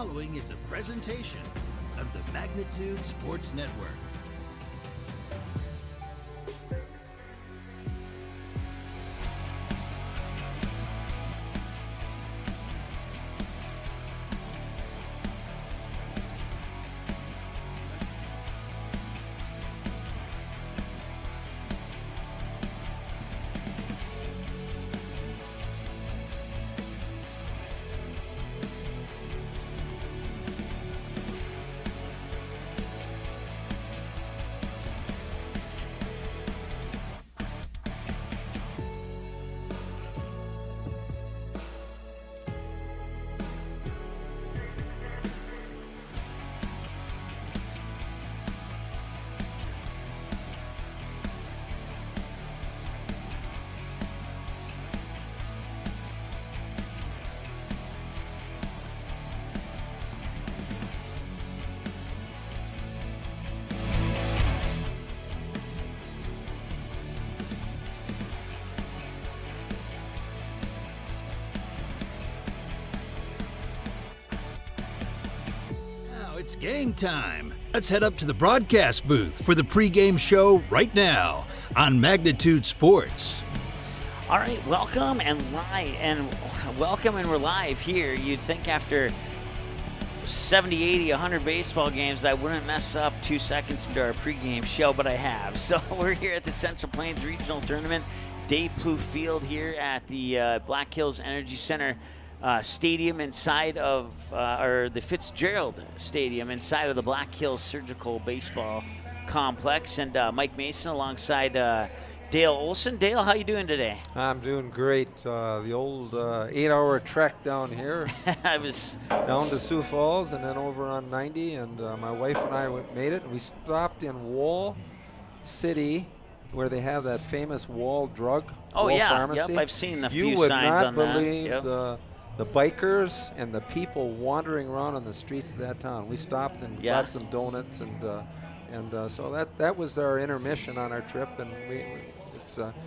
following is a presentation of the Magnitude Sports Network. It's game time. Let's head up to the broadcast booth for the pregame show right now on Magnitude Sports. All right, welcome and we're live here. You'd think after 70, 80, 100 baseball games that I wouldn't mess up 2 seconds into our pregame show, but I have. So we're here at the Central Plains Regional Tournament, Dave Plouffe Field here at the Black Hills Energy Center Stadium inside of, or the Fitzgerald Stadium inside of the Black Hills Surgical Baseball Complex. And Mike Mason alongside Dale Olson. Dale, how you doing today? I'm doing great. The old 8-hour trek down here. I was down to Sioux Falls and then over on 90, and my wife and I made it. We stopped in Wall City, where they have that famous Wall drug. Oh, Wall yeah. Pharmacy. Yep, I've seen the you few signs on that. You would not believe Yep. the bikers and the people wandering around on the streets of that town. We stopped and got some donuts, and so that was our intermission on our trip, and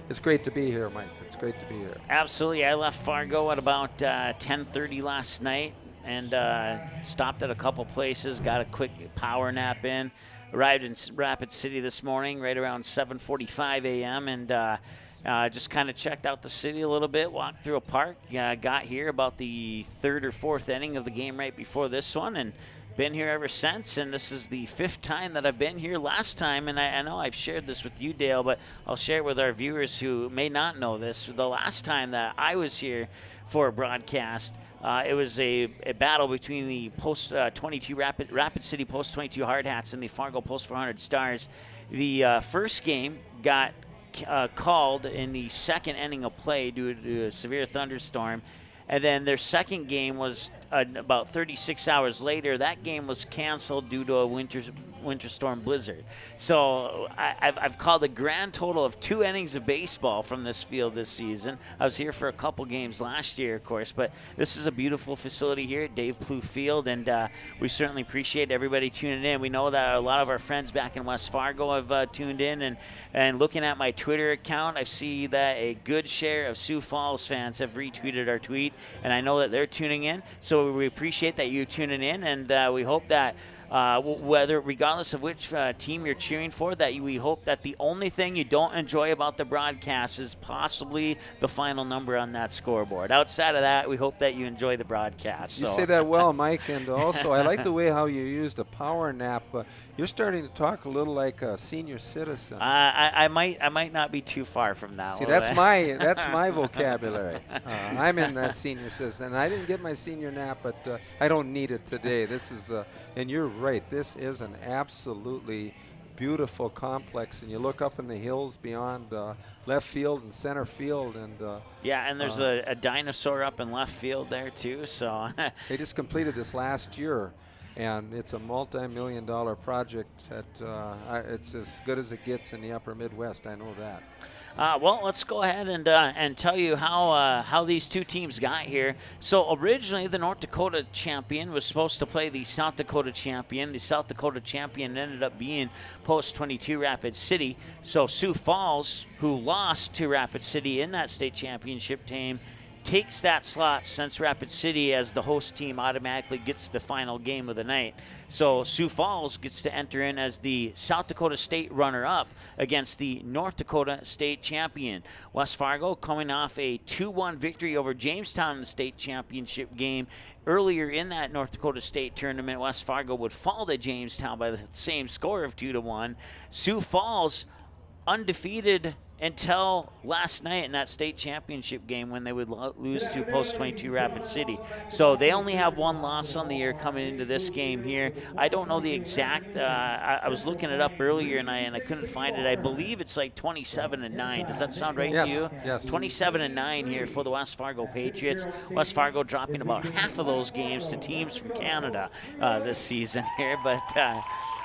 it's great to be here, Mike. It's great to be here. Absolutely. I left Fargo at about 10:30 last night and stopped at a couple places, got a quick power nap in, arrived in Rapid City this morning right around 7:45 a.m. and just kind of checked out the city a little bit, walked through a park, got here about the third or fourth inning of the game right before this one, and been here ever since. And this is the fifth time that I've been here. Last time, and I know I've shared this with you, Dale, but I'll share it with our viewers who may not know this. The last time that I was here for a broadcast, it was a battle between the Post 22 Rapid City Post 22 Hard Hats and the Fargo Post 400 Stars. The first game got called in the second inning of play due to a severe thunderstorm, and then their second game was about 36 hours later. That game was canceled due to a winter storm blizzard. So I've called a grand total of 2 innings of baseball from this field this season. I was here for a couple games last year, of course, but this is a beautiful facility here at Dave Plouffe Field, and we certainly appreciate everybody tuning in. We know that a lot of our friends back in West Fargo have tuned in, and looking at my Twitter account, I see that a good share of Sioux Falls fans have retweeted our tweet, and I know that they're tuning in. So we appreciate that you tuning in, and we hope that regardless of which team you're cheering for, we hope that the only thing you don't enjoy about the broadcast is possibly the final number on that scoreboard. Outside of that, we hope that you enjoy the broadcast. You say that well, Mike, and also I like the way how you used a power nap. You're starting to talk a little like a senior citizen. I might not be too far from that. See, that's my vocabulary. I'm in that senior citizen. I didn't get my senior nap, but I don't need it today. This is, and you're right. This is an absolutely beautiful complex, and you look up in the hills beyond left field and center field, and and there's a dinosaur up in left field there too. So they just completed this last year. And it's a multi-million-dollar project that it's as good as it gets in the upper Midwest. I know that. Well, let's go ahead and tell you how these two teams got here. So originally, the North Dakota champion was supposed to play the South Dakota champion. The South Dakota champion ended up being Post 22 Rapid City. So Sioux Falls, who lost to Rapid City in that state championship takes that slot since Rapid City as the host team automatically gets the final game of the night. So Sioux Falls gets to enter in as the South Dakota State runner-up against the North Dakota State champion. West Fargo coming off a 2-1 victory over Jamestown in the state championship game. Earlier in that North Dakota State tournament, West Fargo would fall to Jamestown by the same score of 2-1. Sioux Falls undefeated until last night in that state championship game when they would lose to Post 22 Rapid City. So they only have one loss on the year coming into this game here. I don't know the exact, I was looking it up earlier and I couldn't find it. I believe it's like 27-9. Does that sound right to you? Yes. 27-9 here for the West Fargo Patriots. West Fargo dropping about half of those games to teams from Canada this season here. But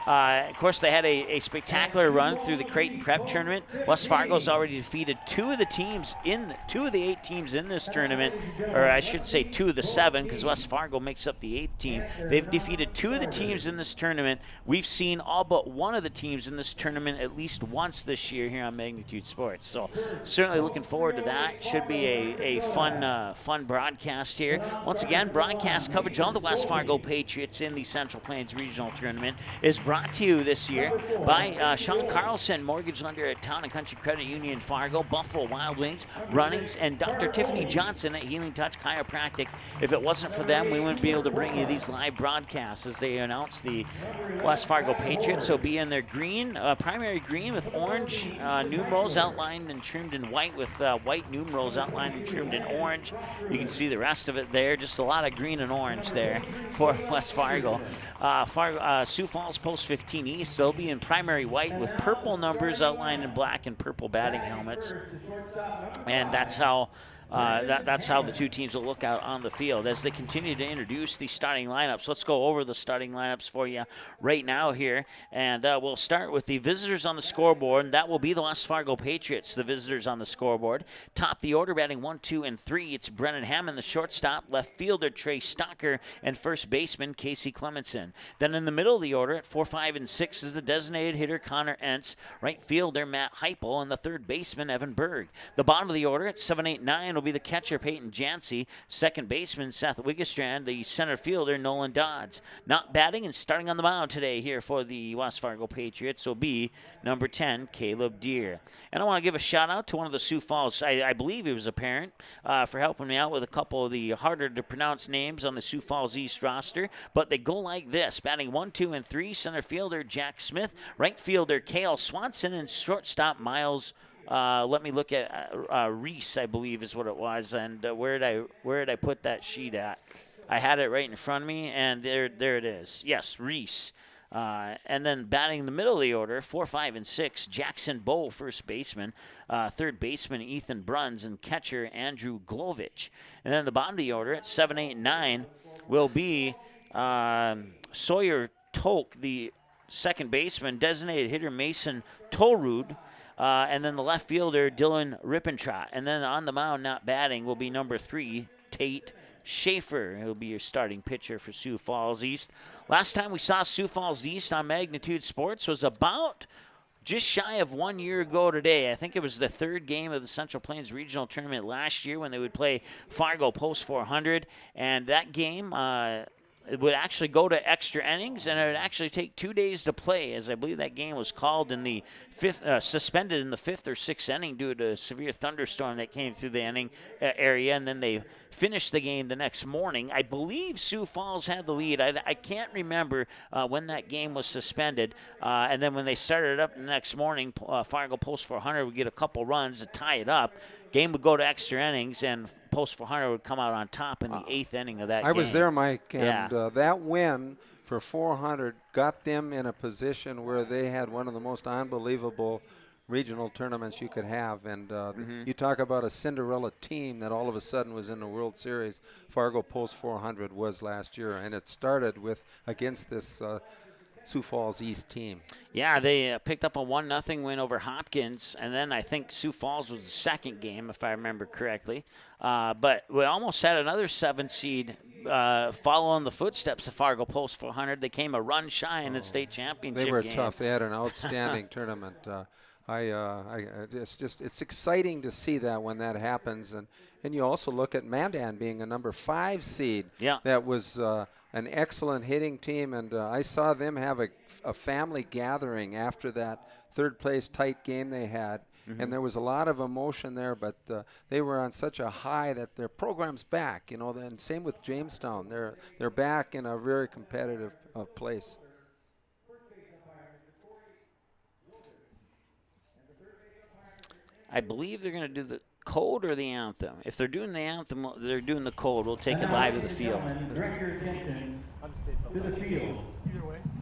of course, they had a spectacular run through the Creighton Prep tournament. West Fargo's already defeated two of the 8 teams in this tournament, or I should say 2 of the 7, because West Fargo makes up the 8th team. They've defeated 2 of the teams in this tournament. We've seen all but one of the teams in this tournament at least once this year here on Magnitude Sports. So certainly looking forward to that. Should be a fun broadcast here. Once again, broadcast coverage of the West Fargo Patriots in the Central Plains Regional Tournament is brought to you this year by Sean Carlson, mortgage lender at Town and Country Credit Union Fargo, Buffalo Wild Wings, Runnings, and Dr. Tiffany Johnson at Healing Touch Chiropractic. If it wasn't for them, we wouldn't be able to bring you these live broadcasts as they announce the West Fargo Patriots. So be in their green, primary green with orange numerals outlined and trimmed in white with white numerals outlined and trimmed in orange. You can see the rest of it there. Just a lot of green and orange there for West Fargo. Sioux Falls Post 15 East, they'll be in primary white with purple numbers outlined in black and purple batting helmets. And that's how that's how the two teams will look out on the field as they continue to introduce the starting lineups. Let's go over the starting lineups for you right now here. And we'll start with the visitors on the scoreboard, and that will be the West Fargo Patriots, the visitors on the scoreboard. Top the order, batting 1, 2, and 3. It's Brennan Hammond, the shortstop, left fielder Trey Stocker, and first baseman Casey Clemenson. Then in the middle of the order at 4, 5, and 6 is the designated hitter Connor Entz, right fielder Matt Heupel, and the third baseman Evan Berg. The bottom of the order at 7, 8, 9 will be the catcher Peyton Jancy, second baseman Seth Wiggestrand, the center fielder Nolan Dodds. Not batting and starting on the mound today here for the West Fargo Patriots will be number 10, Caleb Deere. And I want to give a shout out to one of the Sioux Falls, I believe he was a parent, for helping me out with a couple of the harder to pronounce names on the Sioux Falls East roster, but they go like this: batting 1, 2, and 3, center fielder Jack Smith, right fielder Cale Swanson, and shortstop Miles let me look at Reese, I believe is what it was. And where did I put that sheet at? I had it right in front of me, and there it is. Yes, Reese. And then batting the middle of the order, 4, 5, and 6, Jackson Bowe, first baseman, third baseman Ethan Bruns, and catcher Andrew Glovich. And then the bottom of the order at 7, 8, and 9 will be Sawyer Toke, the second baseman, designated hitter Mason Tolrud, and then the left fielder, Dylan Rippentrott. And then on the mound, not batting, will be number 3, Tate Schaefer. He'll be your starting pitcher for Sioux Falls East. Last time we saw Sioux Falls East on Magnitude Sports was about just shy of 1 year ago today. I think it was the third game of the Central Plains Regional Tournament last year when they would play Fargo Post 400. And that game it would actually go to extra innings, and it would actually take 2 days to play, as I believe that game was called in the suspended in the 5th or 6th inning due to a severe thunderstorm that came through the inning area, and then they finished the game the next morning. I believe Sioux Falls had the lead. I can't remember when that game was suspended, and then when they started up the next morning, Fargo Post 400 would get a couple runs to tie it up. Game would go to extra innings, and Post 400 would come out on top in the 8th inning of that game. I was there, Mike, and Yeah. that win for 400 got them in a position where they had one of the most unbelievable regional tournaments you could have. And you talk about a Cinderella team that all of a sudden was in the World Series. Fargo Post 400 was last year, and it started with against this Sioux Falls East team. Yeah, they picked up a 1-0 win over Hopkins, and then I think Sioux Falls was the second game, if I remember correctly. But we almost had another 7 seed following the footsteps of Fargo Post 400. They came a run shy in the state championship They were game. tough. They had an outstanding tournament. It's exciting to see that when that happens, and you also look at Mandan being a number 5 seed. Yeah. That was an excellent hitting team, and I saw them have a family gathering after that third place tight game they had, and there was a lot of emotion there, but they were on such a high that their program's back, and same with Jamestown. They're back in a very competitive place. I believe they're going to do the code or the anthem. If they're doing the anthem, they're doing the code. We'll take it live to the field. Direct your attention to the field,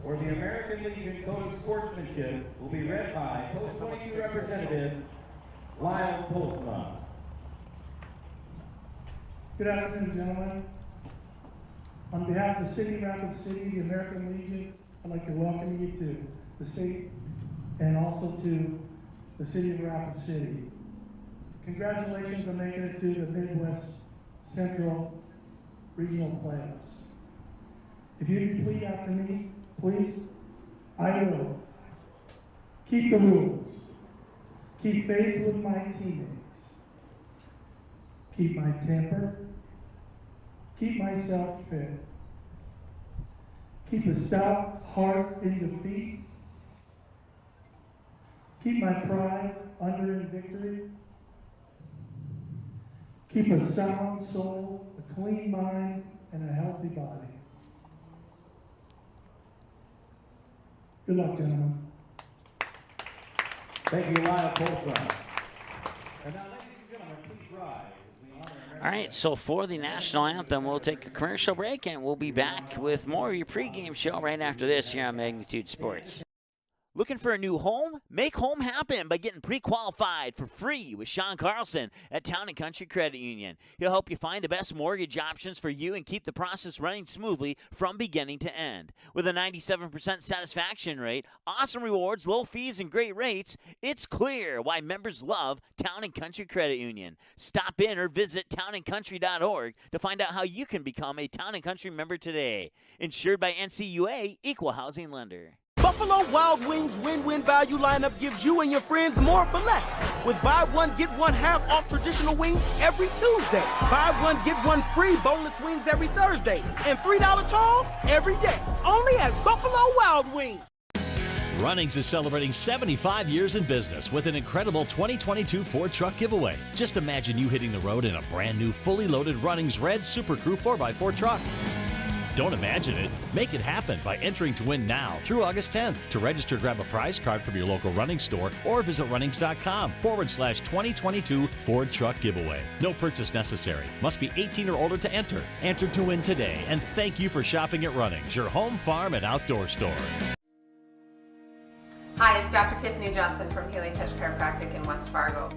where the American Legion Code of Sportsmanship will be read by Post 22 Representative Lyle Tolsma. Good afternoon, gentlemen. On behalf of the City of Rapid City, the American Legion, I'd like to welcome you to the state and also to the City of Rapid City. Congratulations on making it to the Midwest Central Regional Playoffs. If you repeat after me, please. I will keep the rules, keep faith with my teammates, keep my temper, keep myself fit, keep a stout heart in defeat, keep my pride under in victory, keep a sound soul, a clean mind, and a healthy body. Good luck, gentlemen. Thank you, Lyle Tolsma. And now, ladies and gentlemen, please rise. All right, so for the national anthem, we'll take a commercial break, and we'll be back with more of your pregame show right after this here on Magnitude Sports. Looking for a new home? Make home happen by getting pre-qualified for free with Sean Carlson at Town & Country Credit Union. He'll help you find the best mortgage options for you and keep the process running smoothly from beginning to end. With a 97% satisfaction rate, awesome rewards, low fees, and great rates, it's clear why members love Town & Country Credit Union. Stop in or visit townandcountry.org to find out how you can become a Town & Country member today. Insured by NCUA, Equal Housing Lender. Buffalo Wild Wings win-win value lineup gives you and your friends more for less. With buy one, get one half off traditional wings every Tuesday. Buy one, get one free boneless wings every Thursday. And $3 tolls every day. Only at Buffalo Wild Wings. Runnings is celebrating 75 years in business with an incredible 2022 Ford truck giveaway. Just imagine you hitting the road in a brand new fully loaded Runnings Red Super Crew 4x4 truck. Don't imagine it. Make it happen by entering to win now through August 10th. To register, grab a prize card from your local running store or visit runnings.com/2022 Ford Truck Giveaway. No purchase necessary. Must be 18 or older to enter. Enter to win today. And thank you for shopping at Runnings, your home, farm, and outdoor store. Hi, it's Dr. Tiffany Johnson from Healing Touch Chiropractic in West Fargo.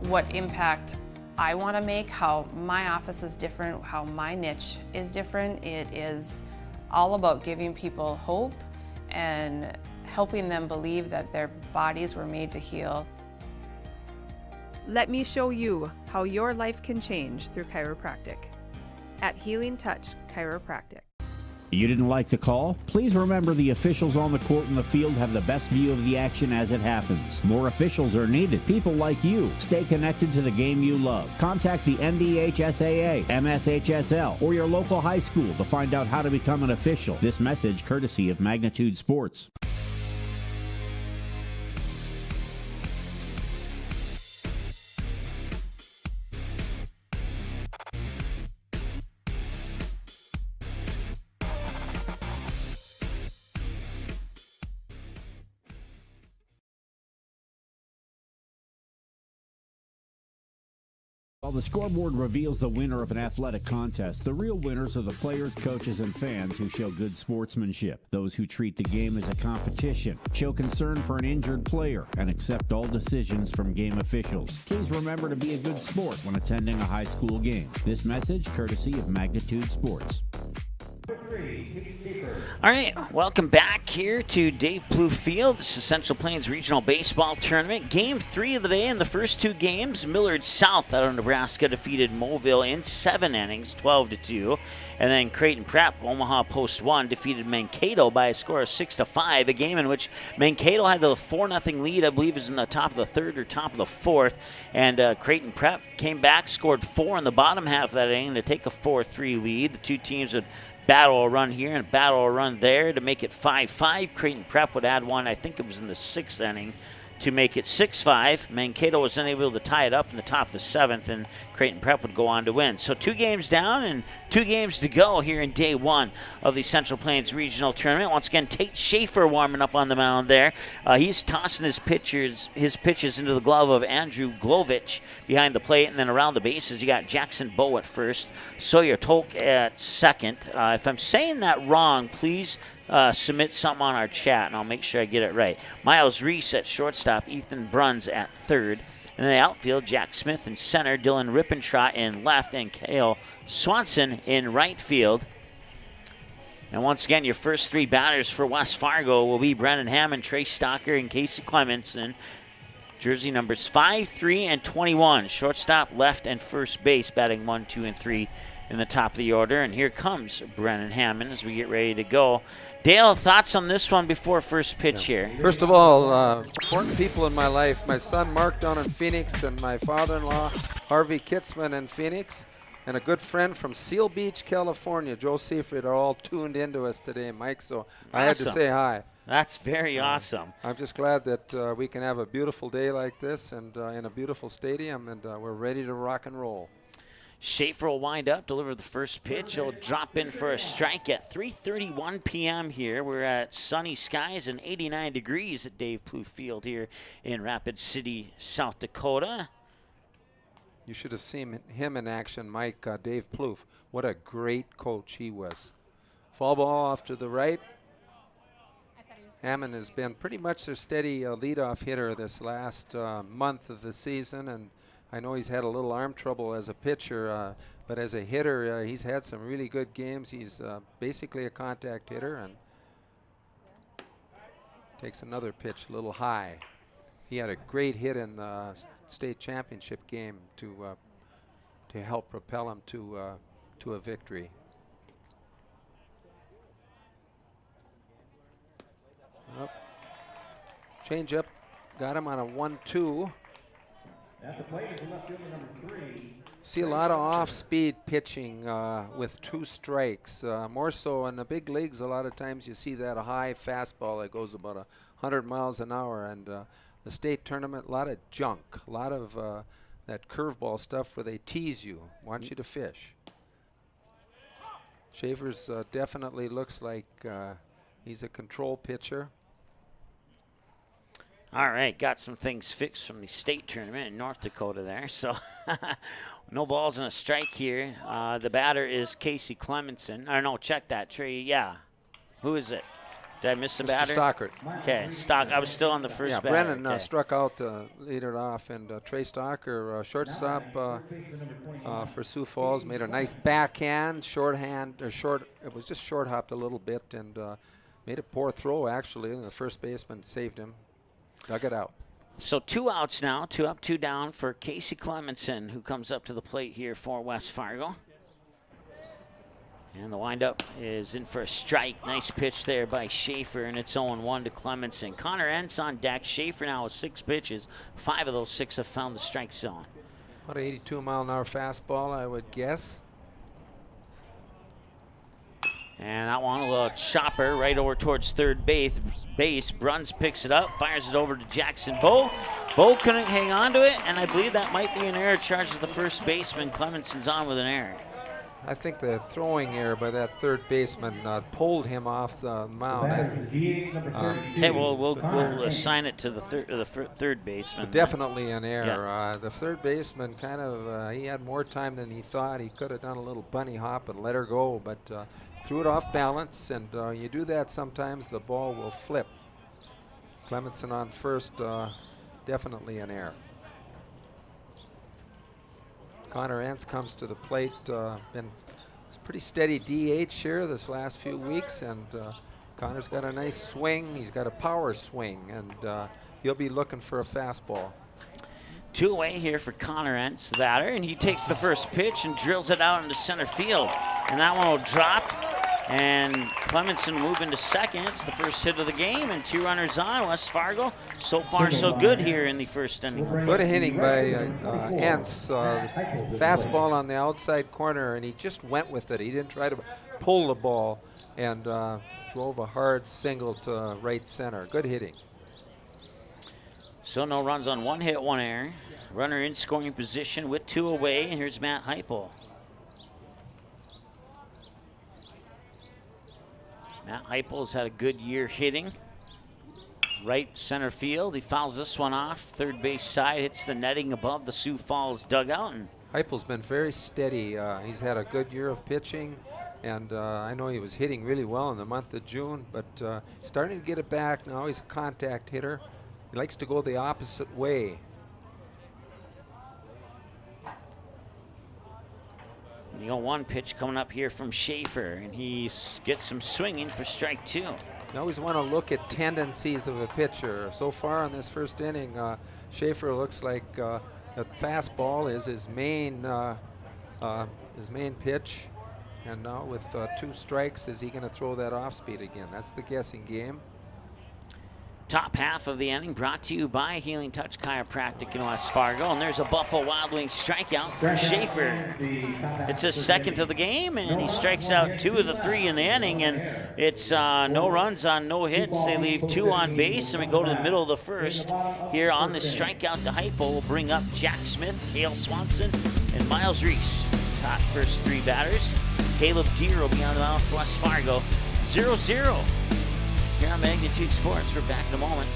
What impact I want to make, how my office is different, how my niche is different. It is all about giving people hope and helping them believe that their bodies were made to heal. Let me show you how your life can change through chiropractic at Healing Touch Chiropractic. You didn't like the call? Please remember the officials on the court and the field have the best view of the action as it happens. More officials are needed. People like you. Stay connected to the game you love. Contact the NDHSAA, MSHSL, or your local high school to find out how to become an official. This message courtesy of Magnitude Sports. While the scoreboard reveals the winner of an athletic contest, the real winners are the players, coaches, and fans who show good sportsmanship. Those who treat the game as a competition, show concern for an injured player, and accept all decisions from game officials. Please remember to be a good sport when attending a high school game. This message courtesy of Magnitude Sports. All right, welcome back here to Dave Plouffe Field. This is Central Plains Regional Baseball Tournament. Game 3 of the day in the first 2 games. Millard South out of Nebraska defeated Mobile in 7 innings, 12-2. And then Creighton Prep, Omaha Post 1, defeated Mankato by a score of 6-5. A game in which Mankato had the 4-0 lead, I believe, is in the top of the 3rd or top of the 4th. And Creighton Prep came back, scored 4 in the bottom half of that inning to take a 4-3 lead. The two teams would battle a run here and battle a run there to make it 5-5. Creighton Prep would add one, I think it was in the 6th inning, to make it 6-5. Mankato was unable to tie it up in the top of the 7th, and Creighton Prep would go on to win. So 2 games down and 2 games to go here in day 1 of the Central Plains Regional Tournament. Once again, Tate Schaefer warming up on the mound there. He's tossing his pitches into the glove of Andrew Glovich behind the plate, and then around the bases you got Jackson Bowe at first, Sawyer Tolk at second. If I'm saying that wrong, please submit something on our chat, and I'll make sure I get it right. Miles Reese at shortstop, Ethan Bruns at third. And in the outfield, Jack Smith in center, Dylan Rippentrott in left, and Cale Swanson in right field. And once again, your first 3 batters for West Fargo will be Brennan Hammond, Trey Stocker, and Casey Clemenson. Jersey numbers 5, 3, and 21. Shortstop, left, and first base, batting 1, 2, and 3 in the top of the order. And here comes Brennan Hammond as we get ready to go. Dale, thoughts on this one before first pitch here? First of all, important people in my life. My son Mark down in Phoenix, and my father-in-law Harvey Kitzman in Phoenix, and a good friend from Seal Beach, California, Joe Seifert, are all tuned into us today, Mike. So I had to say hi. That's very awesome. I'm just glad that we can have a beautiful day like this and in a beautiful stadium, and we're ready to rock and roll. Schaefer will wind up, deliver the first pitch. He'll drop in for a strike at 3:31 p.m. here. We're at sunny skies and 89 degrees at Dave Plouffe Field here in Rapid City, South Dakota. You should have seen him in action, Mike. Dave Plouffe. What a great coach he was. Foul ball off to the right. Hammond has been pretty much their steady leadoff hitter this last month of the season, and I know he's had a little arm trouble as a pitcher, but as a hitter, he's had some really good games. He's basically a contact hitter, and takes another pitch a little high. He had a great hit in the state championship game to help propel him to a victory. Change up, got him on a 1-2. At the plate is the left fielder number 3. See a lot of off-speed pitching with 2 strikes. More so in the big leagues, a lot of times you see that high fastball that goes about 100 miles an hour. And the state tournament, a lot of junk, a lot of that curveball stuff where they tease you, want you to fish. Schaefer's definitely looks like he's a control pitcher. All right, got some things fixed from the state tournament in North Dakota there. So no balls and a strike here. The batter is Casey Clemenson. Or no, check that, Trey. Yeah. Who is it? Did I miss the batter? Stockert. Okay, I was still on the first batter. Brennan struck out to lead it off, and Trey Stocker, shortstop for Sioux Falls, made a nice backhand, it was just short hopped a little bit, and made a poor throw actually, and the first baseman saved him. Dug it out. So 2 outs now, 2 up, 2 down for Casey Clemenson, who comes up to the plate here for West Fargo. And the windup is in for a strike. Nice pitch there by Schaefer, and it's 0-1 to Clemenson. Connor Entz on deck. Schaefer now with 6 pitches. 5 of those 6 have found the strike zone. About an 82-mile-an-hour fastball, I would guess. And that one, a little chopper right over towards third base. Bruns picks it up, fires it over to Jackson Bowe. Bowe couldn't hang on to it, and I believe that might be an error charged to the first baseman. Clemenson's on with an error. I think the throwing error by that third baseman pulled him off the mound. Okay, we'll assign it to the third baseman. Definitely an error. Yeah. The third baseman kind of, he had more time than he thought. He could have done a little bunny hop and let her go, but threw it off balance, and you do that sometimes, the ball will flip. Clemenson on first, definitely an error. Connor Entz comes to the plate, been pretty steady DH here this last few weeks, and Connor's got a nice swing. He's got a power swing, and he'll be looking for a fastball. 2 away here for Connor Entz, the batter, and he takes the first pitch and drills it out into center field. And that one will drop, and Clemenson move into second. It's the first hit of the game, and 2 runners on. West Fargo, so far so good here in the first inning. Good hitting by Entz. Fastball on the outside corner, and he just went with it. He didn't try to pull the ball, and drove a hard single to right center. Good hitting. So no runs on 1 hit, 1 error. Runner in scoring position with 2 away, and here's Matt Heupel. Matt Heupel's had a good year hitting. Right center field. He fouls this one off. Third base side, hits the netting above the Sioux Falls dugout. And Heupel's been very steady. He's had a good year of pitching, and I know he was hitting really well in the month of June, but starting to get it back now. He's a contact hitter. He likes to go the opposite way. The 0-1 pitch coming up here from Schaefer, and he gets some swinging for strike 2. You always want to look at tendencies of a pitcher. So far in this first inning, Schaefer looks like the fastball is his main pitch. And now with 2 strikes, is he going to throw that off speed again? That's the guessing game. Top half of the inning brought to you by Healing Touch Chiropractic in West Fargo. And there's a Buffalo Wild Wings strikeout for Schaefer. It's his second of the game, and he strikes out 2 of the 3 in the inning. And it's no runs on no hits. They leave 2 on base, and we go to the middle of the first. Here on the strikeout to Heupel, we'll bring up Jack Smith, Cale Swanson, and Miles Reese. Top first 3 batters. Caleb Deere will be on the mound for West Fargo. 0-0. Here on Magnitude Sports. We're back in a moment.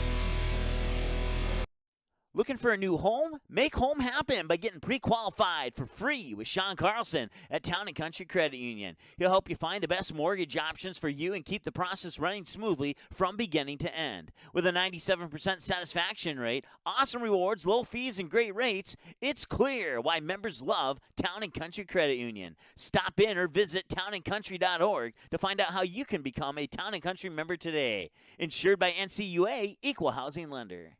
Looking for a new home? Make home happen by getting pre-qualified for free with Sean Carlson at Town & Country Credit Union. He'll help you find the best mortgage options for you and keep the process running smoothly from beginning to end. With a 97% satisfaction rate, awesome rewards, low fees, and great rates, it's clear why members love Town & Country Credit Union. Stop in or visit townandcountry.org to find out how you can become a Town & Country member today. Insured by NCUA, Equal Housing Lender.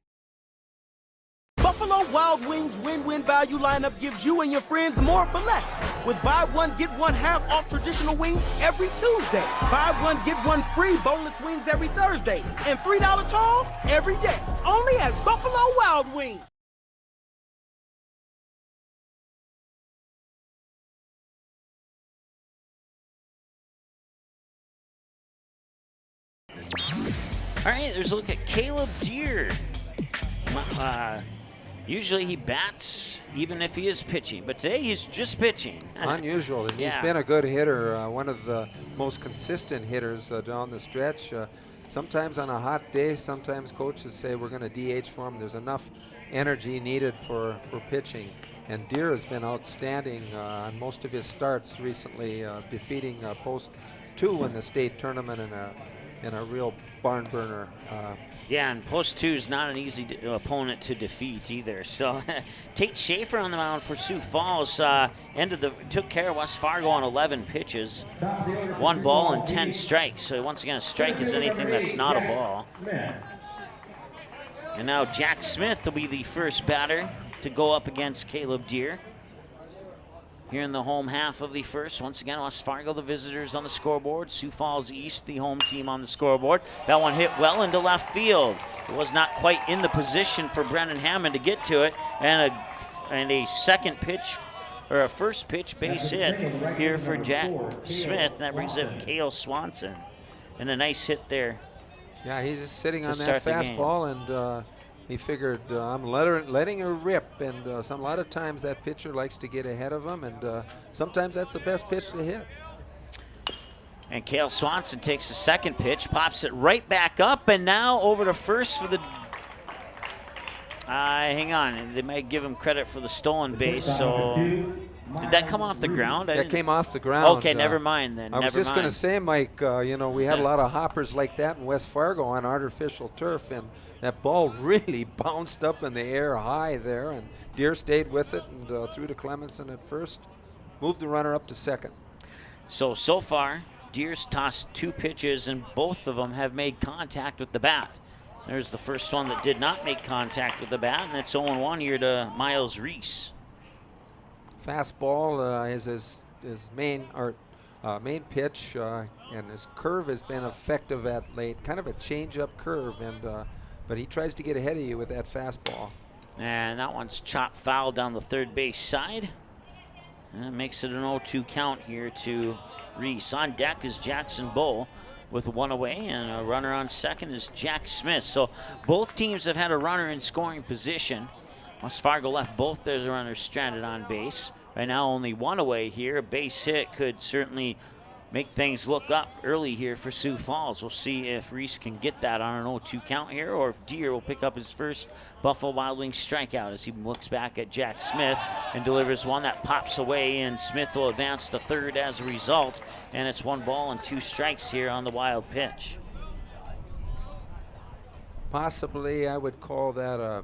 Buffalo Wild Wings win-win value lineup gives you and your friends more for less. With buy one, get one half off traditional wings every Tuesday. Buy one, get one free boneless wings every Thursday. And $3 tolls every day. Only at Buffalo Wild Wings. All right, there's a look at Caleb Deere. Usually he bats even if he is pitching, but today he's just pitching. Unusual, and he's been a good hitter, one of the most consistent hitters down the stretch. Sometimes on a hot day, sometimes coaches say we're going to DH for him. There's enough energy needed for pitching. And Deere has been outstanding on most of his starts recently, defeating Post 2 in the state tournament in a real barn burner. Yeah, and Post 2 is not an easy opponent to defeat either. So Tate Schaefer on the mound for Sioux Falls took care of West Fargo on 11 pitches, 1 ball and 10 strikes. So once again, a strike is anything that's not a ball. And now Jack Smith will be the first batter to go up against Caleb Deere. Here in the home half of the first. Once again, West Fargo, the visitors on the scoreboard. Sioux Falls East, the home team on the scoreboard. That one hit well into left field. It was not quite in the position for Brennan Hammond to get to it. And a second pitch, or a first pitch base hit here for Jack Smith. And that brings up Cale Swanson. And a nice hit there. Yeah, he's just sitting on that fastball, and he figured I'm letting her rip, and a lot of times that pitcher likes to get ahead of him, and sometimes that's the best pitch to hit. And Cale Swanson takes the second pitch, pops it right back up, and now over to first for the... hang on, they might give him credit for the stolen base, so... Did that come off the ground? That came off the ground. Okay, never mind then. I was just going to say, Mike, we had a lot of hoppers like that in West Fargo on artificial turf, and that ball really bounced up in the air high there, and Deere stayed with it and threw to Clemenson at first, moved the runner up to second. So far, Deer's tossed 2 pitches, and both of them have made contact with the bat. There's the first one that did not make contact with the bat, and it's 0-1 here to Miles Reese. Fastball is his main pitch, and his curve has been effective at late. Kind of a change-up curve, but he tries to get ahead of you with that fastball. And that one's chopped foul down the third base side. And it makes it an 0-2 count here to Reese. On deck is Jackson Bowe with 1 away, and a runner on second is Jack Smith. So both teams have had a runner in scoring position. West Fargo left both their runners stranded on base. Right now only 1 away here. A base hit could certainly make things look up early here for Sioux Falls. We'll see if Reese can get that on an 0-2 count here, or if Deer will pick up his first Buffalo Wild Wings strikeout as he looks back at Jack Smith and delivers one that pops away, and Smith will advance to third as a result, and it's 1 ball and 2 strikes here on the wild pitch. Possibly, I would call that a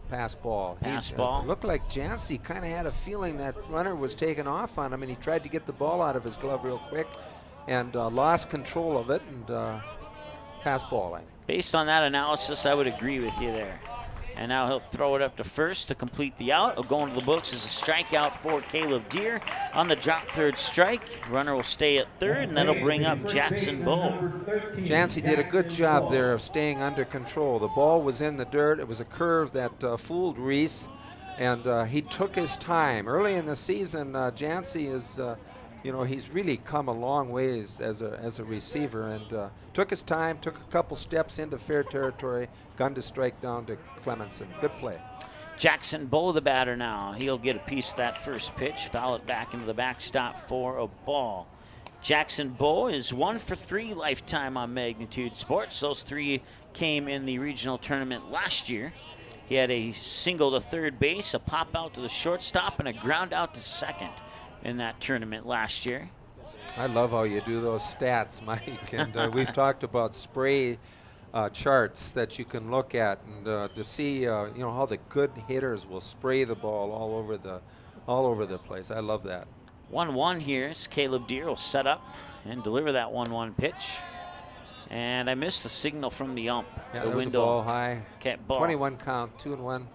pass ball. Pass ball. Looked like Jancy kind of had a feeling that runner was taking off on him, and he tried to get the ball out of his glove real quick and lost control of it, and pass ball, I think. Based on that analysis, I would agree with you there. And now he'll throw it up to first to complete the out. It'll go into the books as a strikeout for Caleb Deer. On the drop third strike, runner will stay at third, and that'll bring up Jackson Bowe. Jancy did a good job there of staying under control. The ball was in the dirt. It was a curve that fooled Reese, and he took his time. Early in the season, Jancy is, he's really come a long ways as a receiver, and took his time, took a couple steps into fair territory, gunned a strike down to Clemenson. Good play. Jackson Bowe, the batter now. He'll get a piece of that first pitch, foul it back into the backstop for a ball. Jackson Bowe is 1 for 3 lifetime on Magnitude Sports. Those 3 came in the regional tournament last year. He had a single to third base, a pop out to the shortstop, and a ground out to second in that tournament last year. I love how you do those stats, Mike, and we've talked about spray charts that you can look at, and to see how the good hitters will spray the ball all over the place. I love that. 1-1 here as Caleb Deer will set up and deliver that 1-1 pitch. And I missed the signal from the ump. Yeah, the window. window. Ball high. Ball. 21 count, 2-1.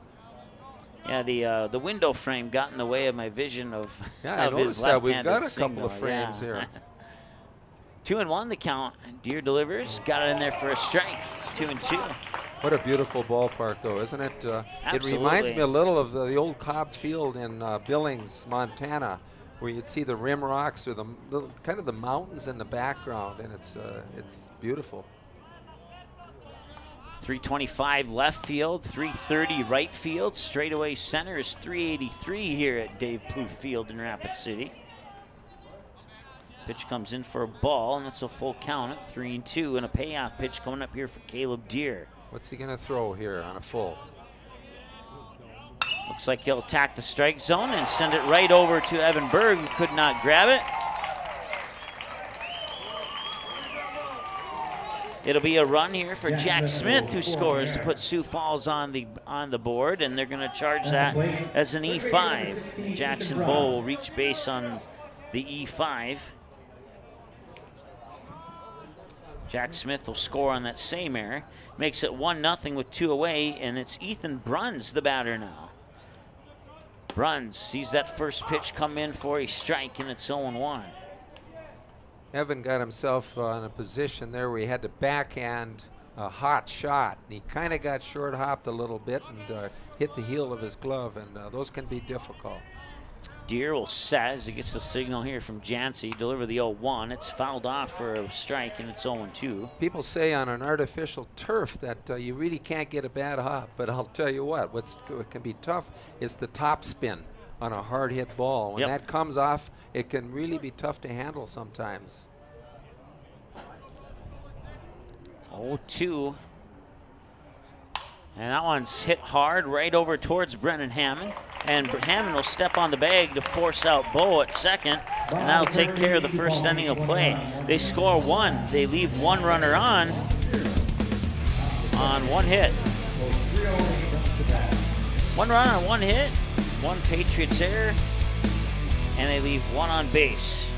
Yeah, the window frame got in the way of my vision of, I of his noticed that. left-handed We've got a signal. couple of frames here. 2-1 the count. Deer delivers, got it in there for a strike. 2-2. What a beautiful ballpark, though, isn't it? It reminds me a little of the old Cobb Field in Billings, Montana, where you'd see the rim rocks or the kind of the mountains in the background, and it's beautiful. 325 left field, 330 right field. Straightaway center is 383 here at Dave Plouffe Field in Rapid City. Pitch comes in for a ball, and it's a full count at 3-2, and a payoff pitch coming up here for Caleb Deer. What's he going to throw here on a full? Looks like he'll attack the strike zone and send it right over to Evan Berg, who could not grab it. It'll be a run here for Jack Smith, who scores to put Sioux Falls on the board, and they're going to charge that as an E5. Jackson Bowe will reach base on the E5. Jack Smith will score on that same error. Makes it 1-0 with 2 away, and it's Ethan Bruns, the batter now. Bruns sees that first pitch come in for a strike, and it's 0-1. Evan got himself in a position there where he had to backhand a hot shot. And he kind of got short hopped a little bit and hit the heel of his glove, and those can be difficult. Deer will set as he gets the signal here from Jancy. Deliver the 0-1. It's fouled off for a strike, and it's 0-2. People say on an artificial turf that you really can't get a bad hop, but I'll tell you what can be tough is the top spin on a hard hit ball. When that comes off, it can really be tough to handle sometimes. 0-2. And that one's hit hard right over towards Brennan Hammond. And Hammond will step on the bag to force out Bowe at second, and that'll take care of the first inning of play. They score 1. They leave 1 runner on 1 hit. 1 run on 1 hit, 1 Patriots error, and they leave 1 on base.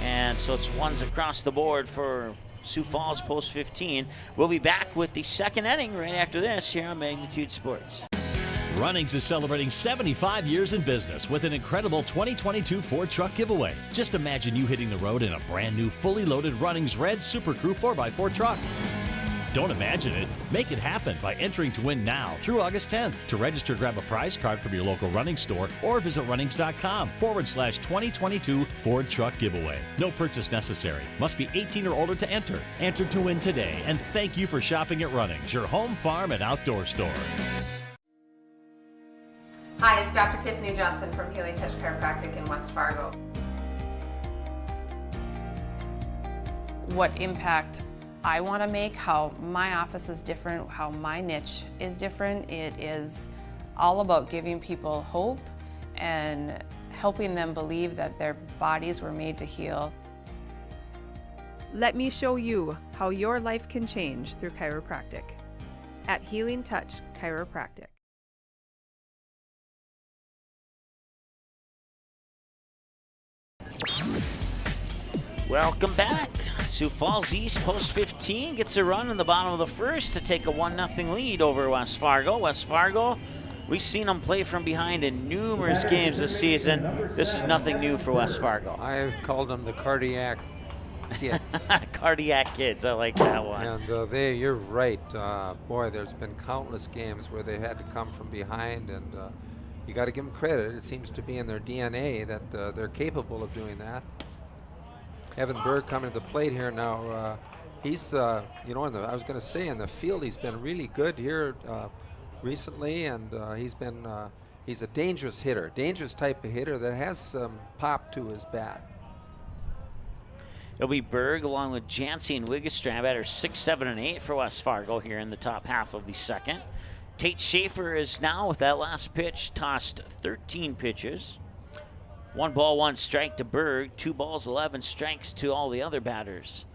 And so it's ones across the board for Sioux Falls post 15. We'll be back with the second inning right after this here on Magnitude Sports. Runnings is celebrating 75 years in business with an incredible 2022 Ford truck giveaway. Just imagine you hitting the road in a brand new fully loaded Runnings Red Super Crew 4x4 truck. Don't imagine it. Make it happen by entering to win now through August 10th. To register, grab a prize card from your local running store or visit runnings.com/2022 Ford Truck Giveaway. No purchase necessary. Must be 18 or older to enter. Enter to win today. And thank you for shopping at Runnings, your home, farm, and outdoor store. Hi, it's Dr. Tiffany Johnson from Healing Touch Chiropractic in West Fargo. What impact I want to make, how my office is different, how my niche is different. It is all about giving people hope and helping them believe that their bodies were made to heal. Let me show you how your life can change through chiropractic at Healing Touch Chiropractic. Welcome back. Sioux Falls East post 15 gets a run in the bottom of the first to take a 1-0 lead over West Fargo. West Fargo, we've seen them play from behind in numerous games this season. This is nothing new for West Fargo. I've called them the cardiac kids. Cardiac kids, I like that one. And you're right. Boy, there's been countless games where they had to come from behind, and you got to give them credit. It seems to be in their DNA that they're capable of doing that. Evan Berg coming to the plate here now. He's, I was going to say in the field, he's been really good here recently, and he's a dangerous hitter, dangerous type of hitter that has some pop to his bat. It'll be Berg along with Jancy and Wiggestrand, batters 6, 7, and 8 for West Fargo here in the top half of the second. Tate Schaefer is now, with that last pitch, tossed 13 pitches. 1 ball, 1 strike to Berg, 2 balls, 11 strikes to all the other batters.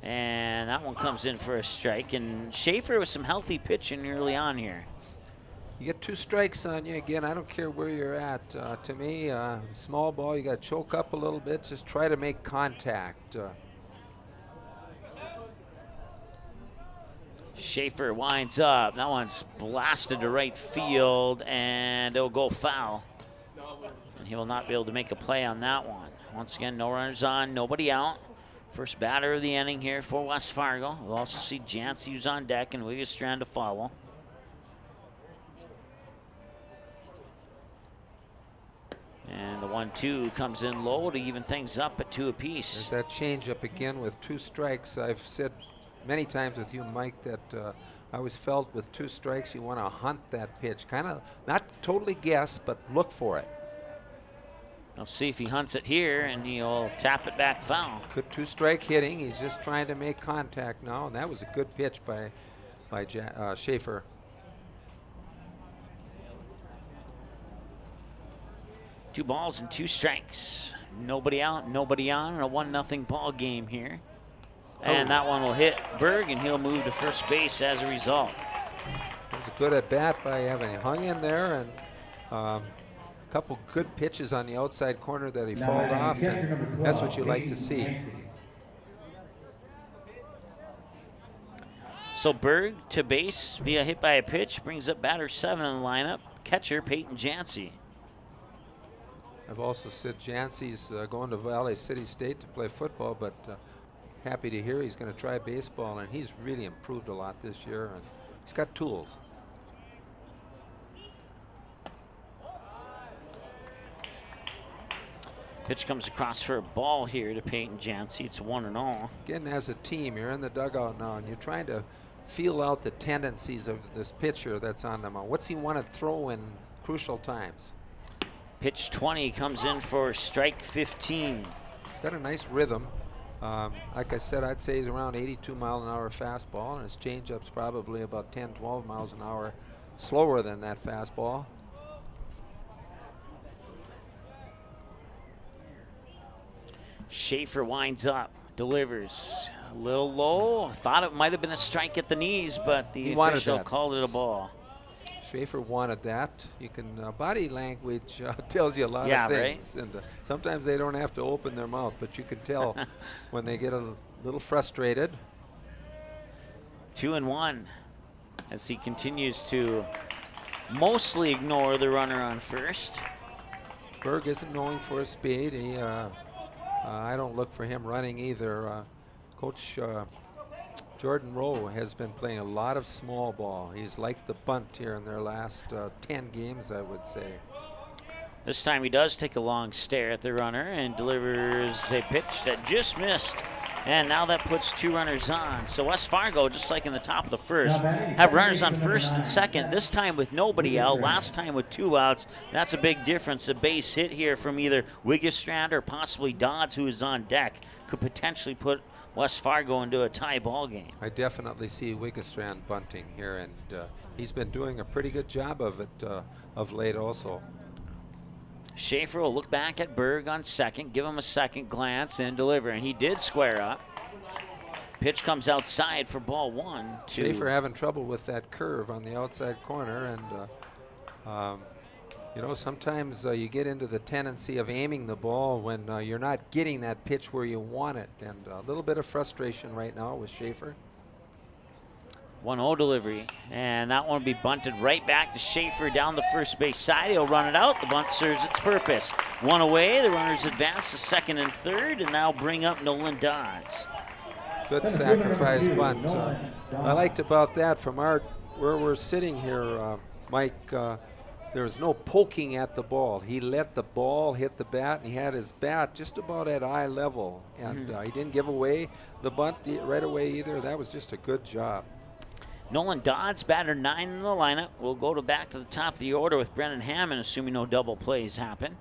And that one comes in for a strike. And Schaefer with some healthy pitching early on here. You get 2 strikes on you. Again, I don't care where you're at. To me, small ball, you got to choke up a little bit. Just try to make contact. Schaefer winds up. That one's blasted to right field, and it'll go foul. And he will not be able to make a play on that one. Once again, no runners on, nobody out. First batter of the inning here for West Fargo. We'll also see Jancy who's on deck and Wiggestrand to follow. And the 1-2 comes in low to even things up at 2 apiece. There's that changeup again with 2 strikes. I've said many times with you, Mike, that I always felt with 2 strikes you want to hunt that pitch. Kind of not totally guess, but look for it. I'll see if he hunts it here, and he'll tap it back foul. Good 2-strike hitting. He's just trying to make contact now, and that was a good pitch by Schaefer. Two balls and 2 strikes. Nobody out, nobody on, and a 1-0 ball game here. And that one will hit Berg, and he'll move to first base as a result. It was a good at-bat by Evan. He hung in there, and couple good pitches on the outside corner that he fouled off, and that's what you like to see. So Berg to base via hit by a pitch brings up batter 7 in the lineup, catcher Peyton Jancy. I've also said Jancy's going to Valley City State to play football, but happy to hear he's going to try baseball, and he's really improved a lot this year, and he's got tools. Pitch comes across for a ball here to Peyton Jancy. It's 1-0. Again, as a team, you're in the dugout now, and you're trying to feel out the tendencies of this pitcher that's on the mound. What's he want to throw in crucial times? Pitch 20 comes in for strike 15. He's got a nice rhythm. Like I said, I'd say he's around 82-mile-an-hour fastball, and his changeup's probably about 10, 12 miles an hour slower than that fastball. Schaefer winds up, delivers a little low. Thought it might have been a strike at the knees, but the official called it a ball. Schaefer wanted that. You can body language tells you a lot of things, right? And sometimes they don't have to open their mouth, but you can tell when they get a little frustrated. 2-1 as he continues to mostly ignore the runner on first. Berg isn't going for his speed. He, I don't look for him running either. Coach Jordan Rowe has been playing a lot of small ball. He's liked the bunt here in their last 10 games, I would say. This time he does take a long stare at the runner and delivers a pitch that just missed. And now that puts 2 runners on. So West Fargo, just like in the top of the first, have runners on first and second, this time with nobody out, last time with 2 outs. That's a big difference. A base hit here from either Wiggestrand or possibly Dodds, who is on deck, could potentially put West Fargo into a tie ball game. I definitely see Wiggestrand bunting here, and he's been doing a pretty good job of it of late also. Schaefer will look back at Berg on second, give him a second glance, and deliver. And he did square up. Pitch comes outside for ball 1. Schaefer having trouble with that curve on the outside corner, and you know, sometimes you get into the tendency of aiming the ball when you're not getting that pitch where you want it, and a little bit of frustration right now with Schaefer. 1-0 delivery, and that one will be bunted right back to Schaefer down the first base side. He'll run it out. The bunt serves its purpose. 1 away. The runners advance to second and third, and now bring up Nolan Dodds. Good sacrifice bunt. I liked about that from where we're sitting here, Mike. There was no poking at the ball. He let the ball hit the bat, and he had his bat just about at eye level, and he didn't give away the bunt right away either. That was just a good job. Nolan Dodds, batter 9 in the lineup. We'll go back to the top of the order with Brennan Hammond, assuming no double plays happen.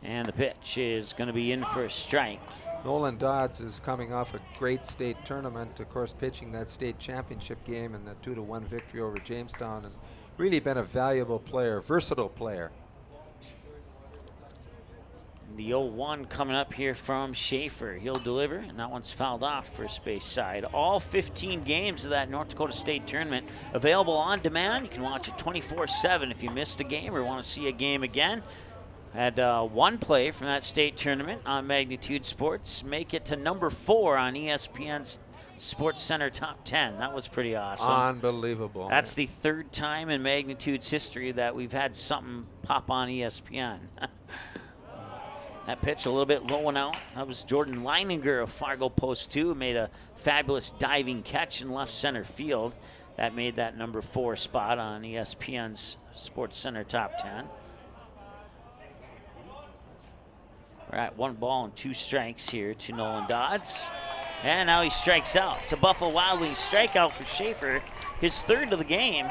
And the pitch is going to be in for a strike. Nolan Dodds is coming off a great state tournament, of course, pitching that state championship game and the 2-1 victory over Jamestown, and really been a valuable player, versatile player. The 0-1 coming up here from Schaefer. He'll deliver, and that one's fouled off first base side. All 15 games of that North Dakota State tournament available on demand. You can watch it 24/7 if you missed a game or want to see a game again. Had one play from that state tournament on Magnitude Sports make it to number 4 on ESPN's Sports Center Top 10. That was pretty awesome. Unbelievable. That's the 3rd time in Magnitude's history that we've had something pop on ESPN. That pitch a little bit low and out. That was Jordan Leininger of Fargo Post 2, who made a fabulous diving catch in left center field. That made that number 4 spot on ESPN's Sports Center Top 10. We're at 1 ball and 2 strikes here to Nolan Dodds. And now he strikes out. It's a Buffalo Wild Wings strikeout for Schaefer, his 3rd of the game.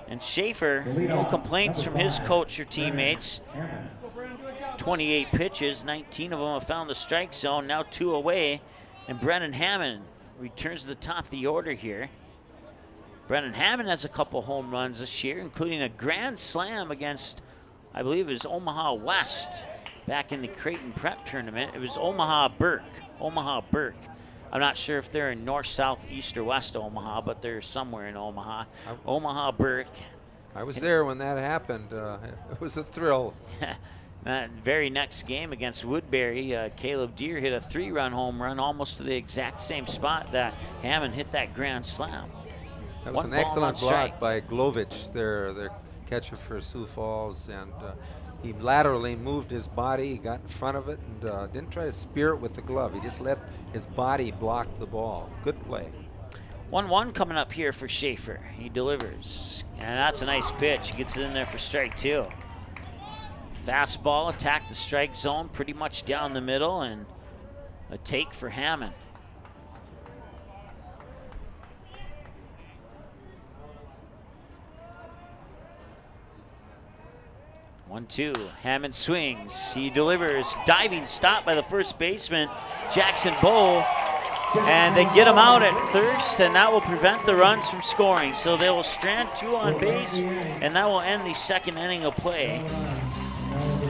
And Schaefer, no complaints from his coach or teammates. 28 pitches, 19 of them have found the strike zone, now 2 away. And Brennan Hammond returns to the top of the order here. Brennan Hammond has a couple home runs this year, including a grand slam against, I believe it was Omaha West back in the Creighton Prep Tournament. It was Omaha Burke. I'm not sure if they're in north, south, east, or west Omaha, but they're somewhere in Omaha. Omaha Burke. I was there when that happened. It was a thrill. That very next game against Woodbury, Caleb Deere hit a 3-run home run almost to the exact same spot that Hammond hit that grand slam. That was an excellent block by Glovich, their catcher for Sioux Falls, and he laterally moved his body, he got in front of it, and didn't try to spear it with the glove. He just let his body block the ball. Good play. 1-1 coming up here for Schaefer. He delivers, and that's a nice pitch. He gets it in there for strike 2. Fastball attacked the strike zone pretty much down the middle, and a take for Hammond. One-two. Hammond swings. He delivers. Diving stop by the first baseman, Jackson Bowe. And they get him out at first, and that will prevent the runs from scoring. So they will strand 2 on base, and that will end the 2nd inning of play.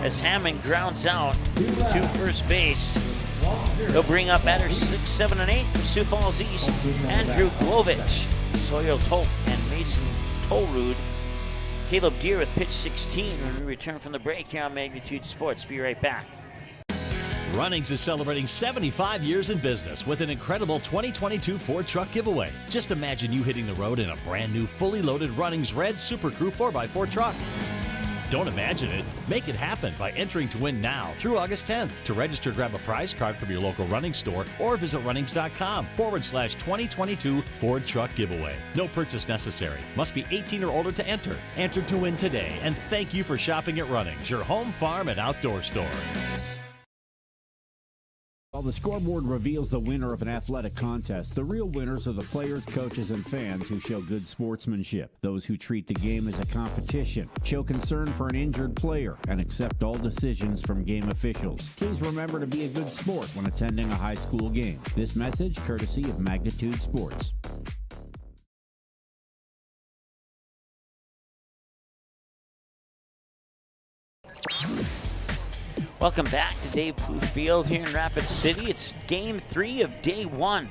As Hammond grounds out to first base. He'll bring up batters 6, 7, and 8 for Sioux Falls East. Andrew Glovich, Sawyer Tope, and Mason Tollrood. Caleb Deere with pitch 16 when we return from the break here on Magnitude Sports. Be right back. Runnings is celebrating 75 years in business with an incredible 2022 Ford truck giveaway. Just imagine you hitting the road in a brand new fully loaded Runnings Red Super Crew 4x4 truck. Don't imagine it. Make it happen by entering to win now through August 10th. To register, grab a prize card from your local Runnings store or visit runnings.com/2022 Ford Truck Giveaway. No purchase necessary. Must be 18 or older to enter. Enter to win today. And thank you for shopping at Runnings, your home, farm, and outdoor store. While the scoreboard reveals the winner of an athletic contest, the real winners are the players, coaches, and fans who show good sportsmanship. Those who treat the game as a competition, show concern for an injured player, and accept all decisions from game officials. Please remember to be a good sport when attending a high school game. This message courtesy of Magnitude Sports. Welcome back to Dave Blue Field here in Rapid City. It's game 3 of day 1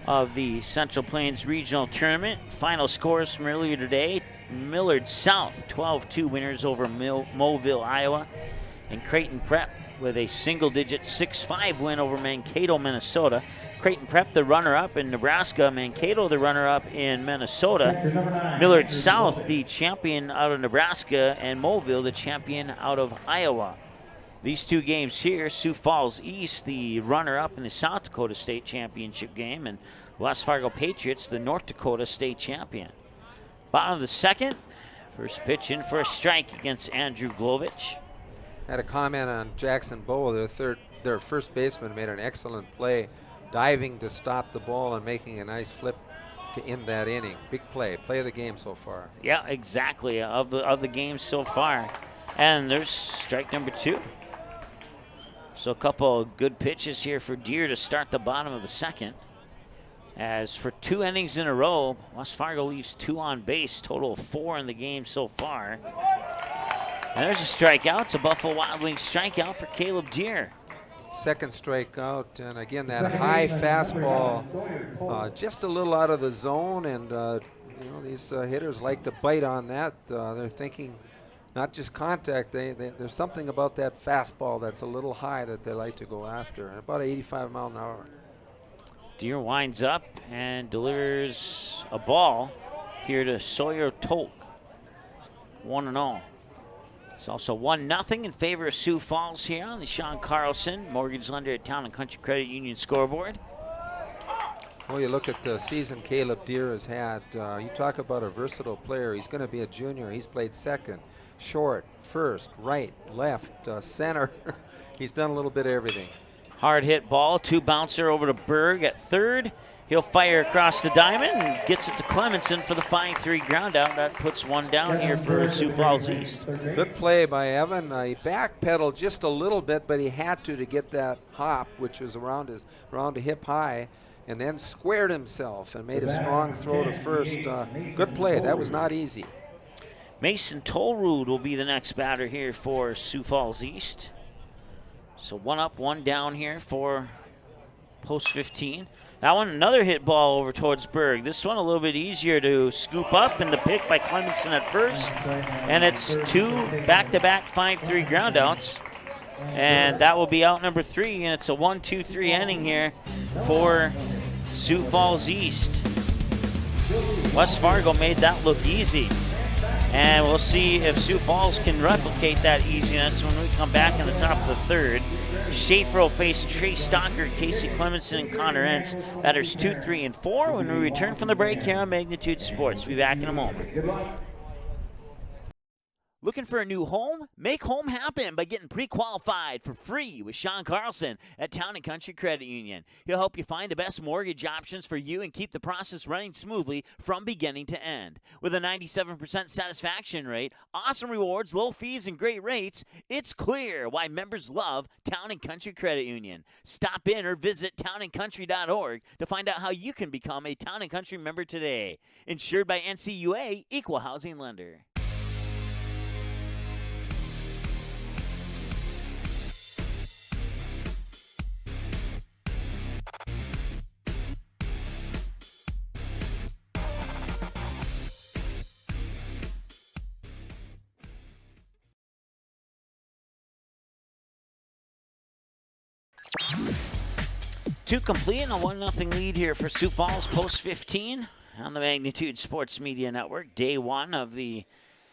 of the Central Plains Regional Tournament. Final scores from earlier today: Millard South 12-2 winners over Moville, Iowa, and Creighton Prep with a single-digit 6-5 win over Mankato, Minnesota. Creighton Prep the runner-up in Nebraska, Mankato the runner-up in Minnesota. Millard South the champion out of Nebraska, and Moville the champion out of Iowa. These two games here, Sioux Falls East, the runner-up in the South Dakota State Championship game, and West Fargo Patriots, the North Dakota State champion. Bottom of the second, first pitch in for a strike against Andrew Glovich. Had a comment on Jackson Bow, their first baseman made an excellent play, diving to stop the ball and making a nice flip to end that inning. Big play of the game so far. Yeah, exactly, of the game so far. And there's strike number 2. So a couple of good pitches here for Deere to start the bottom of the second. As for 2 innings in a row, West Fargo leaves 2 on base, total of 4 in the game so far. And there's a strikeout. It's a Buffalo Wild Wings strikeout for Caleb Deere. Second strikeout, and again that high fastball, just a little out of the zone, and these hitters like to bite on that. They're thinking not just contact, there's something about that fastball that's a little high that they like to go after, about 85 mile an hour. Deere winds up and delivers a ball here to Sawyer Tolk, 1-0. It's also 1-0 in favor of Sioux Falls here on the Sean Carlson mortgage lender at Town and Country Credit Union scoreboard. Well, you look at the season Caleb Deere has had. You talk about a versatile player. He's going to be a junior. He's played second, short, first, right, left, center. He's done a little bit of everything. Hard hit ball, 2-bouncer over to Berg at third. He'll fire across the diamond and gets it to Clemenson for the 5-3 ground out. That puts 1 down here for Sioux Falls East. Good play by Evan. He backpedaled just a little bit, but he had to get that hop, which was around a hip high, and then squared himself and made a strong throw to first. Good play. That was not easy. Mason Tollrood will be the next batter here for Sioux Falls East. So 1 up, 1 down here for post 15. That one, another hit ball over towards Berg. This one a little bit easier to scoop up, and the pick by Clemenson at first. And it's 2 back-to-back 5-3 groundouts. And that will be out number 3, and it's a 1-2-3 inning here for Sioux Falls East. West Fargo made that look easy. And we'll see if Sioux Falls can replicate that easiness when we come back in the top of the third. Schaefer will face Trey Stocker, Casey Clemenson, and Connor Entz. Batters 2, 3, and 4 when we return from the break here on Magnitude Sports. Be back in a moment. Looking for a new home? Make home happen by getting pre-qualified for free with Sean Carlson at Town and Country Credit Union. He'll help you find the best mortgage options for you and keep the process running smoothly from beginning to end. With a 97% satisfaction rate, awesome rewards, low fees, and great rates, it's clear why members love Town and Country Credit Union. Stop in or visit townandcountry.org to find out how you can become a Town and Country member today. Insured by NCUA, Equal Housing Lender. 2 complete and a 1-0 lead here for Sioux Falls post 15 on the Magnitude Sports Media Network. Day 1 of the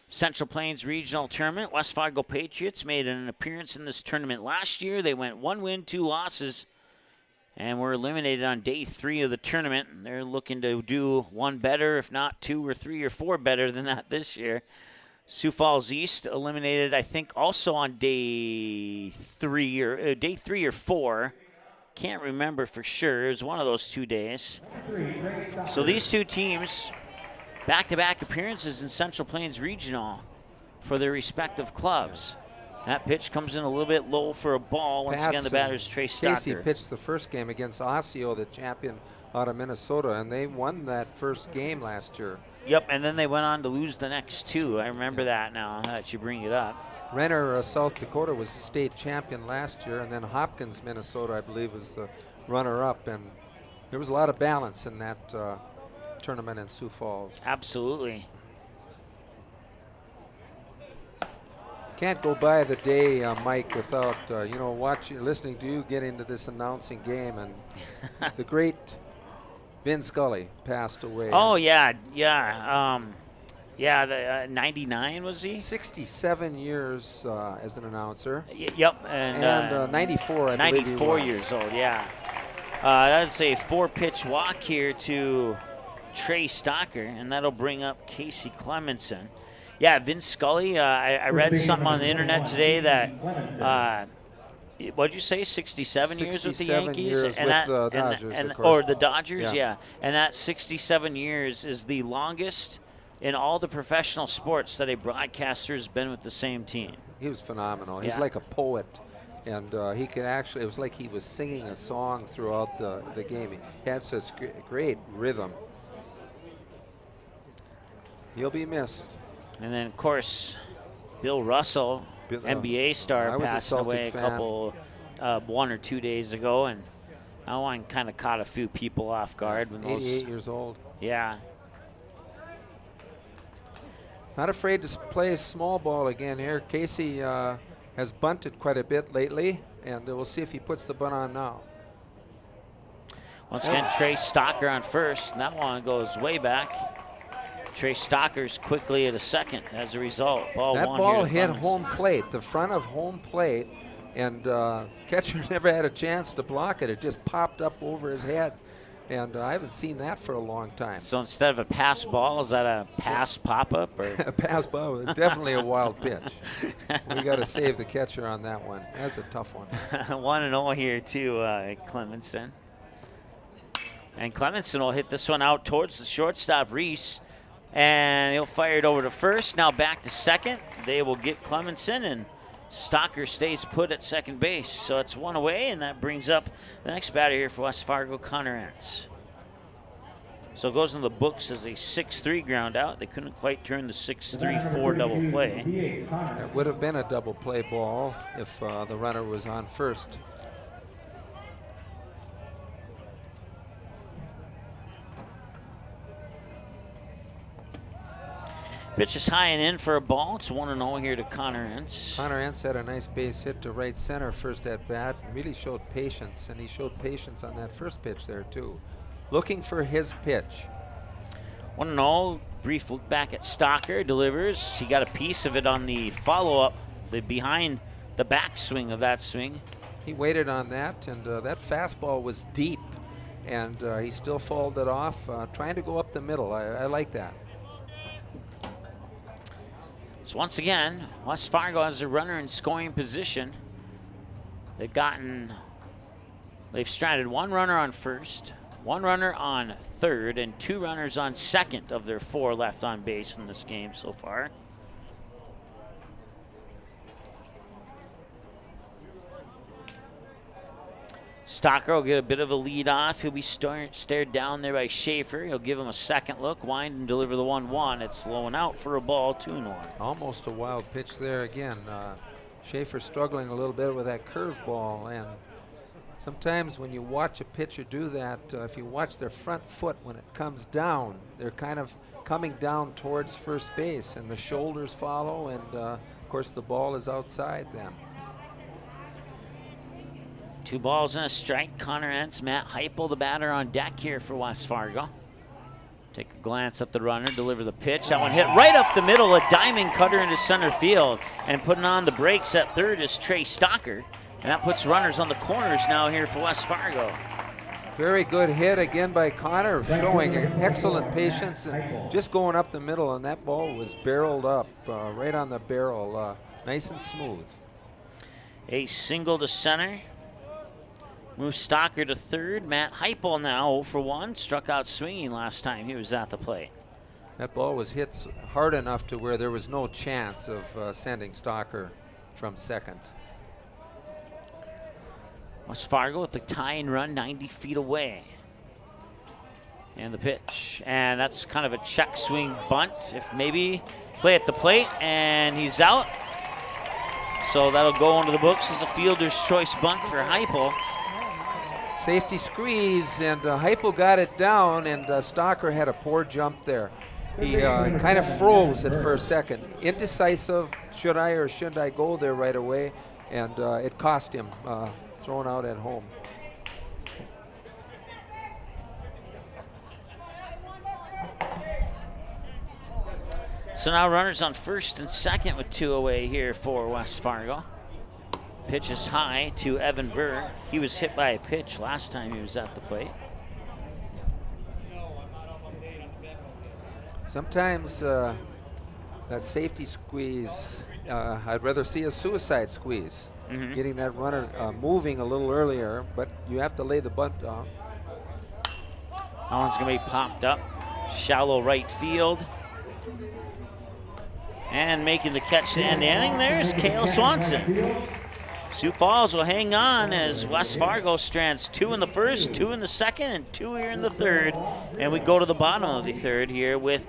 Central Plains Regional Tournament. West Fargo Patriots made an appearance in this tournament last year. They went 1 win, 2 losses, and were eliminated on day 3 of the tournament. They're looking to do 1 better, if not 2 or 3 or 4 better than that this year. Sioux Falls East eliminated, I think, also on day 3 or 4. Can't remember for sure. It was one of those 2 days. So these 2 teams, back-to-back appearances in Central Plains Regional for their respective clubs. That pitch comes in a little bit low for a ball. Once again, the batter's Trey Stocker. Casey pitched the first game against Sioux, the champion out of Minnesota, and they won that first game last year. Yep, and then they went on to lose the next 2. I remember that now that you bring it up. Renner, South Dakota, was the state champion last year, and then Hopkins, Minnesota, I believe, was the runner-up. And there was a lot of balance in that tournament in Sioux Falls. Absolutely. Can't go by the day, Mike, without listening to you get into this announcing game. And the great Vin Scully passed away. Oh yeah. 99 was he? 67 years as an announcer. Yep, and 94, I believe. 94 years old, yeah. That's a 4-pitch walk here to Trey Stocker, and that'll bring up Casey Clemenson. Yeah, Vince Scully. I read something on the internet today that. What'd you say? 67 years with the Yankees, years and with the Dodgers, or the Dodgers, yeah. yeah. And that 67 years is the longest in all the professional sports that a broadcaster has been with the same team. He was phenomenal. He's Yeah. like a poet, and he could actually. It was like he was singing a song throughout the game. He had such great rhythm. He'll be missed. And then, of course, Bill Russell, NBA star, passed away a couple, 1 or 2 days ago, and that one kind of caught a few people off guard. When 88 years old. Yeah. Not afraid to play small ball again here. Casey has bunted quite a bit lately, and we'll see if he puts the bunt on now. Once again, Trey Stocker on first, and that one goes way back. Trey Stocker's quickly at a second as a result. That ball hit home plate, the front of home plate, and catcher never had a chance to block it. It just popped up over his head, and I haven't seen that for a long time. So instead of a pass ball, is that a pass pop-up? A pass ball. It's definitely a wild pitch. We got to save the catcher on that one. That's a tough one. 1-0 here to Clemenson. And Clemenson will hit this one out towards the shortstop, Reese. And he'll fire it over to first. Now back to second. They will get Clemenson, and Stocker stays put at second base. So it's 1 away, and that brings up the next batter here for West Fargo, Connor Entz. So it goes in the books as a 6-3 ground out. They couldn't quite turn the 6-3-4 double play. It would have been a double play ball if the runner was on first. Pitch is high and in for a ball. It's 1-0 here to Connor Entz. Connor Entz had a nice base hit to right center first at bat. Really showed patience, and he showed patience on that first pitch there too. Looking for his pitch. 1-0. Brief look back at Stocker. Delivers. He got a piece of it on the follow-up, the behind the backswing of that swing. He waited on that, and that fastball was deep, and he still fouled it off, trying to go up the middle. I like that. So once again, West Fargo has a runner in scoring position. They've stranded 1 runner on first, 1 runner on third, and 2 runners on second of their 4 left on base in this game so far. Stocker will get a bit of a lead off. He'll be stared down there by Schaefer. He'll give him a second look, wind and deliver the 1-1. It's low and out for a ball, 2-1. Almost a wild pitch there again. Schaefer struggling a little bit with that curveball, and sometimes when you watch a pitcher do that, if you watch their front foot when it comes down, they're kind of coming down towards first base, and the shoulders follow, and of course the ball is outside then. 2 balls and a strike. Connor Entz, Matt Heupel, the batter on deck here for West Fargo. Take a glance at the runner, deliver the pitch. That one hit right up the middle, a diamond cutter into center field. And putting on the brakes at third is Trey Stocker. And that puts runners on the corners now here for West Fargo. Very good hit again by Connor, showing excellent patience and just going up the middle, and that ball was barreled up right on the barrel, nice and smooth. A single to center. Moves Stocker to third. Matt Heupel now 0 for 1. Struck out swinging last time he was at the plate. That ball was hit hard enough to where there was no chance of sending Stocker from second. West Fargo with the tying run 90 feet away. And the pitch. And that's kind of a check swing bunt. If maybe play at the plate, and he's out. So that'll go into the books as a fielder's choice bunt for Heupel. Safety squeeze, and Heupel got it down, and Stocker had a poor jump there. He kind of froze it for a second. Indecisive, should I or shouldn't I go there right away? And it cost him. Thrown out at home. So now runners on first and second with 2 away here for West Fargo. Pitch is high to Evan Burr. He was hit by a pitch last time he was at the plate. Sometimes that safety squeeze, I'd rather see a suicide squeeze. Getting that runner moving a little earlier, but you have to lay the bunt down. That one's going to be popped up. Shallow right field. And making the catch to end the inning, there's Cale Swanson. Sioux Falls will hang on as West Fargo strands 2 in the first, 2 in the second, and 2 here in the third. And we go to the bottom of the third here with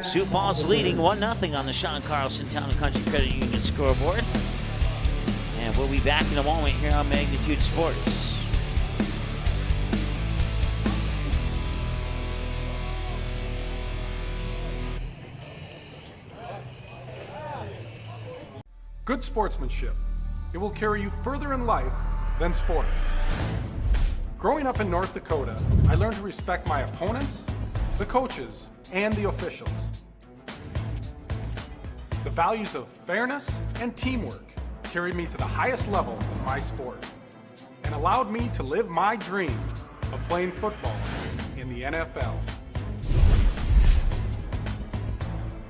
Sioux Falls leading 1-0 on the Sean Carlson Town & Country Credit Union scoreboard. And we'll be back in a moment here on Magnitude Sports. Good sportsmanship. It will carry you further in life than sports. Growing up in North Dakota, I learned to respect my opponents, the coaches, and the officials. The values of fairness and teamwork carried me to the highest level in my sport and allowed me to live my dream of playing football in the NFL.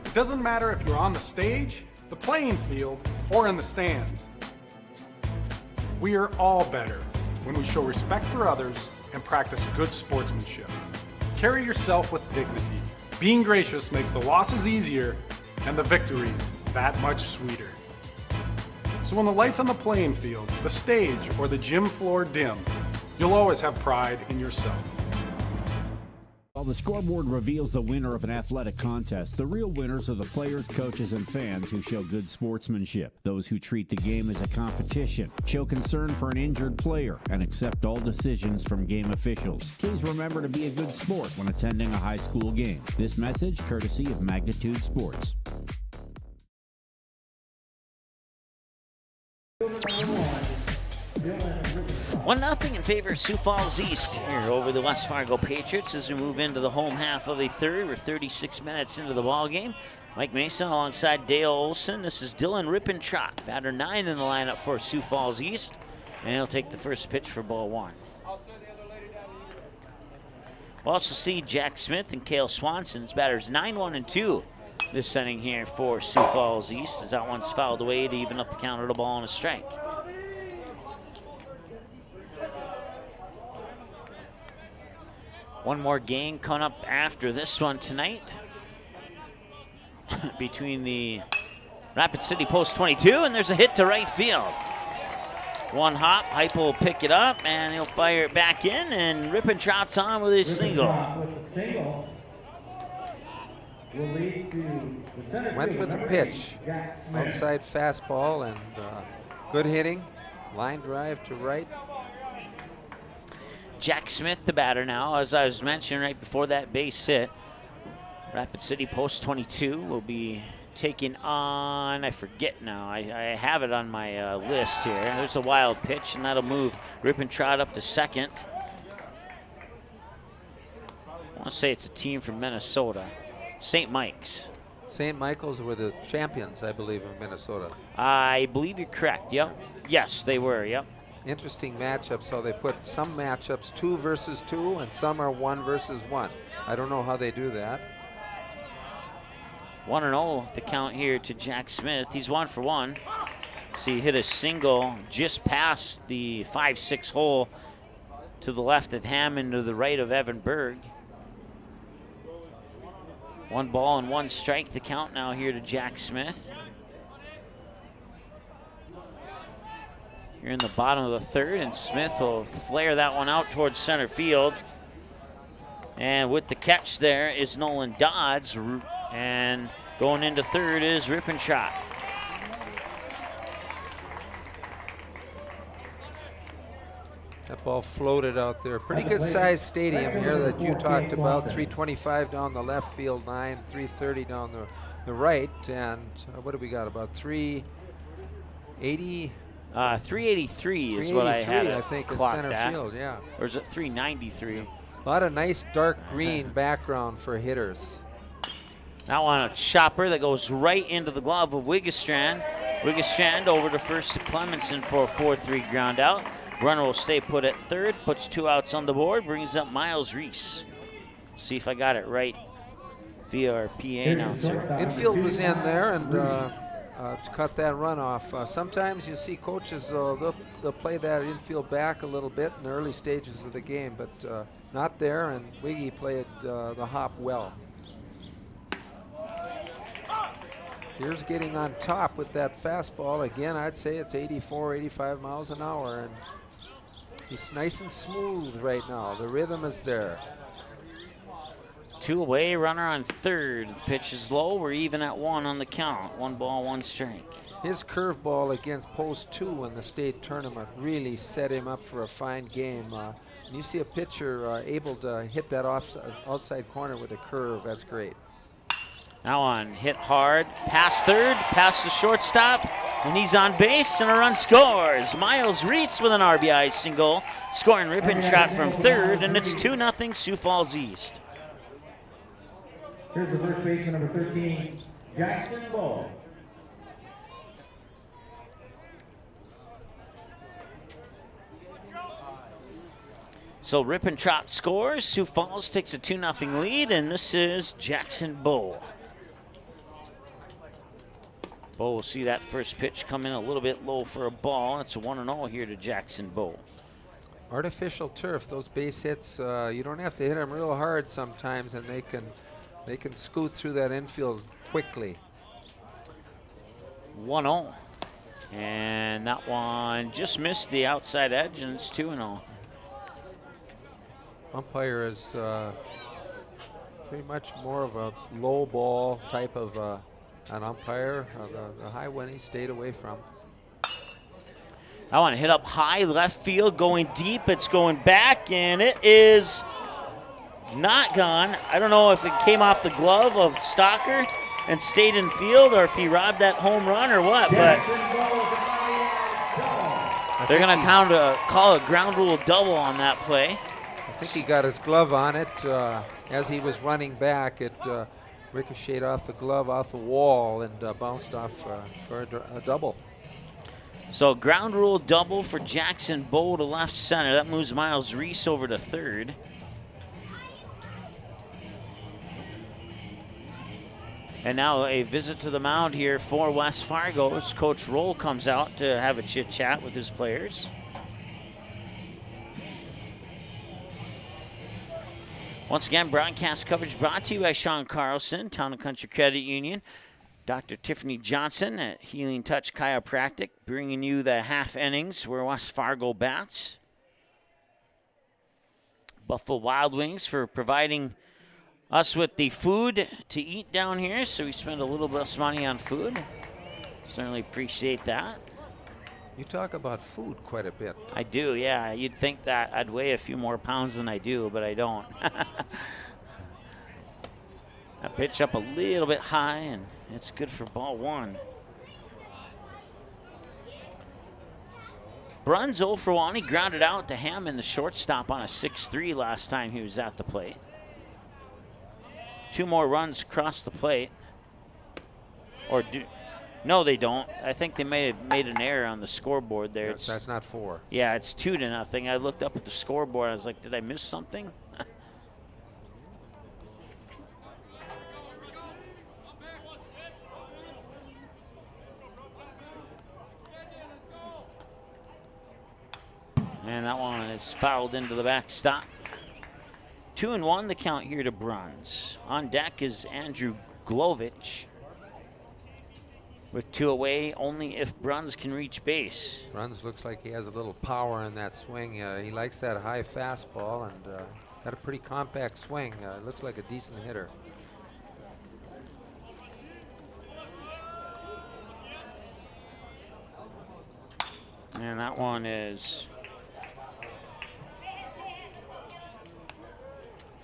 It doesn't matter if you're on the stage, the playing field, or in the stands. We are all better when we show respect for others and practice good sportsmanship. Carry yourself with dignity. Being gracious makes the losses easier and the victories that much sweeter. So when the lights on the playing field, the stage, or the gym floor dim, you'll always have pride in yourself. While the scoreboard reveals the winner of an athletic contest, the real winners are the players, coaches, and fans who show good sportsmanship. Those who treat the game as a competition, show concern for an injured player, and accept all decisions from game officials. Please remember to be a good sport when attending a high school game. This message courtesy of Magnitude Sports. 1-0 in favor of Sioux Falls East here over the West Fargo Patriots as we move into the home half of the third. We're 36 minutes into the ball game. Mike Mason alongside Dale Olson. This is Dylan Rippentrop, batter 9 in the lineup for Sioux Falls East, and he'll take the first pitch for ball 1. We'll also see Jack Smith and Cale Swanson. It's batters 9, 1, and 2 this inning here for Sioux Falls East as that one's fouled away to even up the count of a ball and a strike. One more game coming up after this one tonight between the Rapid City Post 22, and there's a hit to right field. One hop, Heupel will pick it up, and he'll fire it back in, and Rippentrop's on with his single. Went with the pitch, outside fastball, and good hitting, line drive to right. Jack Smith, the batter now, as I was mentioning right before that base hit. Rapid City Post 22 will be taking on, I forget now. I have it on my list here. There's a wild pitch, and that'll move Rippentrott up to second. I want to say it's a team from Minnesota, St. Mike's. St. Michael's were the champions, I believe, of Minnesota. I believe you're correct, yep. Yes, they were, yep. Interesting matchups, so they put some matchups 2 versus 2, and some are 1 versus 1. I don't know how they do that. 1-0 the count here to Jack Smith. He's 1 for 1. So he hit a single just past the 5-6 hole to the left of Hammond, to the right of Evan Berg. 1 ball and 1 strike the count now here to Jack Smith. You're in the bottom of the third, and Smith will flare that one out towards center field. And with the catch there is Nolan Dodds, and going into third is Rippentrott. That ball floated out there. Pretty good sized stadium here that you talked about. 325 down the left field line, 330 down the right, and what do we got? About 380. 383 is what I had. I think, in center field, yeah. Or is it 393? A lot of nice dark green background for hitters. Now on a chopper that goes right into the glove of Wiggestrand. Wiggestrand over to first to Clemenson for a 4-3 ground out. Runner will stay put at third, puts 2 outs on the board, brings up Miles Reese. See if I got it right via our PA announcer. Infield was in there and to cut that run off. Sometimes you see coaches, they'll play that infield back a little bit in the early stages of the game, but not there, and Wiggy played the hop well. Here's getting on top with that fastball. Again, I'd say it's 84, 85 miles an hour, and he's nice and smooth right now. The rhythm is there. 2 away, runner on third. Pitch is low. We're even at 1 on the count. 1 ball, 1 strike. His curveball against post 2 in the state tournament really set him up for a fine game. And you see a pitcher able to hit that outside corner with a curve. That's great. Now on, hit hard, past third, past the shortstop, and he's on base, and a run scores. Miles Reese with an RBI single, scoring Rippentrott from third, and it's 2-0 Sioux Falls East. Here's the first baseman, number 13, Jackson Bull. So Rippentrott scores, Sioux Falls takes a 2-0 lead, and this is Jackson Bull. Bull will see that first pitch come in a little bit low for a ball. It's a 1-0 here to Jackson Bull. Artificial turf, those base hits, you don't have to hit them real hard sometimes, and they can scoot through that infield quickly. 1-0. And that one just missed the outside edge, and it's 2-0. Umpire is pretty much more of a low ball type of an umpire. The high one he stayed away from. I want to hit up high left field, going deep. It's going back, and it is not gone. I don't know if it came off the glove of Stalker and stayed in field, or if he robbed that home run or what, but they're going to call a ground rule double on that play. I think he got his glove on it as he was running back. It ricocheted off the glove, off the wall, and bounced off for a double. So ground rule double for Jackson Bull to left center. That moves Miles Reese over to third. And now a visit to the mound here for West Fargo as Coach Roll comes out to have a chit-chat with his players. Once again, broadcast coverage brought to you by Sean Carlson, Town and Country Credit Union, Dr. Tiffany Johnson at Healing Touch Chiropractic, bringing you the half innings where West Fargo bats. Buffalo Wild Wings for providing us with the food to eat down here, so we spend a little less money on food. Certainly appreciate that. You talk about food quite a bit. I do, yeah. You'd think that I'd weigh a few more pounds than I do, but I don't. That pitch up a little bit high, and It's good for ball 1. Bruns 0 for 1. He grounded out to Hammond, the shortstop, on a 6-3 last time he was at the plate. 2 more runs across the plate. No, they don't. I think they may have made an error on the scoreboard there. That's not 4. Yeah, it's 2-0. I looked up at the scoreboard. I was like, did I miss something? And that one is fouled into the backstop. 2-1 the count here to Bruns. On deck is Andrew Glovich. With 2 away, only if Bruns can reach base. Bruns looks like he has a little power in that swing. He likes that high fastball and got a pretty compact swing. Looks like a decent hitter. And that one is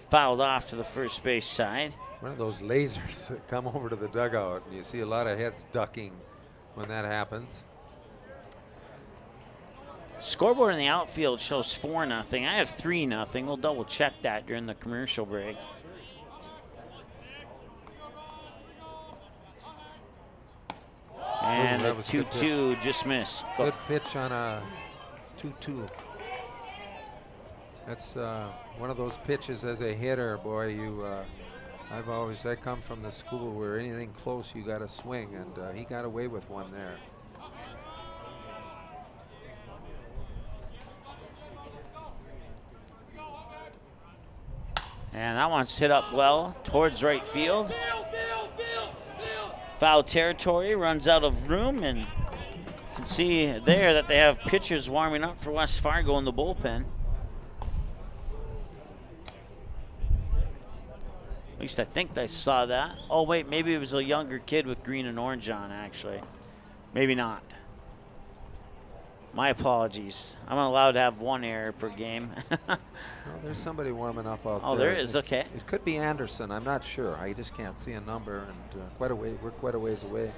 fouled off to the first base side. One of those lasers that come over to the dugout, and you see a lot of heads ducking when that happens. Scoreboard in the outfield shows 4-0. I have 3-0. We'll double check that during the commercial break. And a 2-2 just missed. Good pitch on a 2-2. That's one of those pitches as a hitter, boy. I come from the school where anything close you got to swing, and he got away with one there. And that one's hit up well towards right field. Foul territory, runs out of room, and you can see there that they have pitchers warming up for West Fargo in the bullpen. At least I think I saw that. Oh, wait, maybe it was a younger kid with green and orange on, actually. Maybe not. My apologies. I'm allowed to have 1 error per game. Well, there's somebody warming up out there. Oh, there is, okay. It could be Anderson. I'm not sure. I just can't see a number, and we're quite a ways away.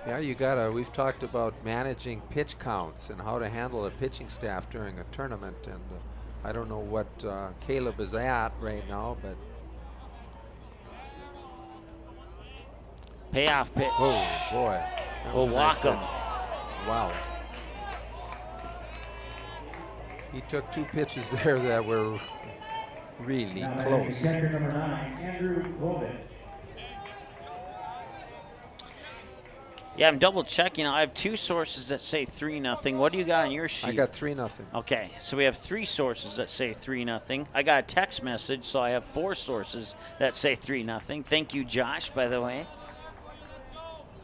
Yeah, we've talked about managing pitch counts and how to handle a pitching staff during a tournament, and I don't know what Caleb is at right now, but. Payoff pitch. Oh, boy. We'll walk him. Wow. He took 2 pitches there that were really close. Catcher number 9, Andrew Glovich. Yeah, I'm double checking. I have 2 sources that say 3-0. What do you got on your sheet? I got 3-0. Okay, so we have 3 sources that say 3-0. I got a text message, so I have 4 sources that say 3-0. Thank you, Josh, by the way.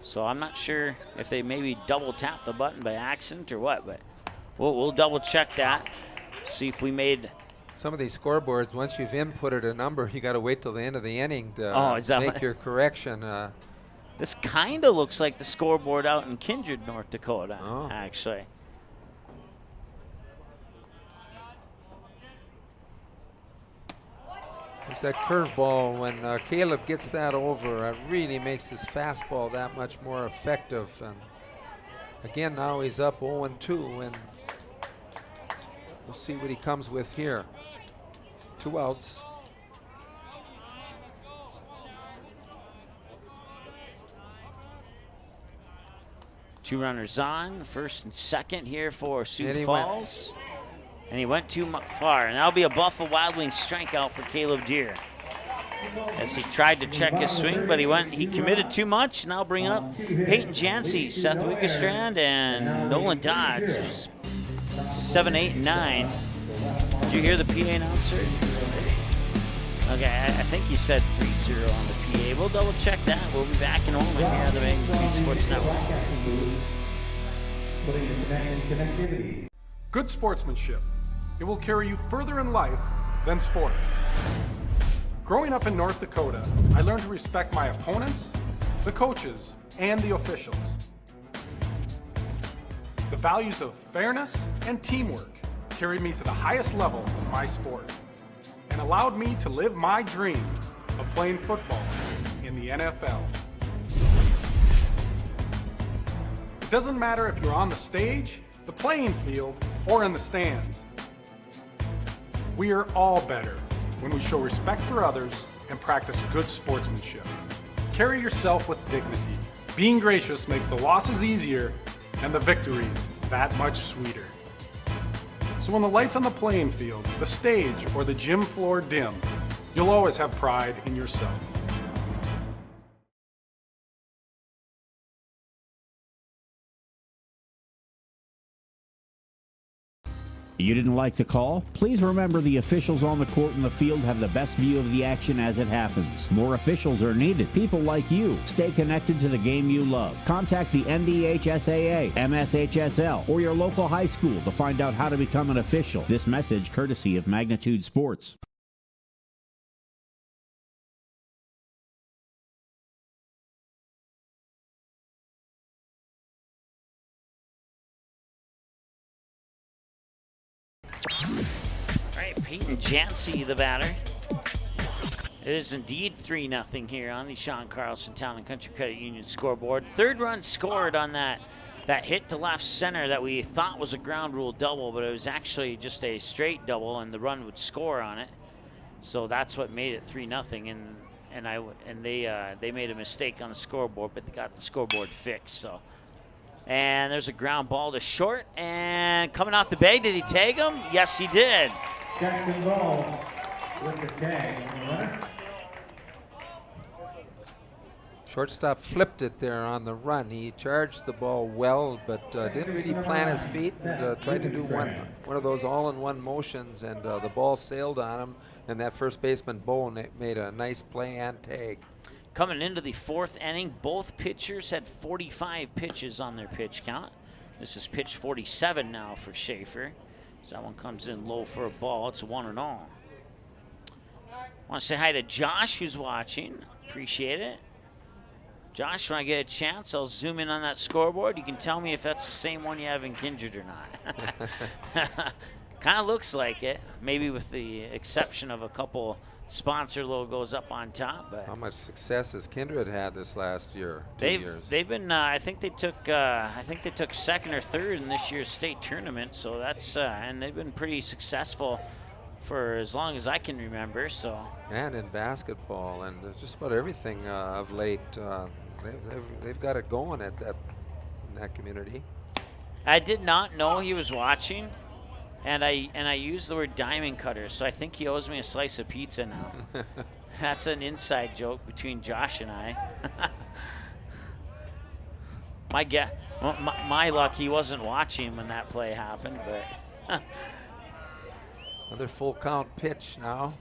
So I'm not sure if they maybe double tapped the button by accident or what, but we'll double check that. See if we made. Some of these scoreboards, once you've inputted a number, you got to wait till the end of the inning to make your correction. This kind of looks like the scoreboard out in Kindred, North Dakota, actually. There's that curveball. When Caleb gets that over, it really makes his fastball that much more effective. And again, now he's up 0-2, and we'll see what he comes with here. 2 outs. Two runners on, first and second here for Sioux Falls. And he went too far, and that'll be a Buffalo Wild Wings strikeout for Caleb Deere. As he tried to check his swing, but he committed too much. Now bring up Peyton Jancy, Seth Wiggestrand, and Nolan Dodds. 7, 8, 9. Did you hear the PA announcer? Okay, I think he said 3-0 on the PA. We'll double check that. We'll be back in a moment here on the Magnitude Sports Network. Good sportsmanship. It will carry you further in life than sports. Growing up in North Dakota, I learned to respect my opponents, the coaches, and the officials. The values of fairness and teamwork carried me to the highest level in my sport. And and allowed me to live my dream of playing football in the NFL. It doesn't matter if you're on the stage, the playing field, or in the stands. We are all better when we show respect for others and practice good sportsmanship. Carry yourself with dignity. Being gracious makes the losses easier and the victories that much sweeter. So when the lights on the playing field, the stage, or the gym floor dim, you'll always have pride in yourself. You didn't like the call? Please remember the officials on the court and the field have the best view of the action as it happens. More officials are needed. People like you. Stay connected to the game you love. Contact the NDHSAA, MSHSL, or your local high school to find out how to become an official. This message courtesy of Magnitude Sports. Peyton Jancy, the batter. It is indeed 3-0 here on the Sean Carlson Town and Country Credit Union scoreboard. Third run scored on that hit to left center that we thought was a ground rule double, but it was actually just a straight double, and the run would score on it. So that's what made it 3-0. And they made a mistake on the scoreboard, but they got the scoreboard fixed. So, and there's a ground ball to short, and coming off the bag, did he tag him? Yes, he did. Jackson Ball with the tag on the runner. Shortstop flipped it there on the run. He charged the ball well, but didn't really plant his feet and tried to do one of those all-in-one motions, and the ball sailed on him, and that first baseman, Bo, made a nice play and tag. Coming into the fourth inning, both pitchers had 45 pitches on their pitch count. This is pitch 47 now for Schaefer. So that one comes in low for a ball. It's a 1-0. I want to say hi to Josh, who's watching. Appreciate it. Josh, when I get a chance, I'll zoom in on that scoreboard. You can tell me if that's the same one you have in Kindred or not. Kind of looks like it, maybe with the exception of a couple sponsor logos up on top. But how much success has Kindred had this last year? They've been. I think they took second or third in this year's state tournament. So that's and they've been pretty successful for as long as I can remember. So and in basketball and just about everything of late, they've got it going in that community. I did not know he was watching. And I used the word diamond cutter, so I think he owes me a slice of pizza now. That's an inside joke between Josh and I. My luck, he wasn't watching when that play happened, but. Another full count pitch now.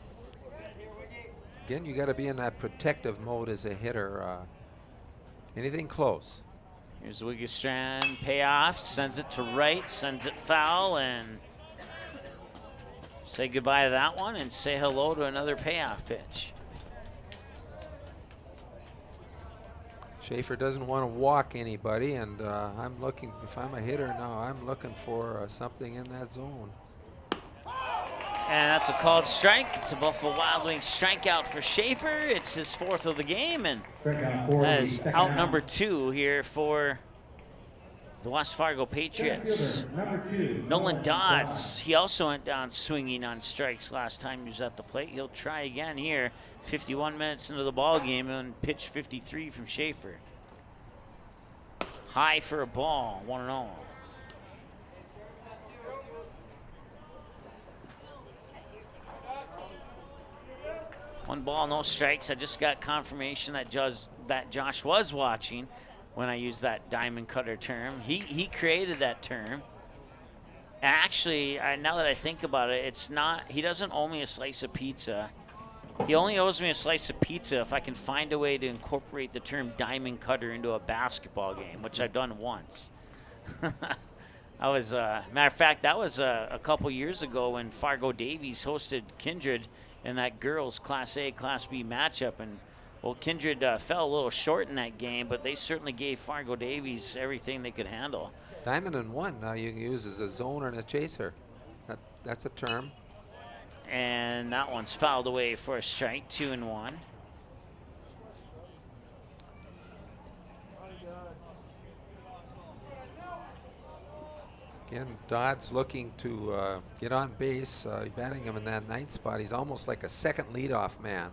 Again, you got to be in that protective mode as a hitter. Anything close. Here's Wiggestrand, payoff, sends it to right, sends it foul, and say goodbye to that one and say hello to another payoff pitch. Schaefer doesn't want to walk anybody, and I'm looking, if I'm a hitter now, I'm looking for something in that zone. And that's a called strike. It's a Buffalo Wild Wings strikeout for Schaefer. It's his fourth of the game, and that is out number 2 here for the West Fargo Patriots. Nolan Dodds, he also went down swinging on strikes last time he was at the plate. He'll try again here, 51 minutes into the ball game, and pitch 53 from Schaefer. High for a ball, 1-0. One ball, no strikes. I just got confirmation that Josh was watching when I used that diamond cutter term. He created that term. And actually, now that I think about it, it's not, he doesn't owe me a slice of pizza. He only owes me a slice of pizza if I can find a way to incorporate the term diamond cutter into a basketball game, which I've done once. I was, matter of fact, that was a couple years ago when Fargo Davies hosted Kindred in that girls Class A, Class B matchup. And, well, Kindred fell a little short in that game, but they certainly gave Fargo Davies everything they could handle. Diamond and one now you can use as a zoner and a chaser. That's a term. And that one's fouled away for a strike, 2-1. Again, Dodd's looking to get on base. Batting him in that ninth spot. He's almost like a second leadoff man.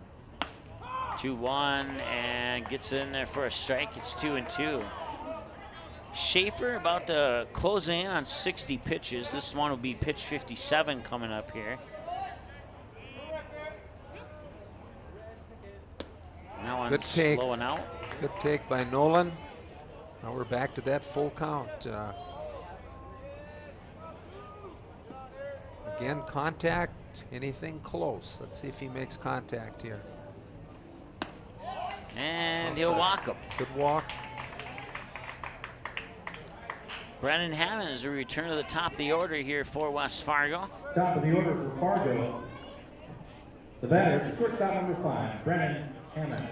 2-1 and gets in there for a strike. It's 2-2. Schaefer about to close in on 60 pitches. This one will be pitch 57 coming up here. That one's slowing out. Good take by Nolan. Now we're back to that full count. Again, contact, anything close. Let's see if he makes contact here. And he'll walk him. Good walk. Brennan Hammond is a return to the top of the order here for West Fargo. Top of the order for Fargo. The batter, shortstop number 5, Brennan Hammond.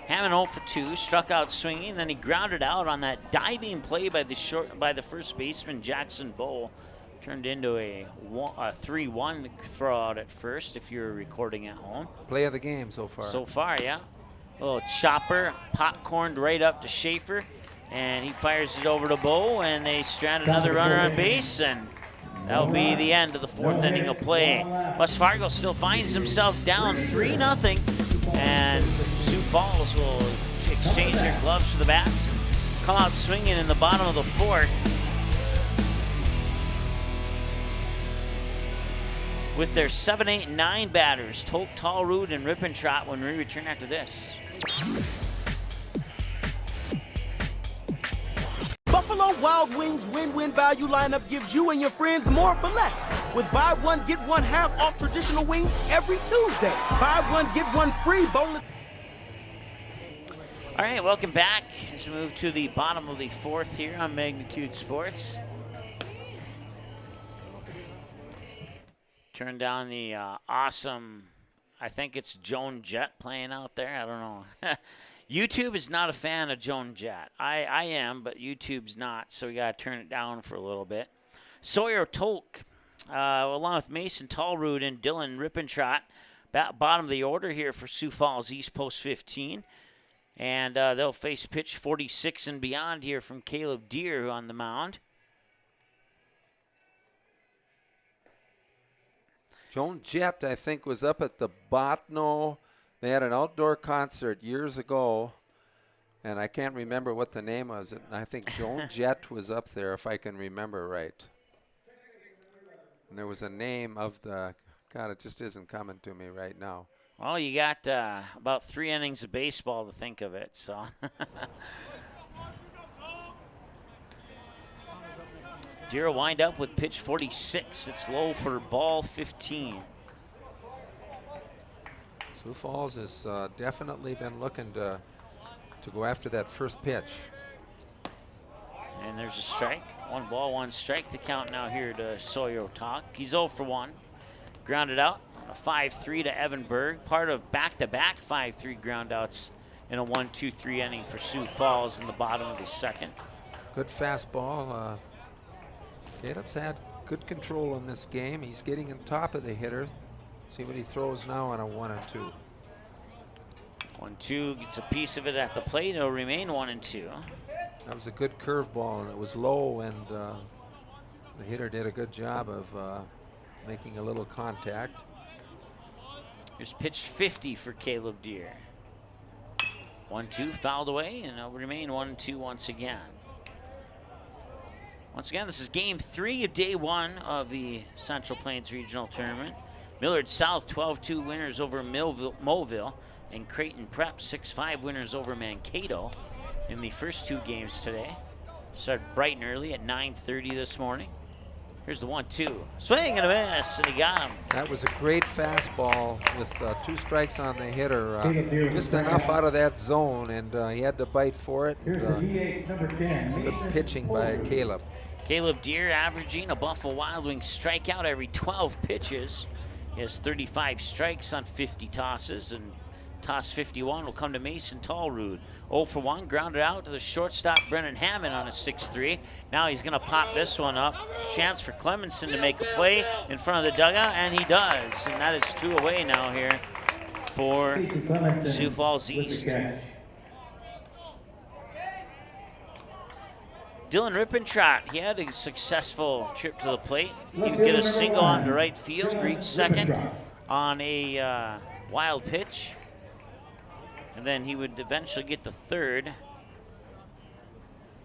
Hammond 0 for 2, struck out swinging, then he grounded out on that diving play by the first baseman Jackson Bowe. Turned into a 3-1 throw out at first if you're recording at home. Play of the game so far. So far, yeah. A little chopper, popcorned right up to Schaefer, and he fires it over to Bowe, and they strand another runner on base, and that'll be the end of the 4th inning of play. West Fargo still finds himself down 3-0, and Sioux Falls will exchange their gloves for the bats and come out swinging in the bottom of the 4th. With their 7, 8, and 9 batters, Toke, Tallroot, and Rippentrott when we return after this. Buffalo Wild Wings win-win value lineup gives you and your friends more for less. With buy one, get one half off traditional wings every Tuesday. Buy one, get one free boneless. All right, welcome back as we move to the bottom of the 4th here on Magnitude Sports. Turn down the awesome, I think it's Joan Jett playing out there. I don't know. YouTube is not a fan of Joan Jett. I am, but YouTube's not, so we got to turn it down for a little bit. Sawyer Toke, along with Mason Tallroot and Dylan Rippentrott, bottom of the order here for Sioux Falls East Post 15. And they'll face pitch 46 and beyond here from Caleb Deere on the mound. Joan Jett, I think, was up at the Botno. They had an outdoor concert years ago, and I can't remember what the name was. I think Joan Jett was up there, if I can remember right. And there was a name of the, God, it just isn't coming to me right now. Well, you got about 3 innings of baseball to think of it, so. Deere wind up with pitch 46. It's low for ball 15. Sioux Falls has definitely been looking to go after that first pitch. And there's a strike. 1 ball, 1 strike to count now here to Sawyer Toke. He's 0 for 1. Grounded out on a 5-3 to Evan Berg. Part of back-to-back 5-3 groundouts in a 1-2-3 inning for Sioux Falls in the bottom of the 2nd. Good fastball. Caleb's had good control in this game. He's getting on top of the hitter. See what he throws now on a 1-2. 1-2 gets a piece of it at the plate. It'll remain 1-2. That was a good curveball, and it was low, and the hitter did a good job of making a little contact. Here's pitch 50 for Caleb Deere. 1-2 fouled away, and it'll remain 1-2 once again. Once again, this is game 3 of day 1 of the Central Plains Regional Tournament. Millard South 12-2 winners over Moville, and Creighton Prep 6-5 winners over Mankato in the first 2 games today. Started bright and early at 9:30 this morning. Here's the 1-2. Swing and a miss, and he got him. That was a great fastball with 2 strikes on the hitter. Just enough out of that zone, and he had to bite for it. Good pitching by Caleb. Caleb Deere averaging a Buffalo Wild Wings strikeout every 12 pitches. He has 35 strikes on 50 tosses and Toss 51 will come to Mason Tallrood. 0 for 1, grounded out to the shortstop Brennan Hammond on a 6-3. Now he's going to pop this one up. Chance for Clemenson to make a play in front of the dugout, and he does. And that is 2 away now here for Sioux Falls East. Dylan Rippentrott, he had a successful trip to the plate. He would get a single on the right field, reach second on a wild pitch. And then he would eventually get the third.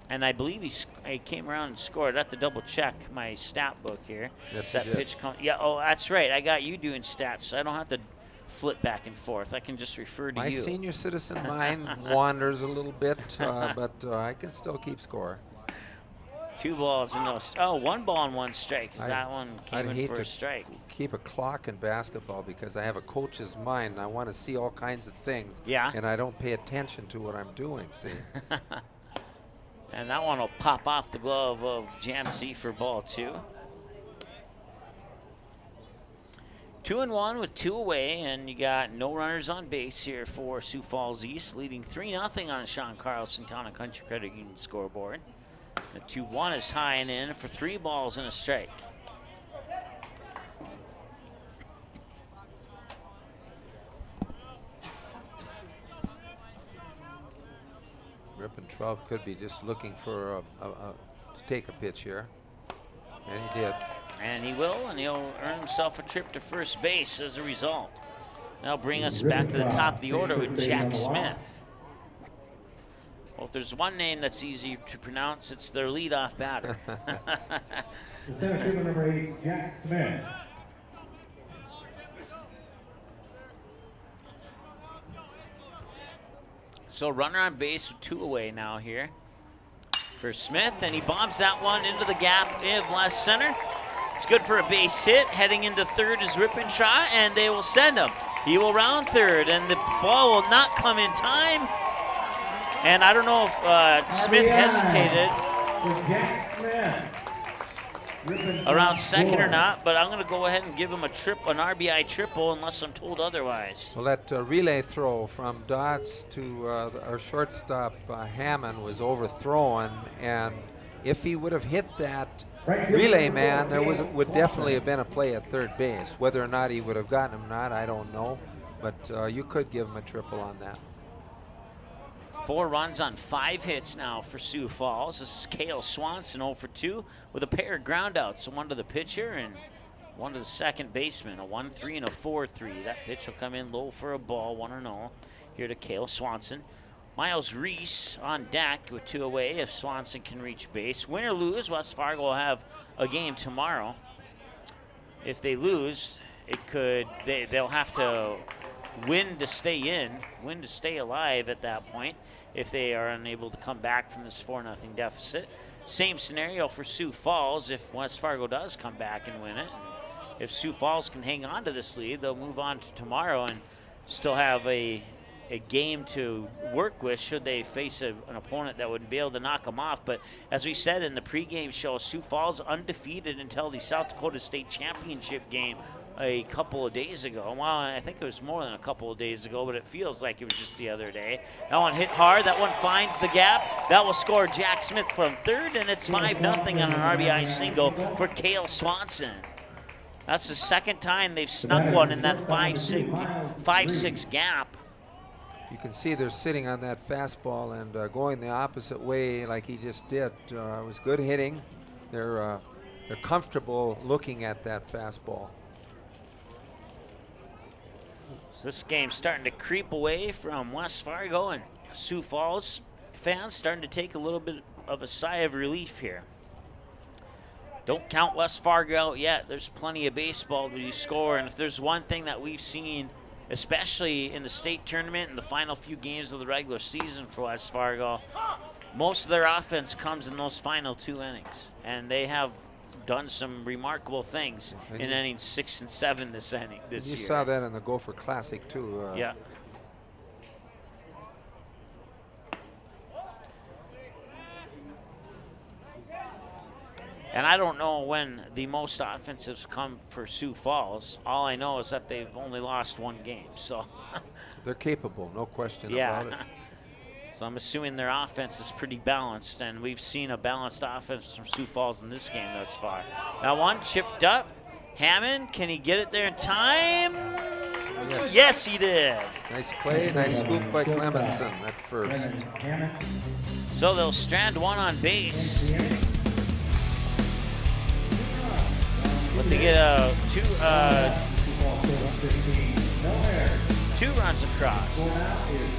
And I believe he came around and scored. I have to double check my stat book here. Yes, that pitch yeah, oh, that's right. I got you doing stats, so I don't have to flip back and forth. I can just refer to My you. My senior citizen mind wanders a little bit, but I can still keep score. 2 balls and no. Oh, 1 ball and 1 strike. That one came in for a strike. Keep a clock in basketball because I have a coach's mind. And I want to see all kinds of things. Yeah. And I don't pay attention to what I'm doing. See. And that one will pop off the glove of Jancy for ball 2. 2-1 with 2 away, and you got no runners on base here for Sioux Falls East, leading 3-0 on Sean Carlson Town and Country Credit Union scoreboard. The 2-1 is high and in for 3 balls and a strike. Rippentrott could be just looking for to take a pitch here, and he did. And he will, and he'll earn himself a trip to first base as a result. That'll bring us back to the top of the order with Jack Smith. Well, if there's one name that's easy to pronounce, it's their leadoff batter. The center fielder number 8, Jack Smith. So runner on base with 2 away now here for Smith, and he bombs that one into the gap of left center. It's good for a base hit. Heading into third is Rippentrott, and they will send him. He will round third, and the ball will not come in time. And I don't know if Smith hesitated around second or not, but I'm going to go ahead and give him an RBI triple unless I'm told otherwise. Well, that relay throw from Dodds to our shortstop Hammond was overthrown, and if he would have hit that relay man, there would definitely have been a play at third base. Whether or not he would have gotten him or not, I don't know, but you could give him a triple on that. 4 runs on 5 hits now for Sioux Falls. This is Cale Swanson 0 for 2 with a pair of groundouts, one to the pitcher and one to the second baseman, a 1-3 and a 4-3. That pitch will come in low for a ball, 1-0 here to Cale Swanson. Miles Reese on deck with 2 away if Swanson can reach base. Win or lose, West Fargo will have a game tomorrow. If they lose, they'll have to win to stay in, win to stay alive at that point if they are unable to come back from this 4-0 deficit. Same scenario for Sioux Falls if West Fargo does come back and win it. And if Sioux Falls can hang on to this lead, they'll move on to tomorrow and still have a game to work with should they face an opponent that would be able to knock them off. But as we said in the pregame show, Sioux Falls undefeated until the South Dakota State Championship game a couple of days ago. Well, I think it was more than a couple of days ago, but it feels like it was just the other day. That one hit hard. That one finds the gap. That will score Jack Smith from third, and it's 5-0 on an RBI single for Cale Swanson. That's the second time they've snuck one in that 5-6 gap. You can see they're sitting on that fastball and going the opposite way like he just did. It was good hitting. They're comfortable looking at that fastball. So this game's starting to creep away from West Fargo, and Sioux Falls fans starting to take a little bit of a sigh of relief here. Don't count West Fargo out yet. There's plenty of baseball to score, and if there's one thing that we've seen, especially in the state tournament and the final few games of the regular season for West Fargo, most of their offense comes in those final 2 innings, and they have done some remarkable things in innings 6 and 7 this year. You saw that in the Gopher Classic too. Yeah. And I don't know when the most offensives come for Sioux Falls. All I know is that they've only lost one game. So they're capable, no question yeah. about it. So I'm assuming their offense is pretty balanced, and we've seen a balanced offense from Sioux Falls in this game thus far. Now one chipped up. Hammond, can he get it there in time? Yes, yes he did. Nice play, nice scoop by Clemenson at first. So they'll strand one on base. But they get two runs across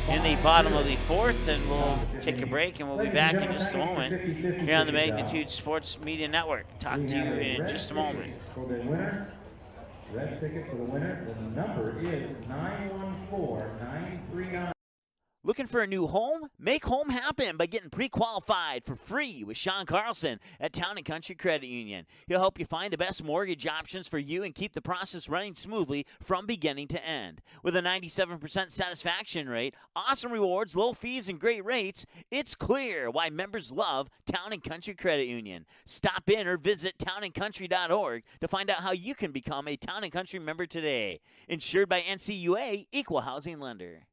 in the bottom of the fourth, and we'll take a break, and we'll be back in just a moment here on the Magnitude Sports Media Network. Talk to you in just a moment. For the winner, red ticket for the winner, the number is 914939. Looking for a new home? Make home happen by getting pre-qualified for free with Sean Carlson at Town & Country Credit Union. He'll help you find the best mortgage options for you and keep the process running smoothly from beginning to end. With a 97% satisfaction rate, awesome rewards, low fees, and great rates, it's clear why members love Town & Country Credit Union. Stop in or visit townandcountry.org to find out how you can become a Town & Country member today. Insured by NCUA, Equal Housing Lender.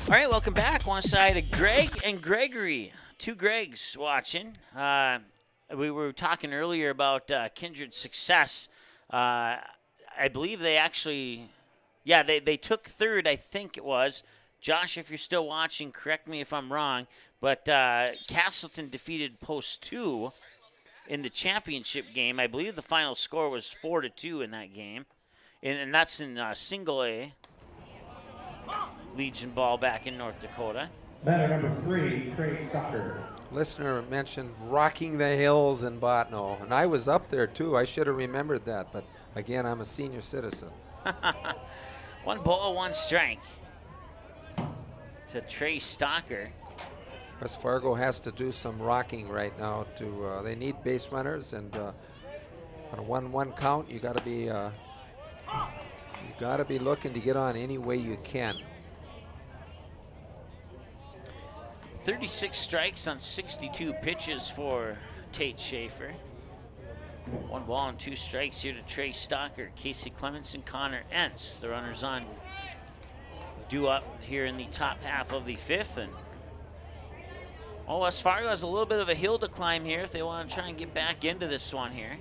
All right, welcome back. One side of Greg and Gregory. Two Gregs watching. We were talking earlier about Kindred's success. I believe they actually, they took third, I think it was. Josh, if you're still watching, correct me if I'm wrong, but Castleton defeated Post 2 in the championship game. I believe the final score was 4-2 in that game, and that's in single A. Legion ball back in North Dakota. Batter number 3, Trey Stucker. Listener mentioned rocking the hills in Botno, and I was up there too. I should have remembered that, but again, I'm a senior citizen. 1 ball, 1 strike to Trey Stocker. West Fargo has to do some rocking right now. They need base runners, and on a 1-1 count, you got to be looking to get on any way you can. 36 strikes on 62 pitches for Tate Schaefer. 1 ball and 2 strikes here to Trey Stocker, Casey Clements, and Connor Entz. The runners on due up here in the top half of the 5th. And West Fargo has a little bit of a hill to climb here if they want to try and get back into this one here.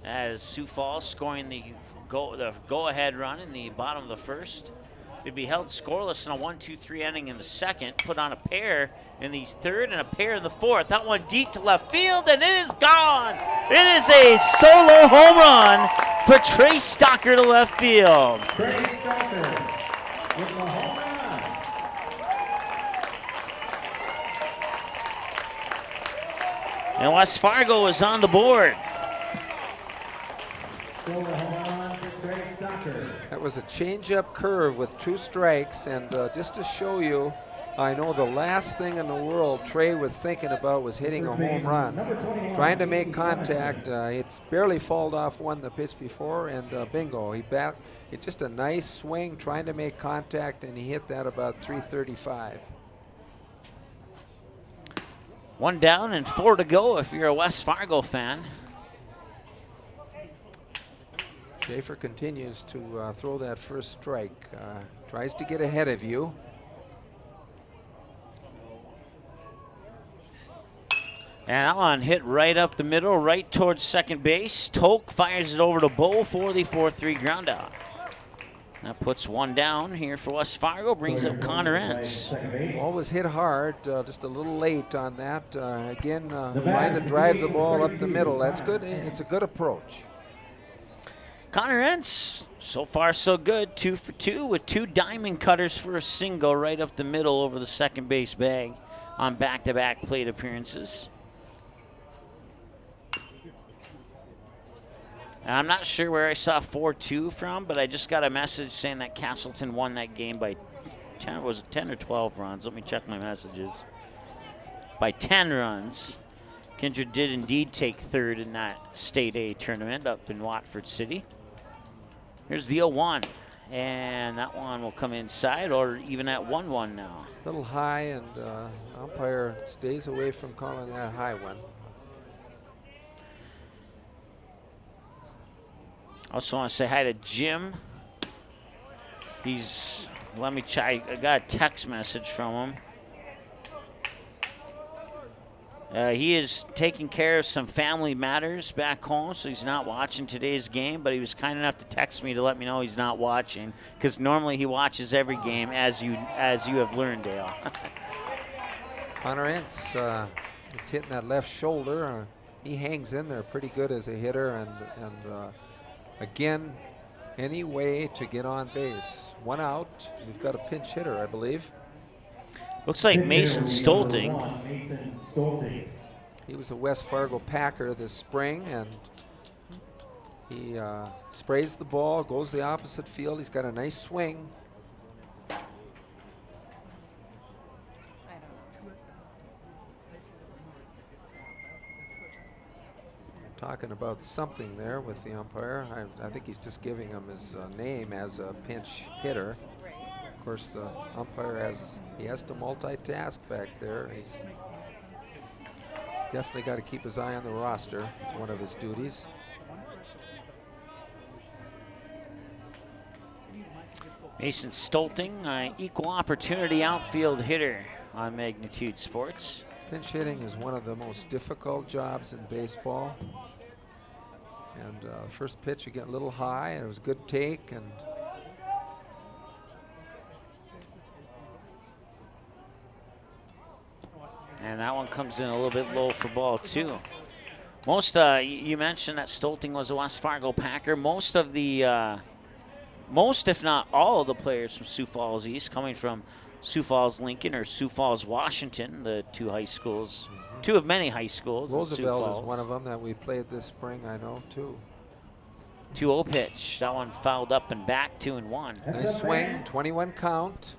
As Sioux Falls scoring the go-ahead run in the bottom of the 1st. They'd be held scoreless in a 1-2-3 inning in the 2nd, put on a pair in the 3rd and a pair in the 4th. That one deep to left field, and it is gone. It is a solo home run for Trey Stocker to left field. Trey Stocker with the home run. And West Fargo is on the board. Solo home run for Trey Stocker. That was a change-up curve with 2 strikes, and just to show you, I know the last thing in the world Trey was thinking about was hitting a home run. Trying to make contact. It barely fouled off one the pitch before, and bingo. It's just a nice swing, trying to make contact, and he hit that about 335. 1 down and 4 to go if you're a West Fargo fan. Schaefer continues to throw that first strike. Tries to get ahead of you. And that one hit right up the middle, right towards second base. Toke fires it over to Bo for the 4-3 ground out. That puts 1 down here for West Fargo, brings up Connor Entz. Ball was hit hard, just a little late on that. Again, trying to drive the ball up the middle. That's good. It's a good approach. Connor Entz, so far so good, 2 for 2 with 2 diamond cutters for a single right up the middle over the second base bag on back-to-back plate appearances. And I'm not sure where I saw 4-2 from, but I just got a message saying that Castleton won that game by 10, was it 10 or 12 runs? Let me check my messages. By 10 runs. Kindred did indeed take third in that State A tournament up in Watford City. Here's the 0-1, and that one will come inside, or even at 1-1 now. A little high, and umpire stays away from calling that high one. Also want to say hi to Jim. Let me check, I got a text message from him. He is taking care of some family matters back home, so he's not watching today's game, but he was kind enough to text me to let me know he's not watching, because normally he watches every game, as you have learned, Dale. Connor Entz is hitting that left shoulder. He hangs in there pretty good as a hitter, and again, any way to get on base. One out. We've got a pinch hitter, I believe. Looks like Mason Stolting. He was a West Fargo Packer this spring, and he sprays the ball, goes the opposite field. He's got a nice swing. Talking about something there with the umpire. I think he's just giving him his name as a pinch hitter. Of course, the umpire has to multitask back there. He's definitely got to keep his eye on the roster. It's one of his duties. Mason Stolting, equal opportunity outfield hitter on Magnitude Sports. Pinch hitting is one of the most difficult jobs in baseball. And first pitch, you get a little high, and it was a good take. And that one comes in a little bit low for ball 2. Most, you mentioned that Stolting was a West Fargo Packer. Most, if not all of the players from Sioux Falls East coming from Sioux Falls Lincoln or Sioux Falls Washington, the two high schools, two of many high schools. Roosevelt is one of them that we played this spring, I know, too. 2-0 pitch. That one fouled up and back, 2-1. Nice swing, 21 count.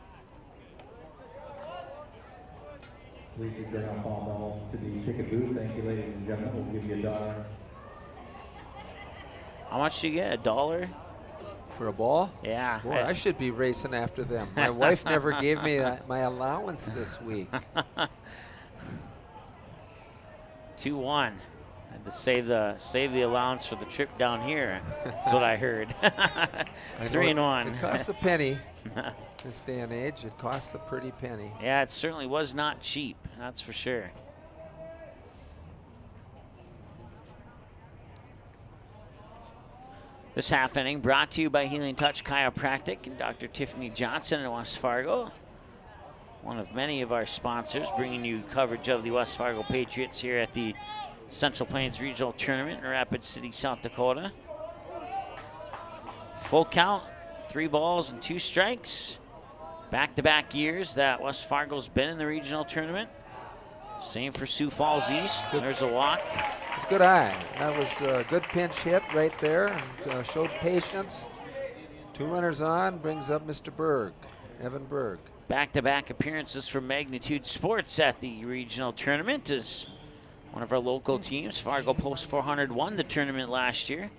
Please return our phone balls to the ticket booth. Thank you, ladies and gentlemen. We'll give you $1. How much do you get? $1? For a ball? Yeah. Boy, I should be racing after them. My wife never gave me my allowance this week. 2-1. Had to save the allowance for the trip down here. That's what I heard. 3-1. It costs a penny. This day and age, it costs a pretty penny. Yeah, it certainly was not cheap. That's for sure. This half inning brought to you by Healing Touch Chiropractic and Dr. Tiffany Johnson in West Fargo. One of many of our sponsors bringing you coverage of the West Fargo Patriots here at the Central Plains Regional Tournament in Rapid City, South Dakota. Full count, 3 balls and 2 strikes. Back-to-back years that West Fargo's been in the regional tournament. Same for Sioux Falls East. There's a walk. It's a good eye. That was a good pinch hit right there, and showed patience. 2 runners on, brings up Mr. Berg, Evan Berg. Back-to-back appearances for Magnitude Sports at the regional tournament as one of our local teams, Fargo Post 400, won the tournament last year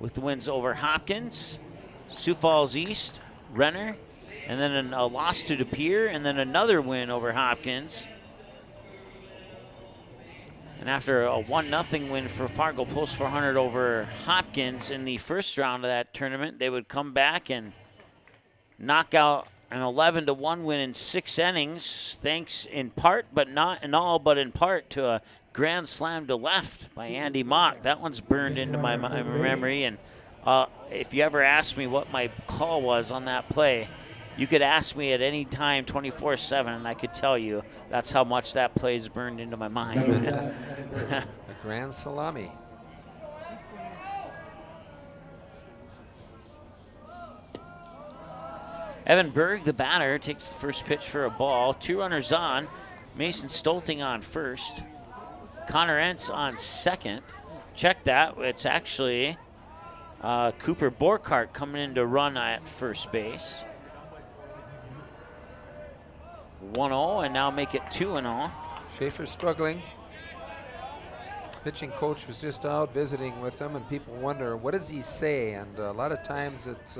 with the wins over Hopkins, Sioux Falls East, Renner, and then a loss to De Pere, and then another win over Hopkins. And after a 1-0 win for Fargo Post 400 over Hopkins in the first round of that tournament, they would come back and knock out an 11-1 win in 6 innings, thanks in part, but not in all, but in part to a grand slam to left by Andy Mock. That one's burned into my memory, and if you ever ask me what my call was on that play, you could ask me at any time 24/7, and I could tell you that's how much that play is burned into my mind. A grand salami. Evan Berg, the batter, takes the first pitch for a ball. 2 runners on. Mason Stolting on first. Connor Entz on second. Check that. It's actually Cooper Borkart coming in to run at first base. 1-0 and now make it 2-0. Schaefer struggling. Pitching coach was just out visiting with him, and people wonder, what does he say? And a lot of times it's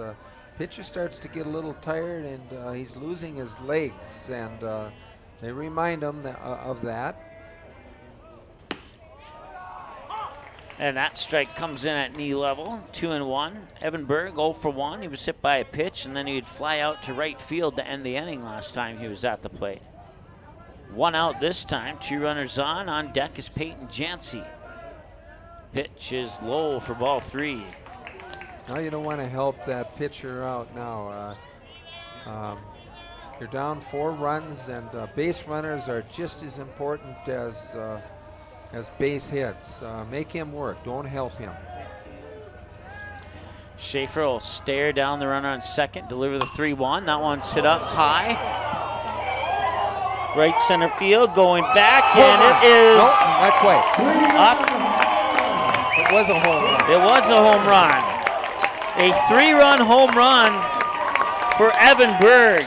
pitcher starts to get a little tired, and he's losing his legs, and they remind him of that. And that strike comes in at knee level, 2-1. Evan Berg 0 for 1. He was hit by a pitch, and then he'd fly out to right field to end the inning last time he was at the plate. 1 out this time, 2 runners on. On deck is Peyton Jancy. Pitch is low for ball 3. Now you don't want to help that pitcher out now. You're down 4 runs, and base runners are just as important as base hits. Make him work. Don't help him. Schaefer will stare down the runner on second, deliver the 3-1. That one's hit up high. Right center field, going back, and it is... Nope, not quite. Up. It was a home run. It was a home run. A 3-run home run for Evan Berg.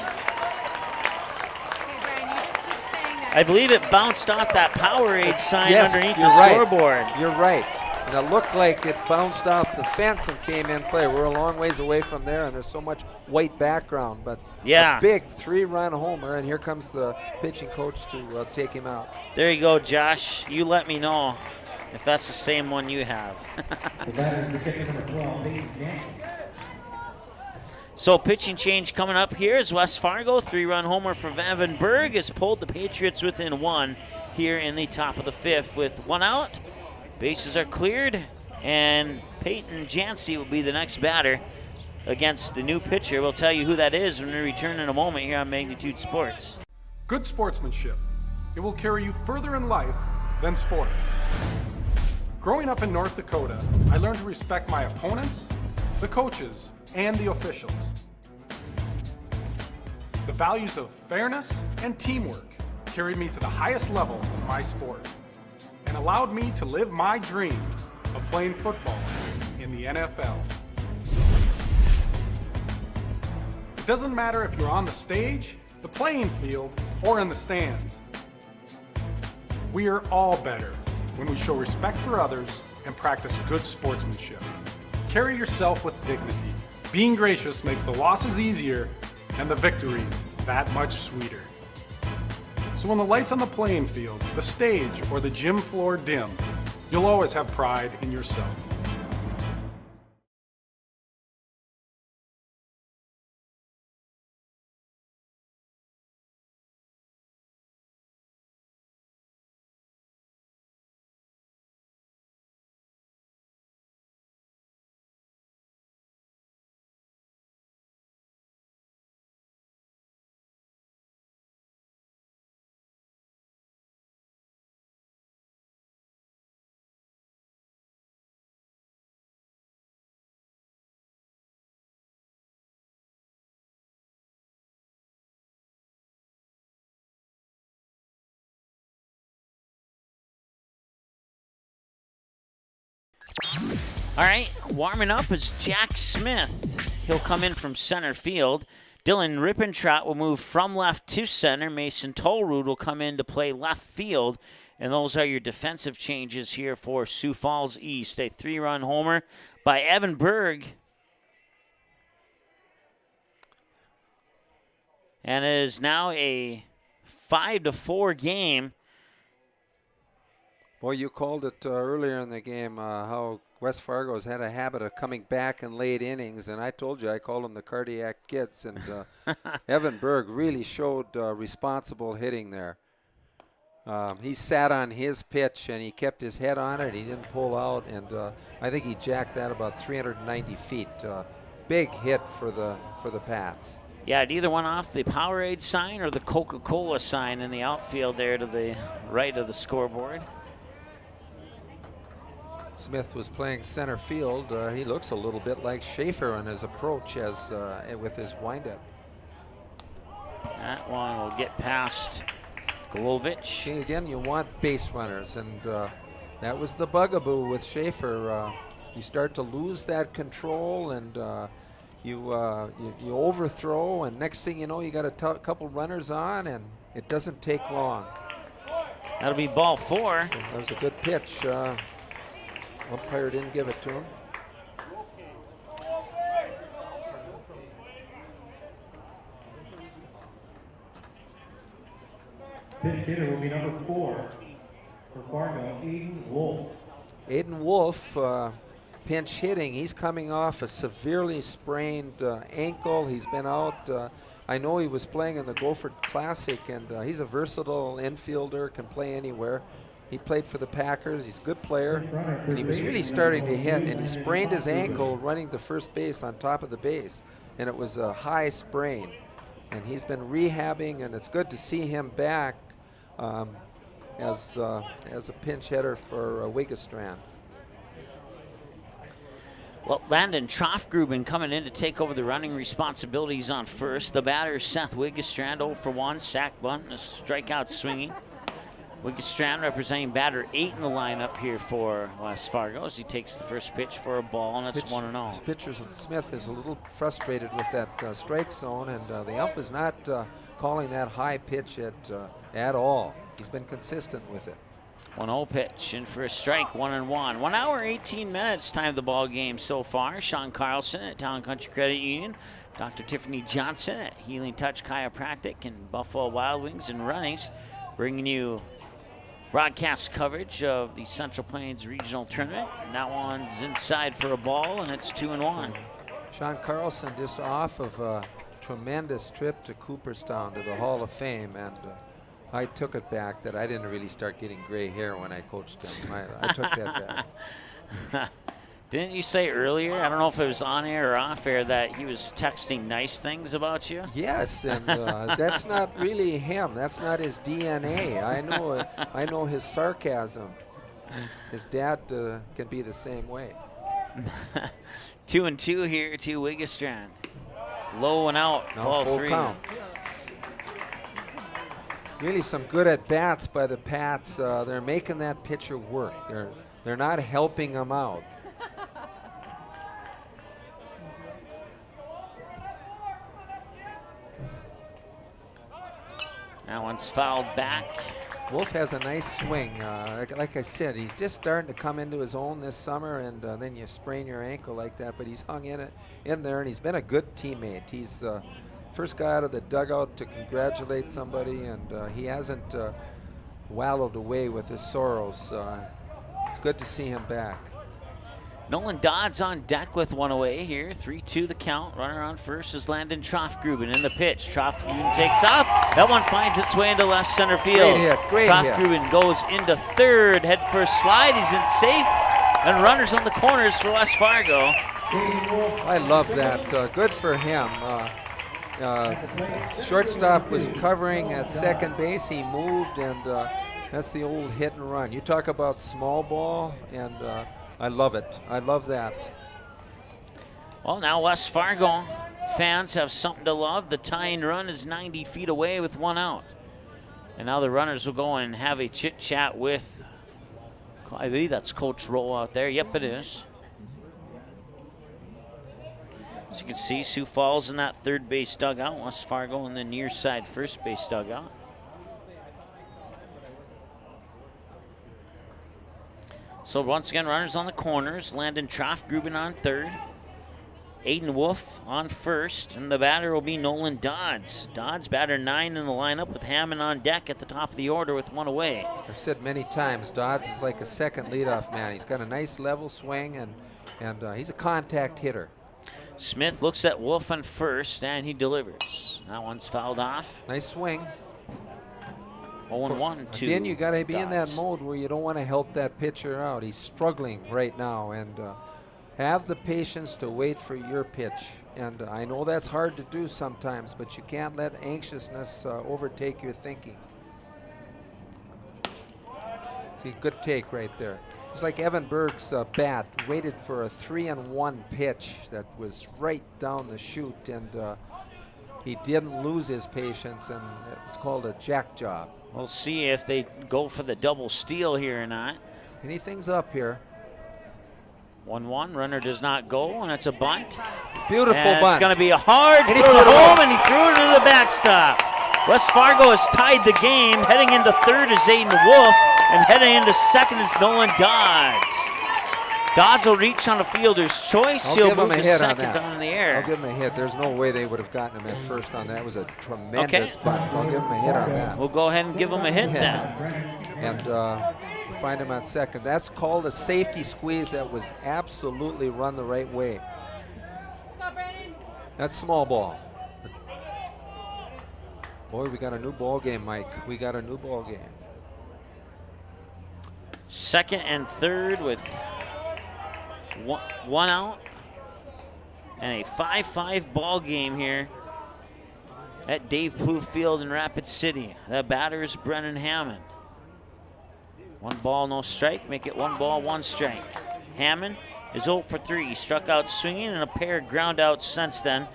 I believe it bounced off that Powerade sign underneath the scoreboard. You're right. And it looked like it bounced off the fence and came in play. We're a long ways away from there, and there's so much white background. But yeah, a big 3-run homer, and here comes the pitching coach to take him out. There you go, Josh. You let me know if that's the same one you have. So pitching change coming up here is West Fargo. 3-run homer for Evan Berg has pulled the Patriots within 1 here in the top of the 5th with 1 out. Bases are cleared, and Peyton Jancy will be the next batter against the new pitcher. We'll tell you who that is when we return in a moment here on Magnitude Sports. Good sportsmanship. It will carry you further in life than sports. Growing up in North Dakota, I learned to respect my opponents, the coaches, and the officials. The values of fairness and teamwork carried me to the highest level in my sport and allowed me to live my dream of playing football in the NFL. It doesn't matter if you're on the stage, the playing field, or in the stands. We are all better when we show respect for others and practice good sportsmanship. Carry yourself with dignity. Being gracious makes the losses easier and the victories that much sweeter. So when the lights on the playing field, the stage, or the gym floor dim, you'll always have pride in yourself. All right, warming up is Jack Smith. He'll come in from center field. Dylan Rippentrott will move from left to center. Mason Tolrud will come in to play left field. And those are your defensive changes here for Sioux Falls East. A 3-run homer by Evan Berg. And it is now a 5-4 game. Boy, you called it earlier in the game how West Fargo has had a habit of coming back in late innings, and I told you I call them the cardiac kids, and Evan Berg really showed responsible hitting there. He sat on his pitch, and he kept his head on it. He didn't pull out, and I think he jacked that about 390 feet. Big hit for the Pats. Yeah, it either went off the Powerade sign or the Coca-Cola sign in the outfield there to the right of the scoreboard. Smith was playing center field. He looks a little bit like Schaefer in his approach as with his windup. That one will get past Glovich. See, again, you want base runners, and that was the bugaboo with Schaefer. You start to lose that control, and you overthrow, and next thing you know, you got a couple runners on, and It doesn't take long. That'll be ball 4. That was a good pitch. Umpire didn't give it to him. Pinch hitter will be number 4 for Fargo, Aiden Wolf. Aiden Wolf, pinch hitting. He's coming off a severely sprained ankle. He's been out. I know he was playing in the Gopher Classic, and he's a versatile infielder, can play anywhere. He played for the Packers. He's a good player, and he was really starting to hit, and he sprained his ankle running to first base on top of the base, and it was a high sprain. And he's been rehabbing, and it's good to see him back as a pinch hitter for Wiggestrand. Well, Landon Troffgruben coming in to take over the running responsibilities on first. The batter, Seth Wiggestrand, 0 for 1, sack bunt, and a strikeout swinging. Wiggestrand representing batter 8 in the lineup here for West Fargo as he takes the first pitch for a ball, and it's 1-0. His pitcher Smith is a little frustrated with that strike zone, and the ump is not calling that high pitch at all. He's been consistent with it. 1-0 pitch, in for a strike, 1-1. 1 hour, 18 minutes time of the ball game so far. Sean Carlson at Town & Country Credit Union, Dr. Tiffany Johnson at Healing Touch Chiropractic, and Buffalo Wild Wings and Runnings, bringing you broadcast coverage of the Central Plains Regional Tournament. And that one's inside for a ball, and it's 2-1. Sean Carlson just off of a tremendous trip to Cooperstown to the Hall of Fame, and I took it back that I didn't really start getting gray hair when I coached him. I took that back. Didn't you say earlier, I don't know if it was on air or off air, that he was texting nice things about you? Yes, and that's not really him. That's not his DNA. I know his sarcasm. His dad can be the same way. 2-2 here to Wiggestrand. Low and out, now ball full 3. Count. Really some good at bats by the Pats. They're making that pitcher work. They're not helping him out. That one's fouled back. Wolf has a nice swing. Like I said, he's just starting to come into his own this summer, and then you sprain your ankle like that, but he's hung in there, and he's been a good teammate. He's first guy out of the dugout to congratulate somebody, and he hasn't wallowed away with his sorrows. It's good to see him back. Nolan Dodds on deck with one away here. 3-2 the count. Runner on first is Landon Troffgruben in the pitch. Troffgruben takes off. That one finds its way into left center field. Great hit. Troffgruben goes into third. Head first slide. He's in safe. And runners on the corners for West Fargo. I love that. Good for him. Shortstop was covering at second base. He moved, and that's the old hit and run. You talk about small ball, and I love it. I love that. Well, now West Fargo fans have something to love. The tying run is 90 feet away with 1 out. And now the runners will go and have a chit-chat with, I believe that's Coach Rowe out there. Yep, it is. As you can see, Sioux Falls in that third base dugout. West Fargo in the near side first base dugout. So once again, runners on the corners. Landon Troffgruben on third. Aiden Wolf on first. And the batter will be Nolan Dodds. Dodds, batter 9 in the lineup with Hammond on deck at the top of the order with 1 away. I've said many times, Dodds is like a second leadoff man. He's got a nice level swing, and he's a contact hitter. Smith looks at Wolf on first, and he delivers. That one's fouled off. Nice swing. 0-1 to Again, you got to be Dodds. in that mode where you don't want to help that pitcher out. He's struggling right now, and have the patience to wait for your pitch. And I know that's hard to do sometimes, but you can't let anxiousness overtake your thinking. See, good take right there. It's like Evan Berg's bat waited for a 3-1 pitch that was right down the chute, and he didn't lose his patience, and it's called a jack job. We'll see if they go for the double steal here or not. Anything's up here. 1-1, runner does not go, and it's a bunt. Beautiful and bunt. It's going to be a hard and throw home, and he threw it to the backstop. West Fargo has tied the game. Heading into third is Aiden Wolf, and heading into second is Nolan Dodds. Dodds will reach on a fielder's choice. He'll move to second down in the air. I'll give him a hit. There's no way they would have gotten him at first on that. It was a tremendous bunt. I'll give him a hit on that. We'll go ahead and give him a hit then. And find him at second. That's called a safety squeeze that was absolutely run the right way. That's small ball. Boy, we got a new ball game, Mike. We got a new ball game. Second and third with one out, and a 5-5 ball game here at Dave Plouffe Field in Rapid City. The batter is Brennan Hammond. 1 ball, no strike. Make it 1 ball, 1 strike. Hammond is 0 for 3. Struck out swinging and a pair of ground outs since then.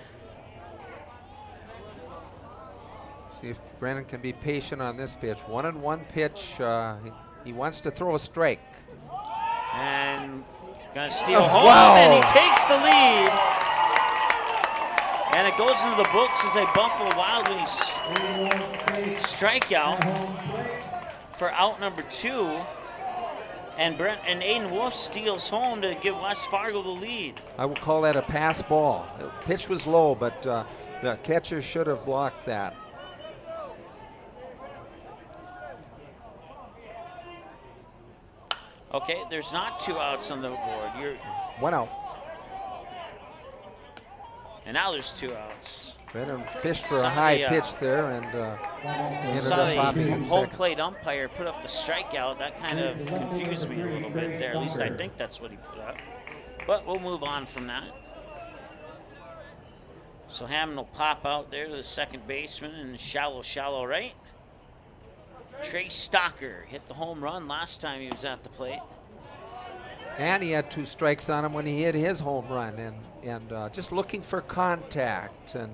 See if Brennan can be patient on this pitch. 1-1 pitch. He wants to throw a strike. And gonna steal home, and he takes the lead. And it goes into the books as a Buffalo Wild Wings strikeout for out number 2. And Aiden Wolf steals home to give West Fargo the lead. I will call that a pass ball. The pitch was low, but the catcher should have blocked that. Okay, there's not 2 outs on the board. You're 1 out. And now there's 2 outs. Brennan fished for a high pitch there and ended up popping in home second. plate umpire put up the strikeout. That kind of confused me a little bit there. At least I think that's what he put up. But we'll move on from that. So Hammond will pop out there to the second baseman in shallow right. Trey Stocker hit the home run last time he was at the plate. And he had 2 strikes on him when he hit his home run, and just looking for contact. And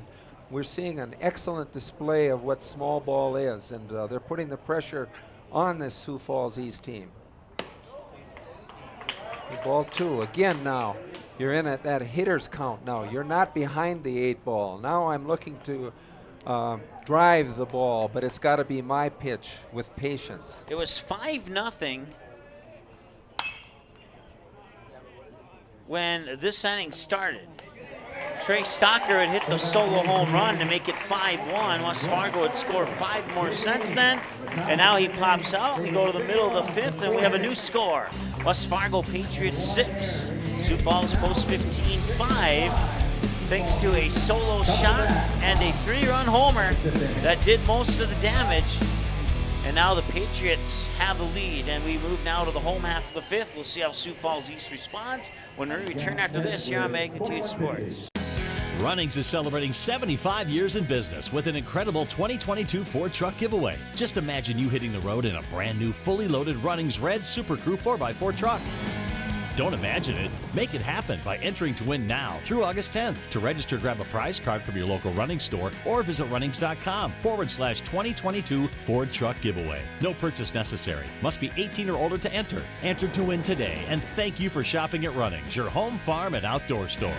we're seeing an excellent display of what small ball is, and they're putting the pressure on this Sioux Falls East team. Ball 2 again. Now you're in at that hitter's count. Now you're not behind the 8 ball. Now I'm looking to drive the ball, but it's got to be my pitch with patience. It was 5-0 when this inning started. Trey Stocker had hit the solo home run to make it 5-1. West Fargo had scored 5 more since then, and now he pops out. We go to the middle of the 5th, and we have a new score. West Fargo Patriots 6, Sioux Falls Post 15 5. Thanks to a solo shot and a 3-run homer that did most of the damage. And now the Patriots have the lead, and we move now to the home half of the 5th. We'll see how Sioux Falls East responds when we return after this here on Magnitude Sports. Runnings is celebrating 75 years in business with an incredible 2022 Ford truck giveaway. Just imagine you hitting the road in a brand new fully loaded Runnings Red Super Crew 4x4 truck. Don't imagine it. Make it happen by entering to win now through August 10th. To register, grab a prize card from your local Runnings store or visit runnings.com/2022 Ford Truck Giveaway. No purchase necessary. Must be 18 or older to enter. Enter to win today. And thank you for shopping at Runnings, your home, farm, and outdoor store.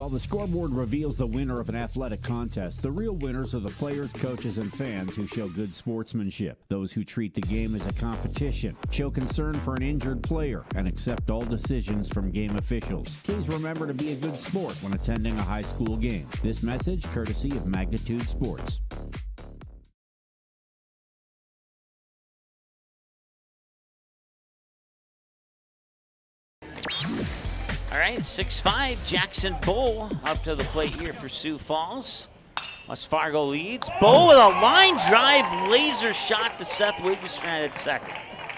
While the scoreboard reveals the winner of an athletic contest, the real winners are the players, coaches, and fans who show good sportsmanship. Those who treat the game as a competition, show concern for an injured player, and accept all decisions from game officials. Please remember to be a good sport when attending a high school game. This message courtesy of Magnitude Sports. All right, 6-5, Jackson Bow up to the plate here for Sioux Falls. West Fargo leads. Bow with a line drive, laser shot to Seth Wigestrand at second.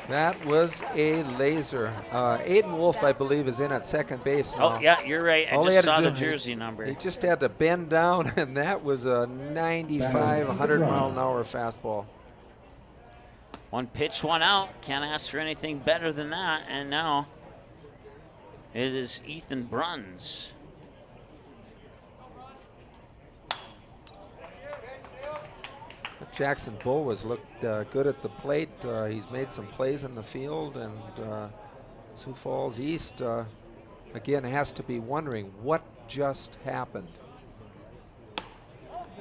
That was a laser. Aiden Wolf, I believe, is in at second base now. Oh, yeah, you're right. I just saw the jersey number. He just had to bend down, and that was a 95, 100-mile-an-hour fastball. 1 pitch, 1 out. Can't ask for anything better than that, and now it is Ethan Bruns. Jackson Bow has looked good at the plate. He's made some plays in the field, and Sioux Falls East, again, has to be wondering what just happened.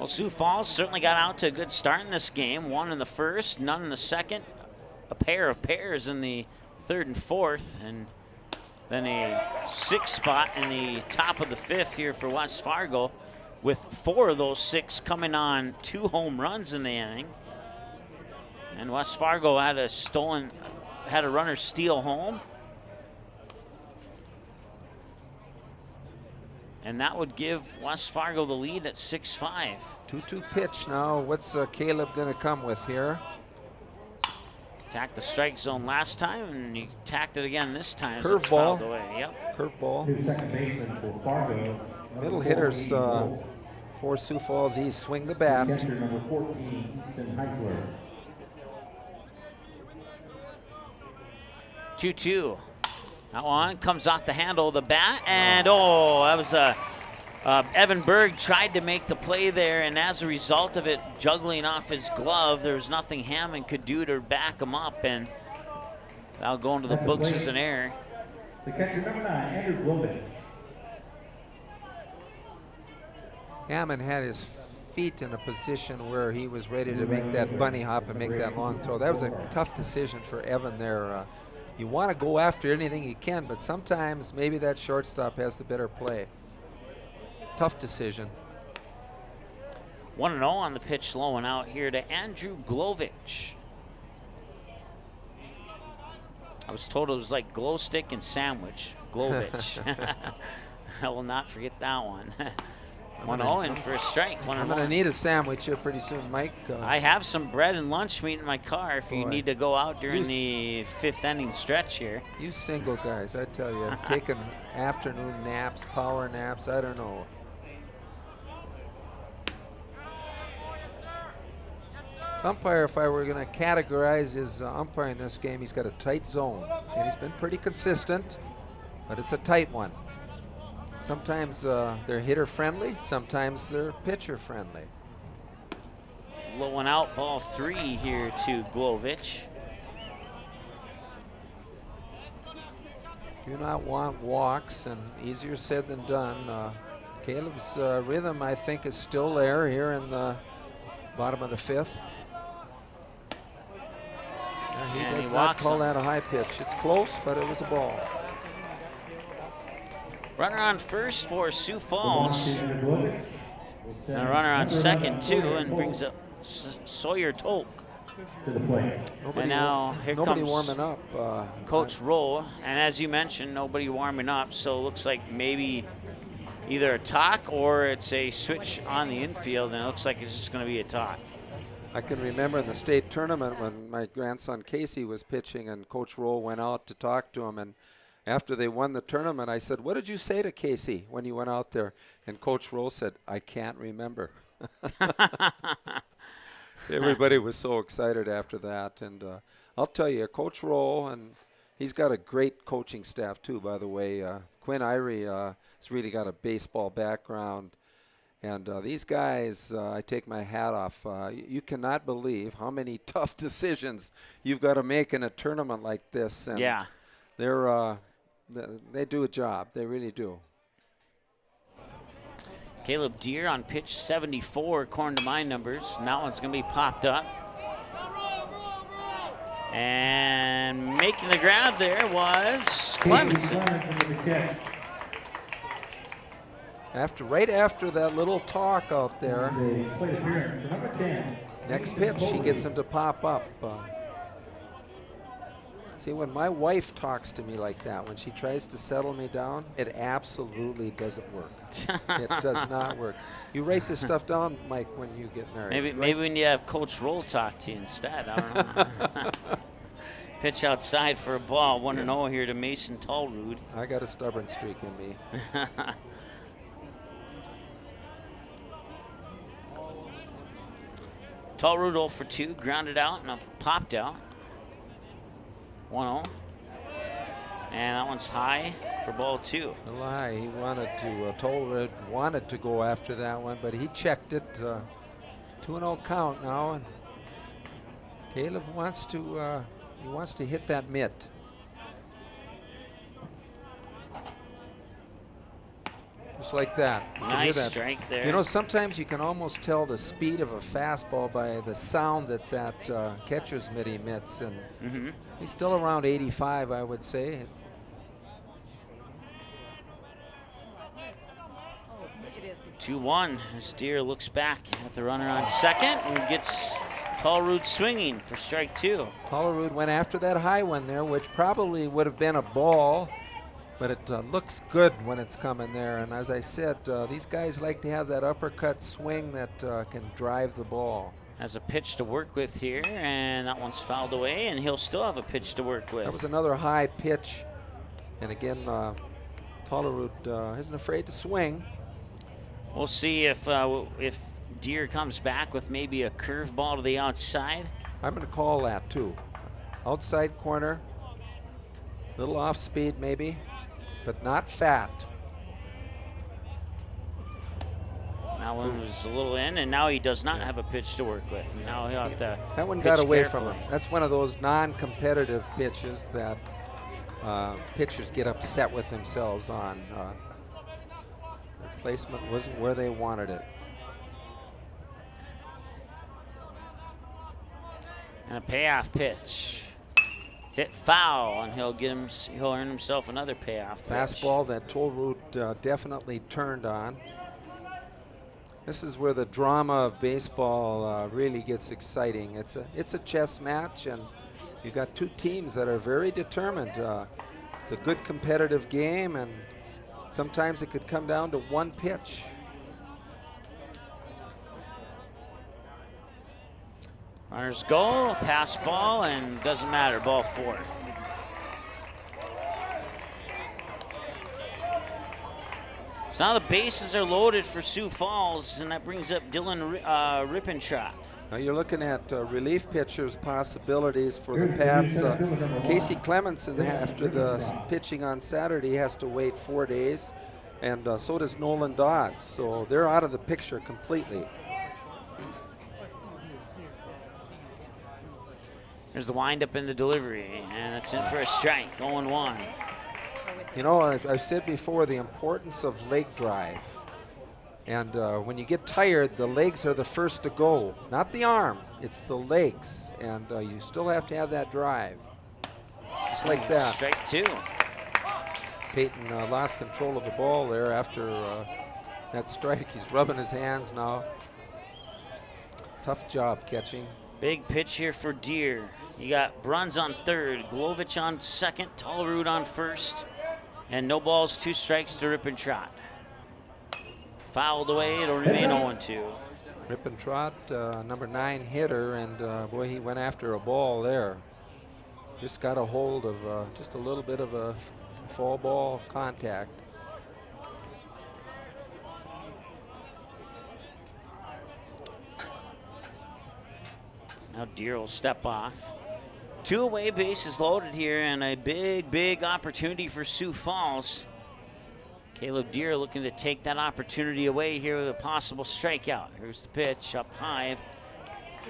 Well, Sioux Falls certainly got out to a good start in this game. 1 in the first, none in the second. A pair of pairs in the third and fourth, and then a 6 spot in the top of the 5th here for West Fargo, with 4 of those 6 coming on 2 home runs in the inning. And West Fargo had a runner steal home. And that would give West Fargo the lead at 6-5. 2-2 pitch now. What's Caleb going to come with here? Tacked the strike zone last time, and he tacked it again this time. Curveball. So yep. Curveball. Second baseman for Fargo. Middle hitters for Sioux Falls East swing the bat. Catcher number 14, Easton Heisler. 2-2. That one comes off the handle of the bat, and that was Evan Berg tried to make the play there, and as a result of it juggling off his glove, there was nothing Hammond could do to back him up, and that'll go into the books as an error. The catcher number 9, Andrew Globich. Hammond had his feet in a position where he was ready to make that bunny hop and make that long throw. That was a tough decision for Evan there. You want to go after anything you can, but sometimes maybe that shortstop has the better play. Tough decision. 1-0 on the pitch, low and out here to Andrew Glovich. I was told it was like glow stick and sandwich. Glovich. I will not forget that one. 1-0 in for a strike. I'm going to need a sandwich here pretty soon, Mike. I have some bread and lunch meat in my car if you need to go out during the 5th inning stretch here. You single guys, I tell you, taking afternoon naps, power naps, I don't know. Umpire, if I were going to categorize his umpire in this game, he's got a tight zone, and he's been pretty consistent, but it's a tight one. Sometimes they're hitter friendly, sometimes they're pitcher friendly. Low and out, ball 3 here to Glovich. Do not want walks, and easier said than done. Caleb's rhythm, I think, is still there here in the bottom of the 5th. And he does not call that a high pitch. It's close, but it was a ball. Runner on first for Sioux Falls. And a runner on second, too, and brings up Sawyer Tolk. And now here comes warming up. Coach Rowe. And as you mentioned, nobody warming up, so it looks like maybe either a talk or it's a switch on the infield, and it looks like it's just going to be a talk. I can remember in the state tournament when my grandson Casey was pitching and Coach Rowe went out to talk to him, and after they won the tournament, I said, "What did you say to Casey when you went out there?" And Coach Rowe said, "I can't remember." Everybody was so excited after that. And I'll tell you, Coach Rowe, and he's got a great coaching staff too, by the way. Quinn Irie has really got a baseball background. And these guys, I take my hat off. You cannot believe how many tough decisions you've got to make in a tournament like this. And yeah. They do a job. They really do. Caleb Deere on pitch 74, according to my numbers. And that one's going to be popped up. And making the grab there was Clemenson. Right after that little talk out there, next pitch, he gets him to pop up. See, when my wife talks to me like that, when she tries to settle me down, it absolutely doesn't work. It does not work. You write this stuff down, Mike, when you get married. Maybe when you have Coach Roll talk to you instead. I don't know. Pitch outside for a ball. 1-0 here to Mason Tallrood. I got a stubborn streak in me. Tallrood 0 for 2, grounded out and popped out. 1-0. And that one's high for ball 2. A lie. He wanted to, Tallrood wanted to go after that one, but he checked it. 2-0 count now, and Caleb wants to, he wants to hit that mitt. Just like that. You can hear Nice that. strike there. You know, sometimes you can almost tell the speed of a fastball by the sound that catcher's mitt emits, and he's still around 85, I would say. 2-1 as Deere looks back at the runner on second and gets Tallrood swinging for strike 2. Tallrood went after that high one there, which probably would have been a ball, but it looks good when it's coming there. And as I said, these guys like to have that uppercut swing that can drive the ball. Has a pitch to work with here, and that one's fouled away, and he'll still have a pitch to work with. That was another high pitch. And again, Tallrood isn't afraid to swing. We'll see if Deere comes back with maybe a curveball to the outside. I'm going to call that too. Outside corner, little off speed maybe, but not fat. That one was a little in, and now he does not have a pitch to work with. And now he'll have to That one pitch got away carefully. from him. That's one of those non-competitive pitches that pitchers get upset with themselves on. Placement wasn't where they wanted it. And a payoff pitch. Hit foul, and he'll earn himself another payoff pitch. Fastball that Tallrood definitely turned on. This is where the drama of baseball really gets exciting. It's a chess match, and you've got two teams that are very determined. It's a good competitive game, and sometimes it could come down to one pitch. Runners go, pass ball, and doesn't matter, ball 4. So now the bases are loaded for Sioux Falls, and that brings up Dylan Rippentrott. Now you're looking at relief pitchers' possibilities for the Pats. Casey Clemenson, after the pitching on Saturday, has to wait 4 days, and so does Nolan Dodds. So they're out of the picture completely. There's the windup in the delivery, and it's in for a strike, 0-1. You know, I've said before the importance of leg drive. And when you get tired, the legs are the first to go. Not the arm, it's the legs. And you still have to have that drive. Just like that. Strike 2. Peyton lost control of the ball there after that strike. He's rubbing his hands now. Tough job catching. Big pitch here for Deere. You got Bruns on third, Glovich on second, Tallrood on first, and no balls, 2 strikes to Rippentrott. Fouled away, it'll remain 0-2. Rippentrott, number 9 hitter, and boy, he went after a ball there. Just got a hold of just a little bit of a fall ball contact. Now Deere will step off. 2 away bases loaded here, and a big opportunity for Sioux Falls. Caleb Deere looking to take that opportunity away here with a possible strikeout. Here's the pitch up high.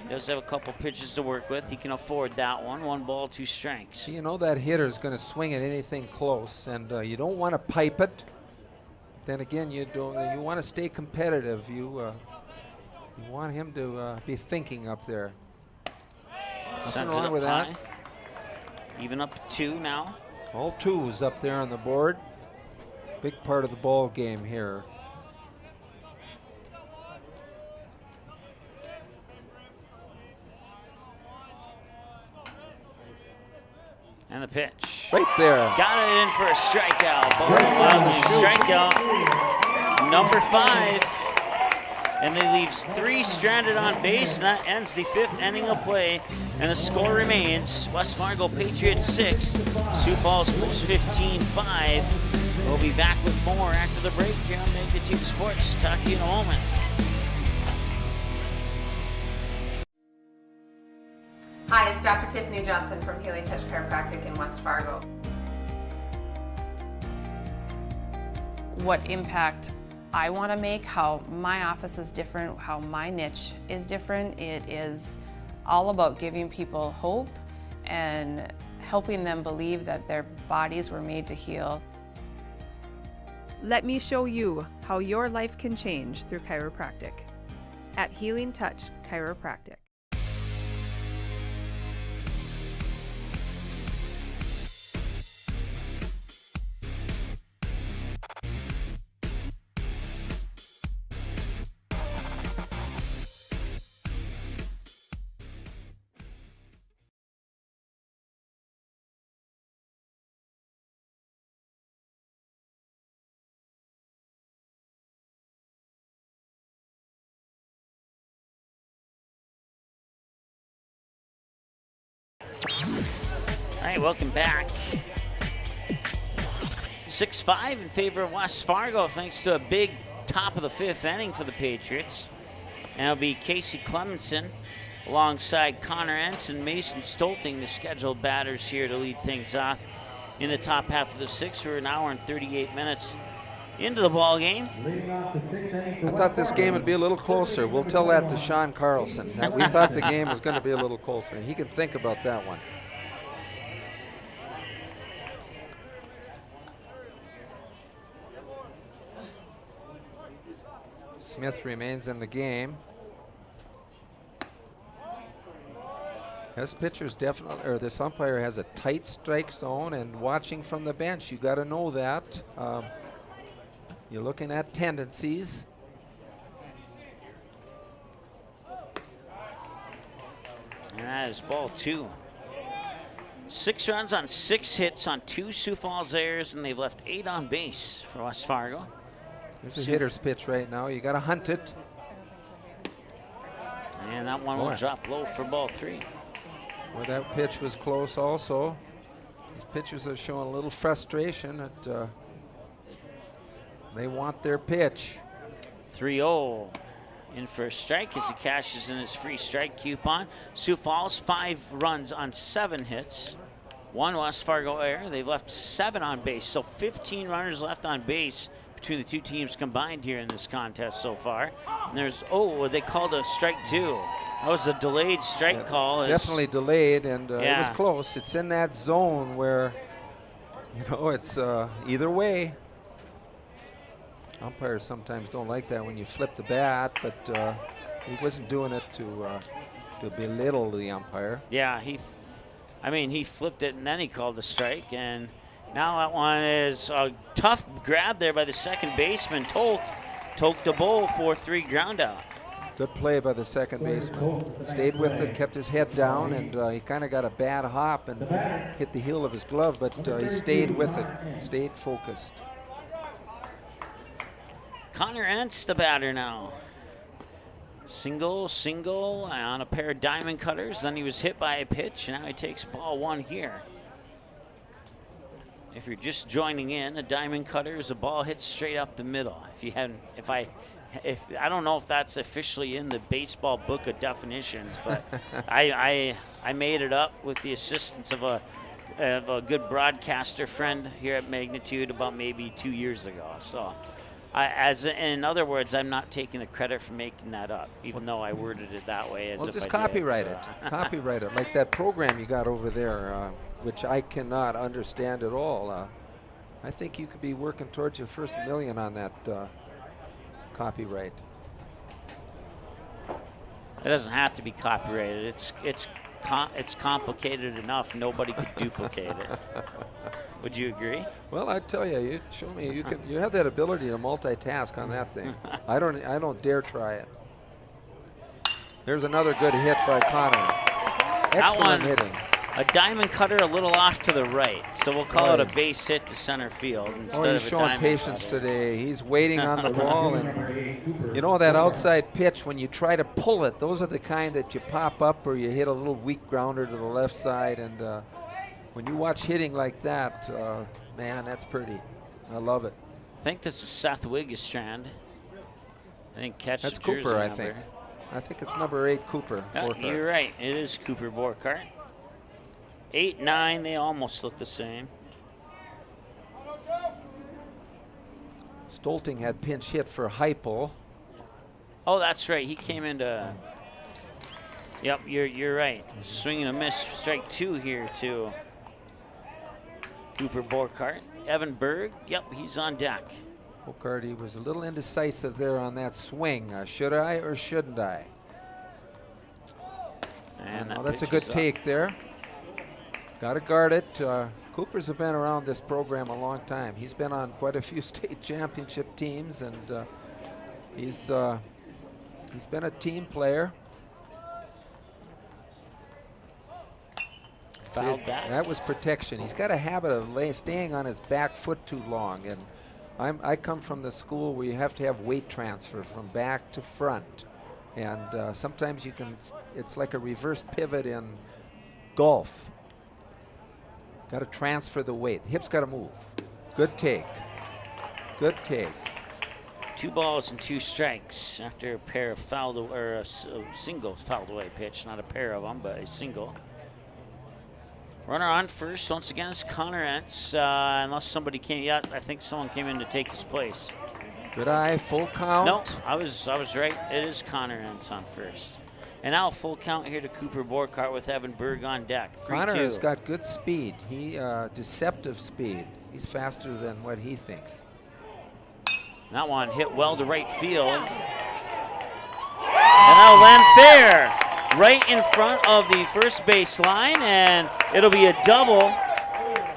He does have a couple pitches to work with. He can afford that one. 1 ball, 2 strikes. You know that hitter is going to swing at anything close, and you don't want to pipe it. Then again, you want to stay competitive. You want him to be thinking up there. Sends Nothing wrong with that. Even up to 2 now. All 2s up there on the board. Big part of the ball game here. And the pitch. Right there. Got it in for a strikeout. Buffalo Wild Wings strikeout number 5. And they leave 3 stranded on base, and that ends the 5th inning of play. And the score remains West Fargo Patriots 6, Sioux Falls Moose 15-5. We'll be back with more after the break here on Magnitude Sports. Talk to you in a moment. Hi, it's Dr. Tiffany Johnson from Healing Touch Chiropractic in West Fargo. What impact I want to make, how my office is different, how my niche is different. It is all about giving people hope and helping them believe that their bodies were made to heal. Let me show you how your life can change through chiropractic at Healing Touch Chiropractic. All right, welcome back. 6-5 in favor of West Fargo thanks to a big top of the 5th inning for the Patriots. And it'll be Casey Clemenson alongside Connor Entz and Mason Stolting, the scheduled batters here to lead things off in the top half of the 6th. We're an hour and 38 minutes into the ball game. I thought this game would be a little closer. We'll tell that to Sean Carlson. That we thought the game was going to be a little closer, and he can think about that one. Smith remains in the game. This pitcher's definitely, or this umpire has a tight strike zone, and watching from the bench, you got to know that. You're looking at tendencies. And that is ball 2. 6 runs on 6 hits on 2 Sioux Falls errors, and they've left 8 on base for West Fargo. There's a hitter's pitch right now. You got to hunt it. And that one will drop low for ball 3. Well, that pitch was close also. These pitchers are showing a little frustration that they want their pitch. 3-0 in for a strike as he cashes in his free strike coupon. Sioux Falls 5 runs on 7 hits. 1 West Fargo error. They've left 7 on base, so 15 runners left on base between the 2 teams combined here in this contest so far. And there's, they called a strike 2. That was a delayed strike call. Definitely delayed, and it was close. It's in that zone where, it's either way. Umpires sometimes don't like that when you flip the bat, but he wasn't doing it to belittle the umpire. Yeah, he flipped it and then he called the strike, and now that one is a tough grab there by the second baseman, Tolk the ball for 3 ground out. Good play by the second baseman. Stayed with it, kept his head down, and he kind of got a bad hop and hit the heel of his glove, but he stayed with it, stayed focused. Connor Entz, the batter now. Single on a pair of diamond cutters. Then he was hit by a pitch, and now he takes ball 1 here. If you're just joining in, a diamond cutter is a ball hit straight up the middle. I don't know if that's officially in the baseball book of definitions, but I made it up with the assistance of a good broadcaster friend here at Magnitude about maybe 2 years ago. So, in other words, I'm not taking the credit for making that up, even though I worded it that way. Just copyright it. Copyright it, like that program you got over there, which I cannot understand at all. I think you could be working towards your first $1 million on that copyright. It doesn't have to be copyrighted. It's complicated enough. Nobody could duplicate it. Would you agree? Well, I tell you, you show me you have that ability to multitask on that thing. I don't dare try it. There's another good hit by Connor. Excellent hitting. A diamond cutter a little off to the right, so we'll call it a base hit to center field instead of a diamond. He's showing patience today. He's waiting on the ball, and that outside pitch, when you try to pull it, those are the kind that you pop up or you hit a little weak grounder to the left side, and when you watch hitting like that, man, that's pretty. I love it. I think this is Seth Wiggestrand. I think catch that's jersey Cooper, number. I think it's number 8, Cooper. You're right. It is Cooper Borkart. 8, 9, they almost look the same. Stolting had pinch hit for Heupel. Oh, that's right. He came into. Yep, you're right. Swing and a miss. Strike 2 here to Cooper Borkart. Evan Berg. Yep, he's on deck. Ocarty was a little indecisive there on that swing. Should I or shouldn't I? And that's a good take there. Got to guard it. Cooper's have been around this program a long time. He's been on quite a few state championship teams, and he's been a team player. Fouled back. That was protection. He's got a habit of staying on his back foot too long, and I come from the school where you have to have weight transfer from back to front, and sometimes you can. It's like a reverse pivot in golf. Got to transfer the weight. The hips got to move. Good take. Good take. 2 balls and 2 strikes after a pair of fouled, or a single fouled away pitch. Not a pair of them, but a single. Runner on first. Once again, it's Connor Entz. Unless somebody came, I think someone came in to take his place. Good eye, full count. No, I was right. It is Connor Entz on first. And now full count here to Cooper Borkart with Evan Berg on deck. 3-2. Connor has got good speed. Deceptive speed. He's faster than what he thinks. That one hit well to right field. And that'll land fair right in front of the first base line, and it'll be a double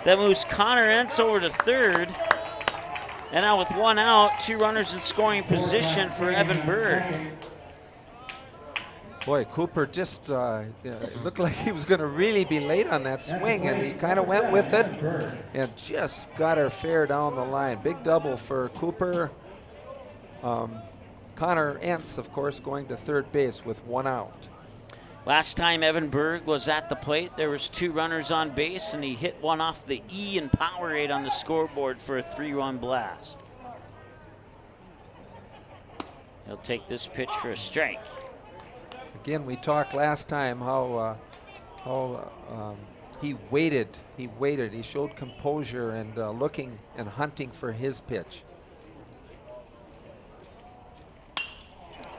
that moves Connor Entz over to third. And now with 1 out, 2 runners in scoring position for Evan Berg. Boy, Cooper just it looked like he was going to really be late on that swing, and he kind of went with it and just got her fair down the line. Big double for Cooper. Connor Entz, of course, going to third base with 1 out. Last time Evan Berg was at the plate, there was 2 runners on base, and he hit one off the E and Powerade on the scoreboard for a 3-run blast. He'll take this pitch for a strike. Again, we talked last time how he waited. He waited. He showed composure and looking and hunting for his pitch.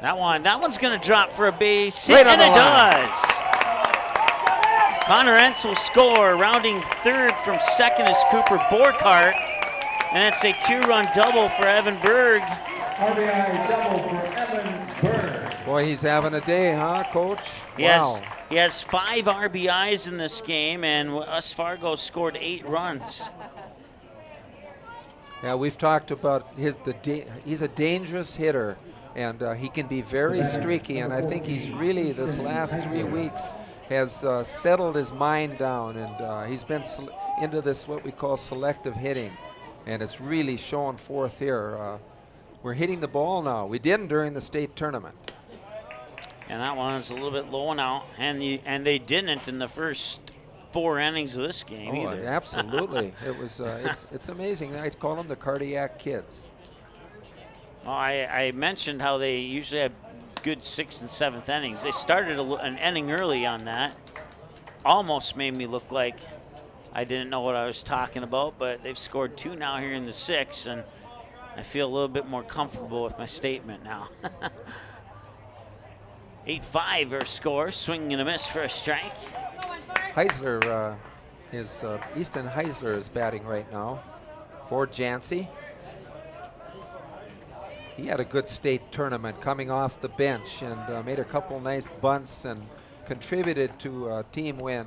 That one's going to drop for a base hit, and it does. Connor Entz will score. Rounding third from second is Cooper Borkart, and it's a 2-run double for Evan Berg. RBI double for Evan Berg. Boy, he's having a day, huh, Coach? He has 5 RBIs in this game, and West Fargo scored 8 runs. Yeah, we've talked about he's a dangerous hitter, and he can be very streaky, and I think he's really, this last 3 weeks, has settled his mind down, and he's been into this what we call selective hitting, and it's really showing forth here. We're hitting the ball now. We didn't during the state tournament. And that one is a little bit low and out, and they didn't in the first 4 innings of this game either. Absolutely. It was. It's amazing. I call them the cardiac kids. Well, I mentioned how they usually have good 6th and 7th innings. They started an inning early on that. Almost made me look like I didn't know what I was talking about, but they've scored 2 now here in the 6th, and I feel a little bit more comfortable with my statement now. 8-5 our score. Swing and a miss for a strike. Heisler Easton Heisler is batting right now for Jancy. He had a good state tournament coming off the bench and made a couple nice bunts and contributed to a team win.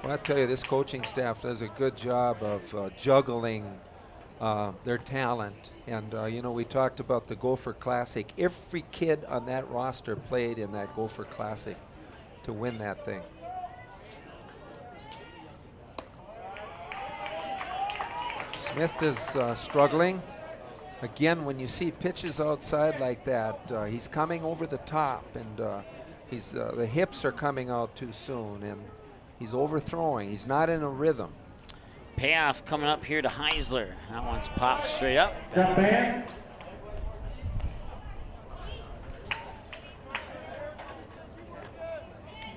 Well, I tell you, this coaching staff does a good job of juggling their talent. And, you know, we talked about the Gopher Classic. Every kid on that roster played in that Gopher Classic to win that thing. Smith is struggling. Again, when you see pitches outside like that, he's coming over the top, and the hips are coming out too soon, and he's overthrowing. He's not in a rhythm. Payoff coming up here to Heisler. That one's popped straight up.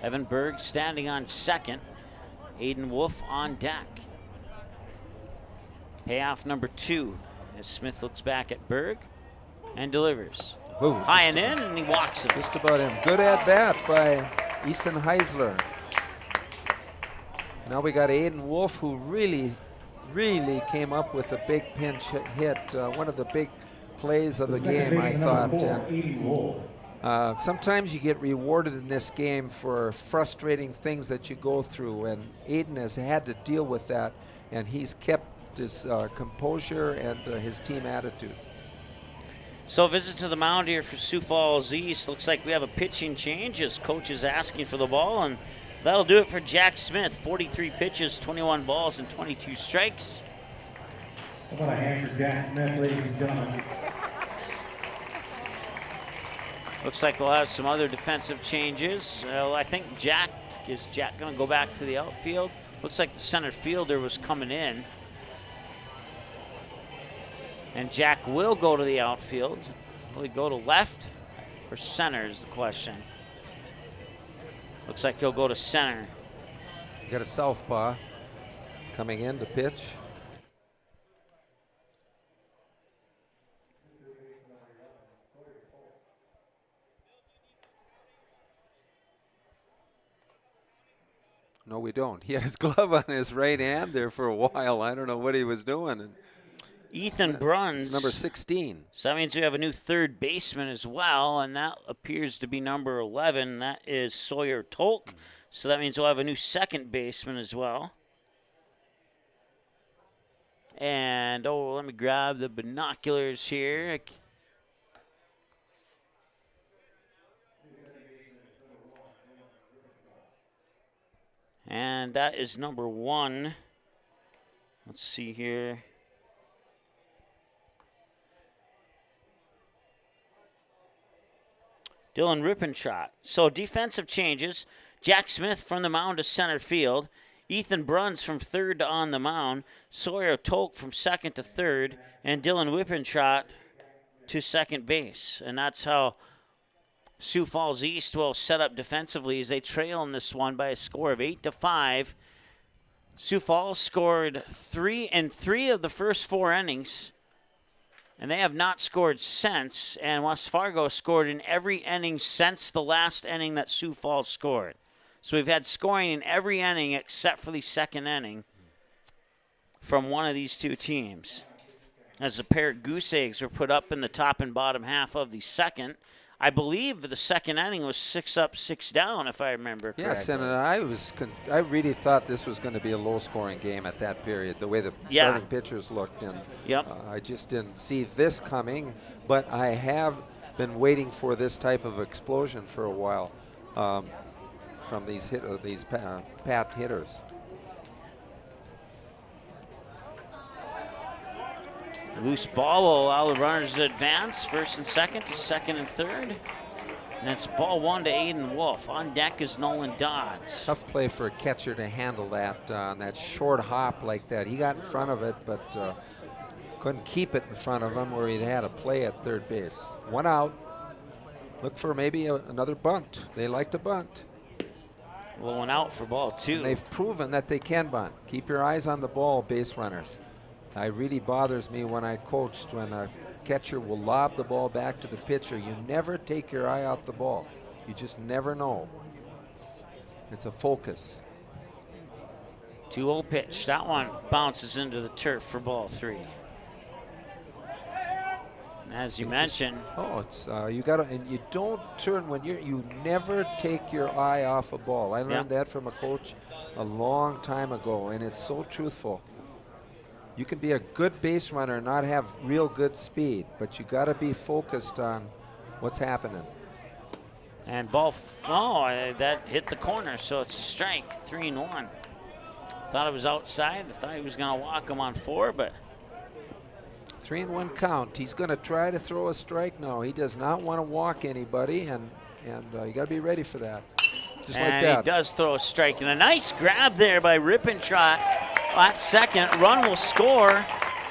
Evan Berg standing on second. Aiden Wolf on deck. Payoff number 2 as Smith looks back at Berg and delivers. Ooh, high and in, and he walks him. Just about him. Good at bat by Easton Heisler. Now we got Aiden Wolf, who really really came up with a big pinch hit, one of the big plays of the game, I thought. And, sometimes you get rewarded in this game for frustrating things that you go through, and Aiden has had to deal with that, and he's kept his composure and his team attitude. So visit to the mound here for Sioux Falls East. Looks like we have a pitching change as coach is asking for the ball, and that'll do it for Jack Smith. 43 pitches, 21 balls, and 22 strikes. How about a hand for Jack Smith, ladies and gentlemen? Looks like we'll have some other defensive changes. I think is Jack going to go back to the outfield? Looks like the center fielder was coming in. And Jack will go to the outfield. Will he go to left or center is the question. Looks like he'll go to center. You got a southpaw coming in to pitch. No, we don't. He had his glove on his right hand there for a while. I don't know what he was doing. And Ethan Bruns. Number 16. So that means we have a new third baseman as well, and that appears to be number 11. That is Sawyer Tolk. So that means we'll have a new second baseman as well. And, let me grab the binoculars here. And that is number 1. Let's see here. Dylan Rippentrott. So defensive changes. Jack Smith from the mound to center field. Ethan Bruns from third to on the mound. Sawyer Tolk from second to third. And Dylan Rippentrott to second base. And that's how Sioux Falls East will set up defensively as they trail in this one by a score of 8-5. Sioux Falls scored 3 in 3 of the first 4 innings, and they have not scored since. And West Fargo scored in every inning since the last inning that Sioux Falls scored. So we've had scoring in every inning except for the second inning from one of these two teams. As a pair of goose eggs were put up in the top and bottom half of the second. I believe the second inning was 6 up, 6 down, if I remember correctly. Yes, and I really thought this was going to be a low-scoring game at that period, the way the starting pitchers looked. And I just didn't see this coming, but I have been waiting for this type of explosion for a while from these pat hitters. Loose ball will allow the runners to advance first and second to second and third. And it's ball 1 to Aiden Wolf. On deck is Nolan Dodds. Tough play for a catcher to handle that on that short hop like that. He got in front of it, but couldn't keep it in front of him where he'd had a play at third base. 1 out. Look for maybe another bunt. They like to bunt. Well, 1 out for ball 2. And they've proven that they can bunt. Keep your eyes on the ball, base runners. It really bothers me when I coached when a catcher will lob the ball back to the pitcher. You never take your eye off the ball. You just never know. It's a focus. 2-0 pitch. That one bounces into the turf for ball 3. As you mentioned. It's you got to, and you don't turn when you never take your eye off a ball. I learned that from a coach a long time ago, and it's so truthful. You can be a good base runner and not have real good speed, but you got to be focused on what's happening. And ball, that hit the corner, so it's a strike, 3-1. Thought it was outside. I thought he was going to walk him on 4, but 3-1 count. He's going to try to throw a strike now. He does not want to walk anybody, and you got to be ready for that. Just like that. And he does throw a strike, and a nice grab there by Rippentrott. At second, run will score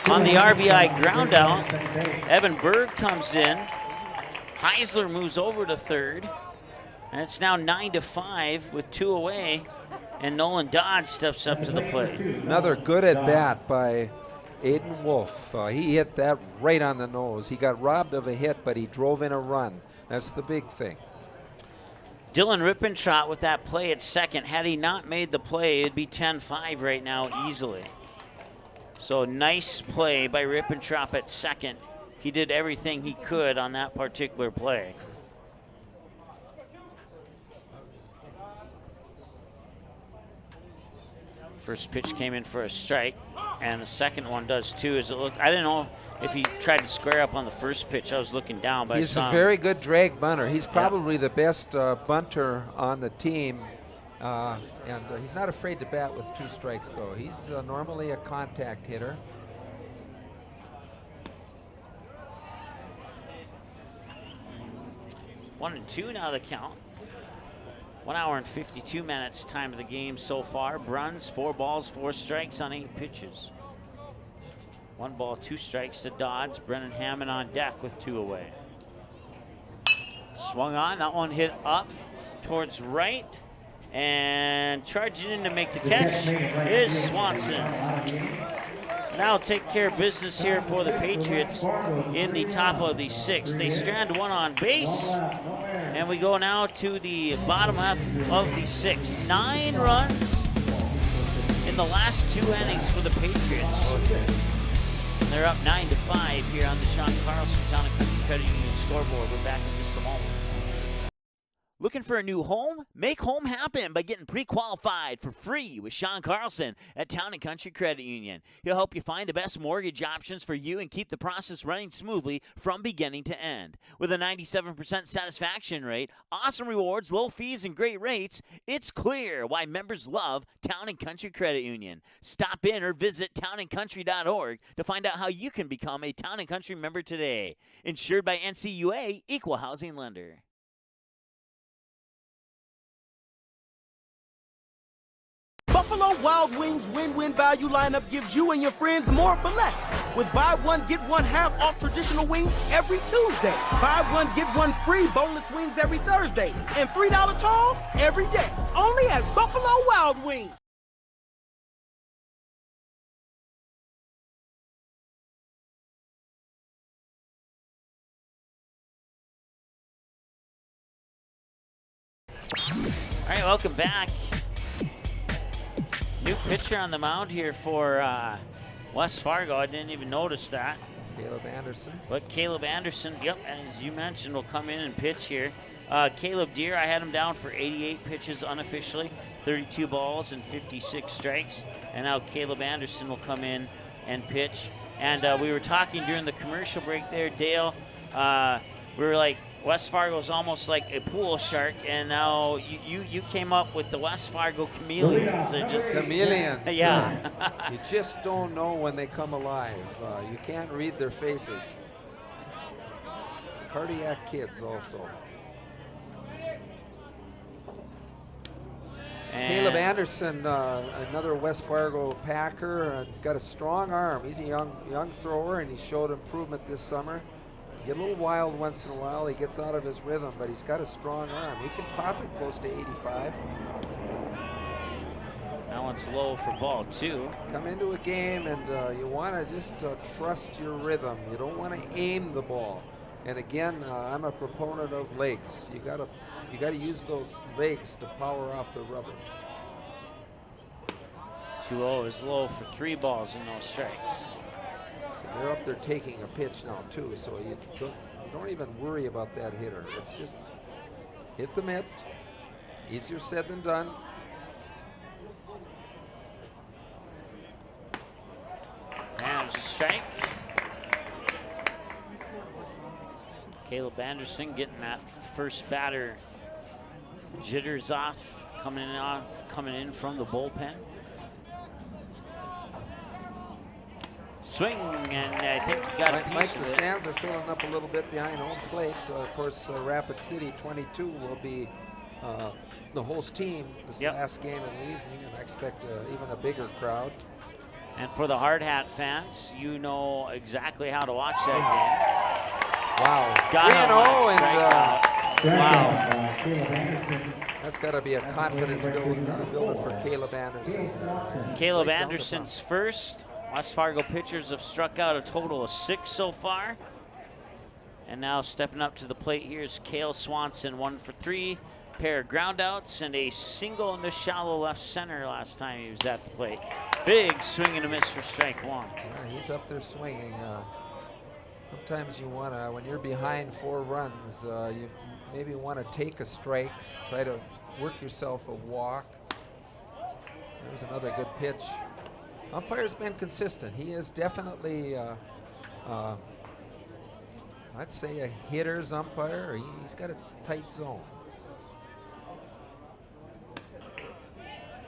on the RBI ground out. Evan Berg comes in. Heisler moves over to third. And it's now 9-5 with 2 away. And Nolan Dodds steps up to the plate. Another good at bat by Aiden Wolf. He hit that right on the nose. He got robbed of a hit, but he drove in a run. That's the big thing. Dylan Rippentrott with that play at second. Had he not made the play, it'd be 10-5 right now easily. So nice play by Rippentrop at second. He did everything he could on that particular play. First pitch came in for a strike, and the second one does too. As it looked, I didn't know if he tried to square up on the first pitch. I was looking down, but he's a very good drag bunter. He's probably the best bunter on the team, and he's not afraid to bat with 2 strikes, though. He's normally a contact hitter. One and two now the count. 1 hour and 52 minutes time of the game so far. Bruns, 4 balls, 4 strikes on 8 pitches. 1 ball, 2 strikes to Dodds. Brennan Hammond on deck with 2 away. Swung on, that one hit up towards right. And charging in to make the catch is Swanson. Now take care of business here for the Patriots in the top of the 6th. They strand 1 on base. And we go now to the bottom half of the 6th. 9 runs in the last 2 innings for the Patriots. And they're up 9-5 here on the Sean Carlson Town and Country Credit Union scoreboard. We're back in just a moment. Looking for a new home? Make home happen by getting pre-qualified for free with Sean Carlson at Town & Country Credit Union. He'll help you find the best mortgage options for you and keep the process running smoothly from beginning to end. With a 97% satisfaction rate, awesome rewards, low fees, and great rates, it's clear why members love Town & Country Credit Union. Stop in or visit townandcountry.org to find out how you can become a Town & Country member today. Insured by NCUA, Equal Housing Lender. Buffalo Wild Wings win-win value lineup gives you and your friends more for less. With buy one, get one half off traditional wings every Tuesday. Buy one, get one free boneless wings every Thursday. And $3 tolls every day. Only at Buffalo Wild Wings. All right, welcome back. New pitcher on the mound here for West Fargo. I didn't even notice that. Caleb Anderson. But Caleb Anderson, yep, as you mentioned, will come in and pitch here. Caleb Deere, I had him down for 88 pitches unofficially, 32 balls and 56 strikes. And now Caleb Anderson will come in and pitch. And we were talking during the commercial break there, Dale. We were like, West Fargo's almost like a pool shark, and now you came up with the West Fargo chameleons. They're just chameleons. Yeah. You just don't know when they come alive. You can't read their faces. Cardiac kids also. And Caleb Anderson, another West Fargo Packer, got a strong arm. He's a young thrower, and he showed improvement this summer. Get a little wild once in a while. He gets out of his rhythm, but he's got a strong arm. He can pop it close to 85. That one's low for ball 2. Come into a game and you want to just trust your rhythm. You don't want to aim the ball. And again, I'm a proponent of legs. You gotta use those legs to power off the rubber. 2-0 is low for 3 balls and no strikes. So they're up there taking a pitch now too, so you don't even worry about that hitter. It's just hit the mitt. Easier said than done. And there's a strike. Caleb Anderson getting that first batter jitters off, coming in from the bullpen. Swing, and I think he got a piece of it. The stands are filling up a little bit behind home plate. Of course, Rapid City 22 will be the host team this last game in the evening, and I expect even a bigger crowd. And for the hard hat fans, you know exactly how to watch that game. Wow. Got him wow. That's got to be a confidence builder for Caleb Anderson. Caleb Anderson's first. West Fargo pitchers have struck out a total of 6 so far. And now stepping up to the plate here is Cale Swanson, 1 for 3. pair of ground outs and a single into shallow left center last time he was at the plate. Big swing and a miss for strike one. Yeah, he's up there swinging. Sometimes you want to, when you're behind 4 runs, you maybe want to take a strike, try to work yourself a walk. There's another good pitch. Umpire's been consistent. He is definitely, I'd say, a hitter's umpire. He's got a tight zone.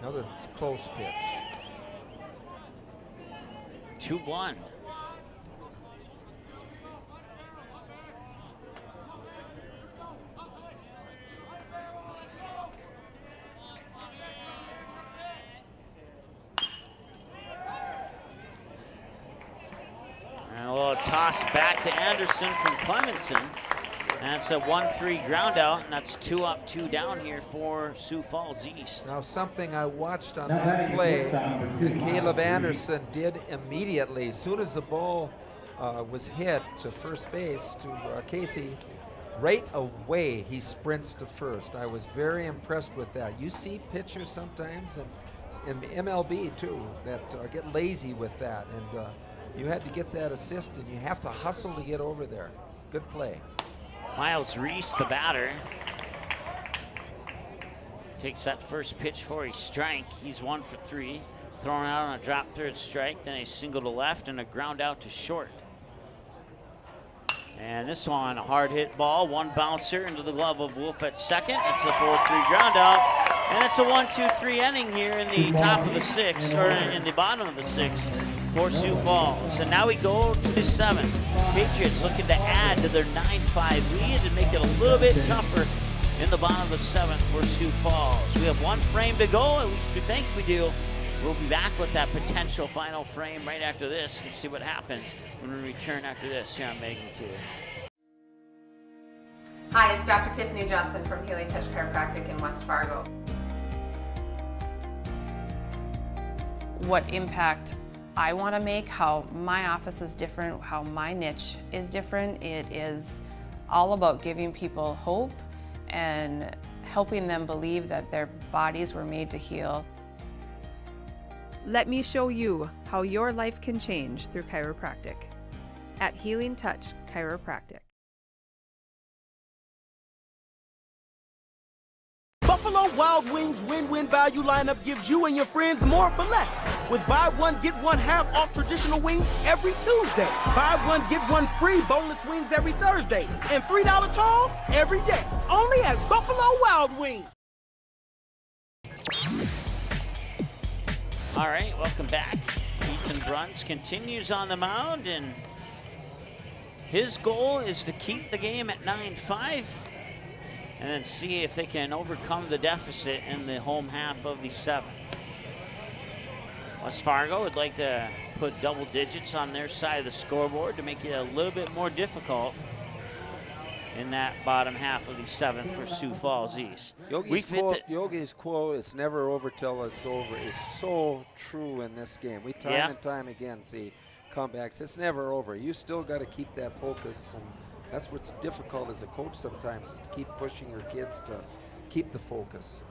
Another close pitch. 2-1. And a little toss back to Anderson from Clemenson. That's a 1-3 ground out, and that's 2 up, 2 down here for Sioux Falls East. Now, something I watched on that play that Caleb Anderson did immediately, as soon as the ball was hit to first base to Casey, right away he sprints to first. I was very impressed with that. You see pitchers sometimes, and in MLB too, that get lazy with that, and you had to get that assist, and you have to hustle to get over there. Good play. Miles Reese, the batter, takes that first pitch for a strike. He's 1 for 3, thrown out on a drop third strike, then a single to left and a ground out to short. And this one, a hard hit ball, one bouncer into the glove of Wolf at second. It's the 4-3 ground out, and it's a 1-2-3 inning here in the top of the 6th, or in the bottom of the 6th for Sioux Falls. And now we go to the 7th. Patriots looking to add to their 9-5 lead and make it a little bit tougher in the bottom of the 7th for Sioux Falls. We have 1 frame to go, at least we think we do. We'll be back with that potential final frame right after this and see what happens when we return after this here on Magnitude. Hi, it's Dr. Tiffany Johnson from Healing Touch Chiropractic in West Fargo. What impact I want to make, how my office is different, how my niche is different. It is all about giving people hope and helping them believe that their bodies were made to heal. Let me show you how your life can change through chiropractic at Healing Touch Chiropractic. Buffalo Wild Wings win-win value lineup gives you and your friends more for less. With buy one, get one half off traditional wings every Tuesday. Buy one, get one free boneless wings every Thursday. And $3 tolls every day. Only at Buffalo Wild Wings. All right, welcome back. Ethan Bruns continues on the mound, and his goal is to keep the game at 9-5 and then see if they can overcome the deficit in the home half of the 7th. West Fargo would like to put double digits on their side of the scoreboard to make it a little bit more difficult in that bottom half of the 7th for Sioux Falls East. Yogi's quote, "It's never over till it's over," is so true in this game. We time and time again see comebacks. It's never over. You still got to keep that focus, and that's what's difficult as a coach sometimes, is to keep pushing your kids to keep the focus.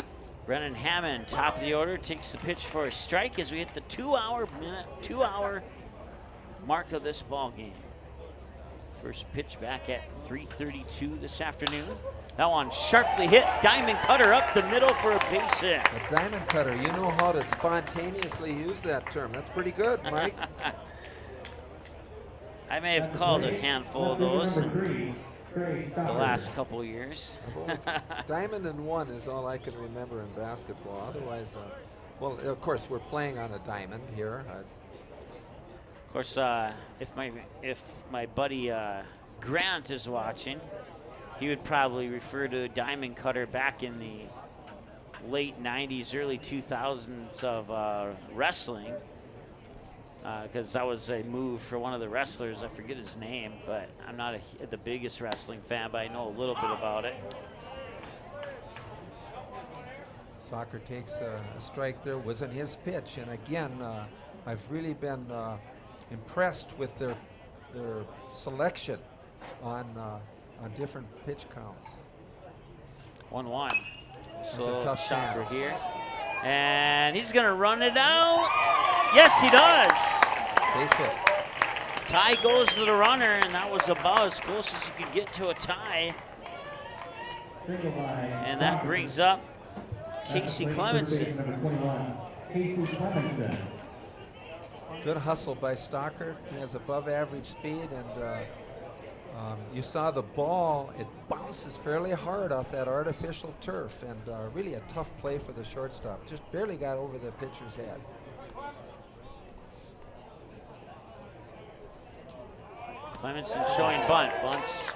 Brennan Hammond, top of the order, takes the pitch for a strike as we hit the 2-hour mark of this ball game. First pitch back at 3:32 this afternoon. That one sharply hit, diamond cutter up the middle for a base hit. A diamond cutter, you know how to spontaneously use that term. That's pretty good, Mike. I may have called a handful of those in the last couple of years. Diamond and one is all I can remember in basketball. Otherwise, well, of course, we're playing on a diamond here. Of course, if my buddy Grant is watching, he would probably refer to a diamond cutter back in the late 90s, early 2000s of wrestling, because that was a move for one of the wrestlers. I forget his name, but I'm not the biggest wrestling fan, but I know a little bit about it. Stalker takes a strike there. Wasn't his pitch, and again, I've really been impressed with their selection on different pitch counts. 1-1. So tough shocker chance. here. And he's going to run it out. Yes, he does. Base hit. Tie goes to the runner, and that was about as close as you could get to a tie. And that brings up Casey Clemenson. Good hustle by Stockert. He has above average speed, and you saw the ball. It bounces fairly hard off that artificial turf, and really a tough play for the shortstop. Just barely got over the pitcher's head. Clemenson showing bunt. Bunts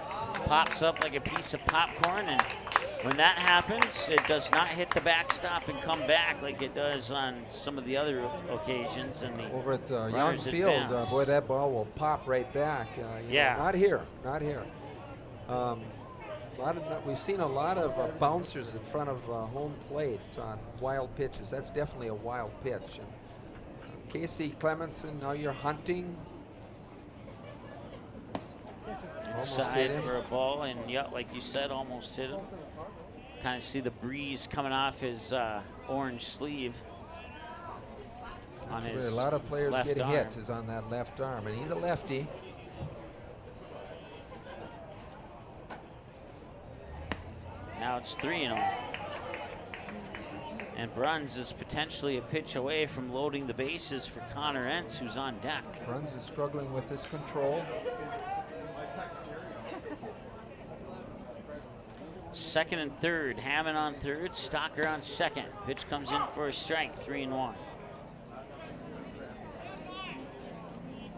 pops up like a piece of popcorn, and when that happens, it does not hit the backstop and come back like it does on some of the other occasions. And the over at the Young runners Field, advance. boy, that ball will pop right back. Yeah. Not here, not here. We've seen a lot of bouncers in front of home plate on wild pitches. That's definitely a wild pitch. And, Casey Clemenson, now you're hunting. Side for a ball, and yeah, like you said, almost hit him. Kind of see the breeze coming off his orange sleeve on his a lot of players left get arm. hit is on that left arm, and he's a lefty. Now it's 3-0. And Bruns is potentially a pitch away from loading the bases for Connor Entz, who's on deck. Bruns is struggling with his control. Second and third, Hammond on third, Stocker on second. Pitch comes in for a strike, 3-1.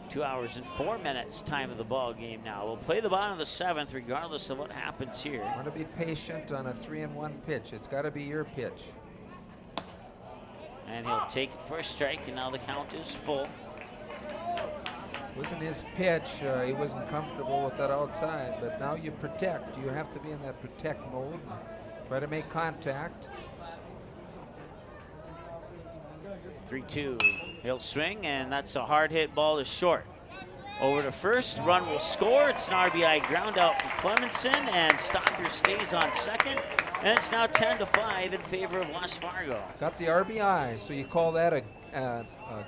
2 hours and 4 minutes time of the ball game now. We'll play the bottom of the seventh regardless of what happens here. Want to be patient on a 3-1 pitch. It's got to be your pitch. And he'll take it for a strike, and now the count is full. Wasn't his pitch. He wasn't comfortable with that outside, but now you protect. You have to be in that protect mode. And try to make contact. 3-2. He'll swing, and that's a hard hit ball to short. Over to first, run will score. It's an RBI ground out for Clemenson, and Stocker stays on second. And it's now 10-5 in favor of West Fargo. Got the RBI, so you call that a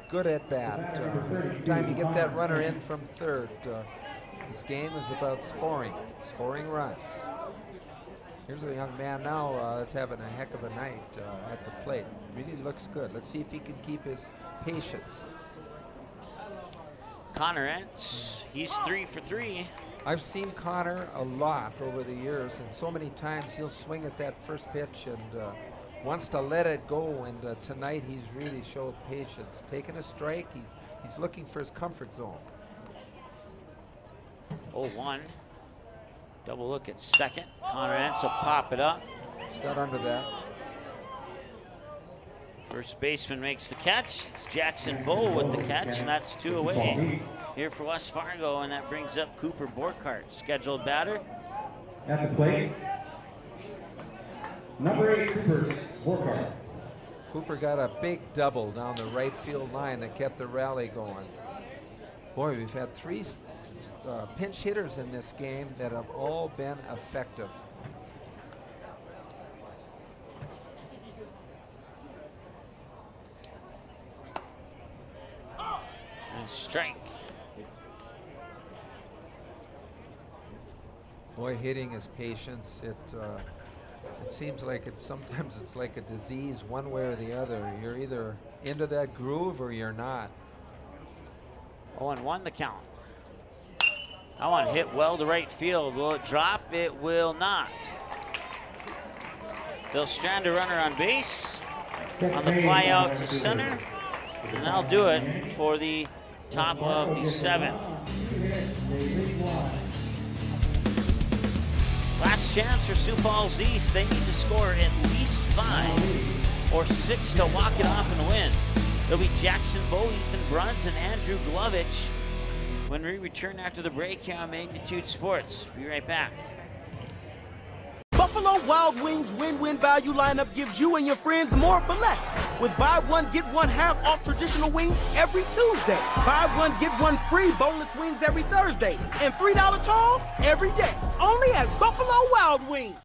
good at bat. Every time you get that runner in from third, this game is about scoring runs. Here's a young man now that's having a heck of a night at the plate. Really looks good. Let's see if he can keep his patience. Connor Entz, he's 3 for 3. I've seen Connor a lot over the years, and so many times he'll swing at that first pitch and wants to let it go, and tonight he's really showed patience. Taking a strike, he's looking for his comfort zone. 0-1. Double look at second. Connor Entz will pop it up. He's got under that. First baseman makes the catch. It's Jackson Bowe with the catch, and that's 2 away here for West Fargo, and that brings up Cooper Borkart, scheduled batter. At the plate, number 8, Cooper Borkart. Cooper got a big double down the right field line that kept the rally going. Boy, we've had 3 pinch hitters in this game that have all been effective. And strike. Boy, hitting is patience. It seems like sometimes it's like a disease one way or the other. You're either into that groove or you're not. 0-1 the count. That one hit well to right field. Will it drop? It will not. They'll strand a runner on base on the fly out to center, and that'll do it for the top of the seventh. Last chance for Sioux Falls East. They need to score at least 5 or 6 to walk it off and win. It'll be Jackson Bowe, Ethan Bruns, and Andrew Glovich when we return after the break here on Magnitude Sports. Be right back. Buffalo Wild Wings win-win value lineup gives you and your friends more for less. With buy one, get one half off traditional wings every Tuesday. Buy one, get one free boneless wings every Thursday. And $3 tolls every day. Only at Buffalo Wild Wings.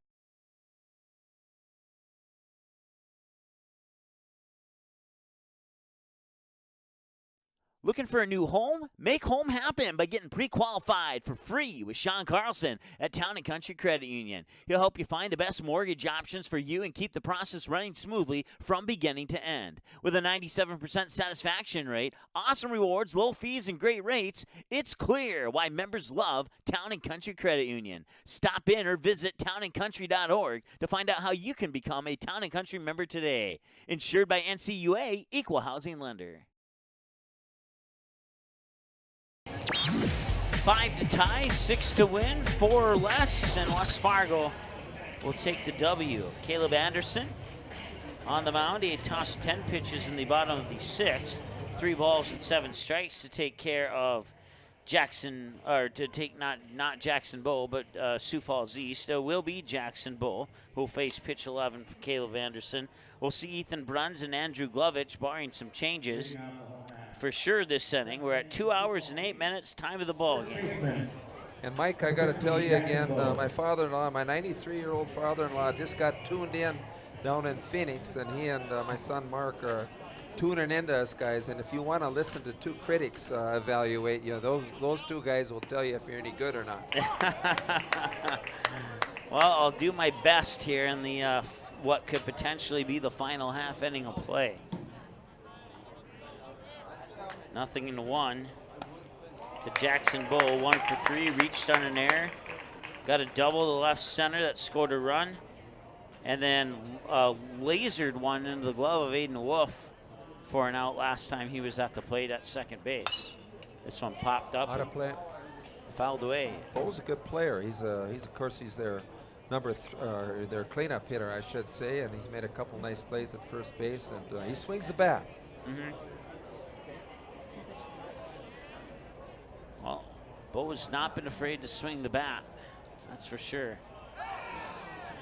Looking for a new home? Make home happen by getting pre-qualified for free with Sean Carlson at Town & Country Credit Union. He'll help you find the best mortgage options for you and keep the process running smoothly from beginning to end. With a 97% satisfaction rate, awesome rewards, low fees, and great rates, it's clear why members love Town & Country Credit Union. Stop in or visit townandcountry.org to find out how you can become a Town & Country member today. Insured by NCUA, Equal Housing Lender. 5 to tie, 6 to win, 4 or less, and West Fargo will take the W. Caleb Anderson on the mound. He tossed 10 pitches in the bottom of the 6th, 3 balls and 7 strikes to take care of Jackson, or to take not Jackson Bull, but Sioux Falls East. It will be Jackson Bull who will face pitch 11 for Caleb Anderson. We'll see Ethan Bruns and Andrew Glovich, barring some changes, for sure this inning. We're at 2 hours and 8 minutes, time of the ball game. And Mike, I got to tell you again, my father-in-law, my 93-year-old father-in-law just got tuned in down in Phoenix, and he and my son Mark are tuning into us guys. And if you want to listen to two critics evaluate you, those two guys will tell you if you're any good or not. Well, I'll do my best here in the what could potentially be the final half inning of play. 0-1 to Jackson Bull. 1 for 3, reached on an error. Got a double to left center that scored a run. And then lasered one into the glove of Aiden Wolf for an out last time he was at the plate at second base. This one popped up. Out of play. Fouled away. Bull's a good player. He's of course he's their their cleanup hitter, I should say, and he's made a couple nice plays at first base, and he swings the bat. Well, Bo has not been afraid to swing the bat, that's for sure.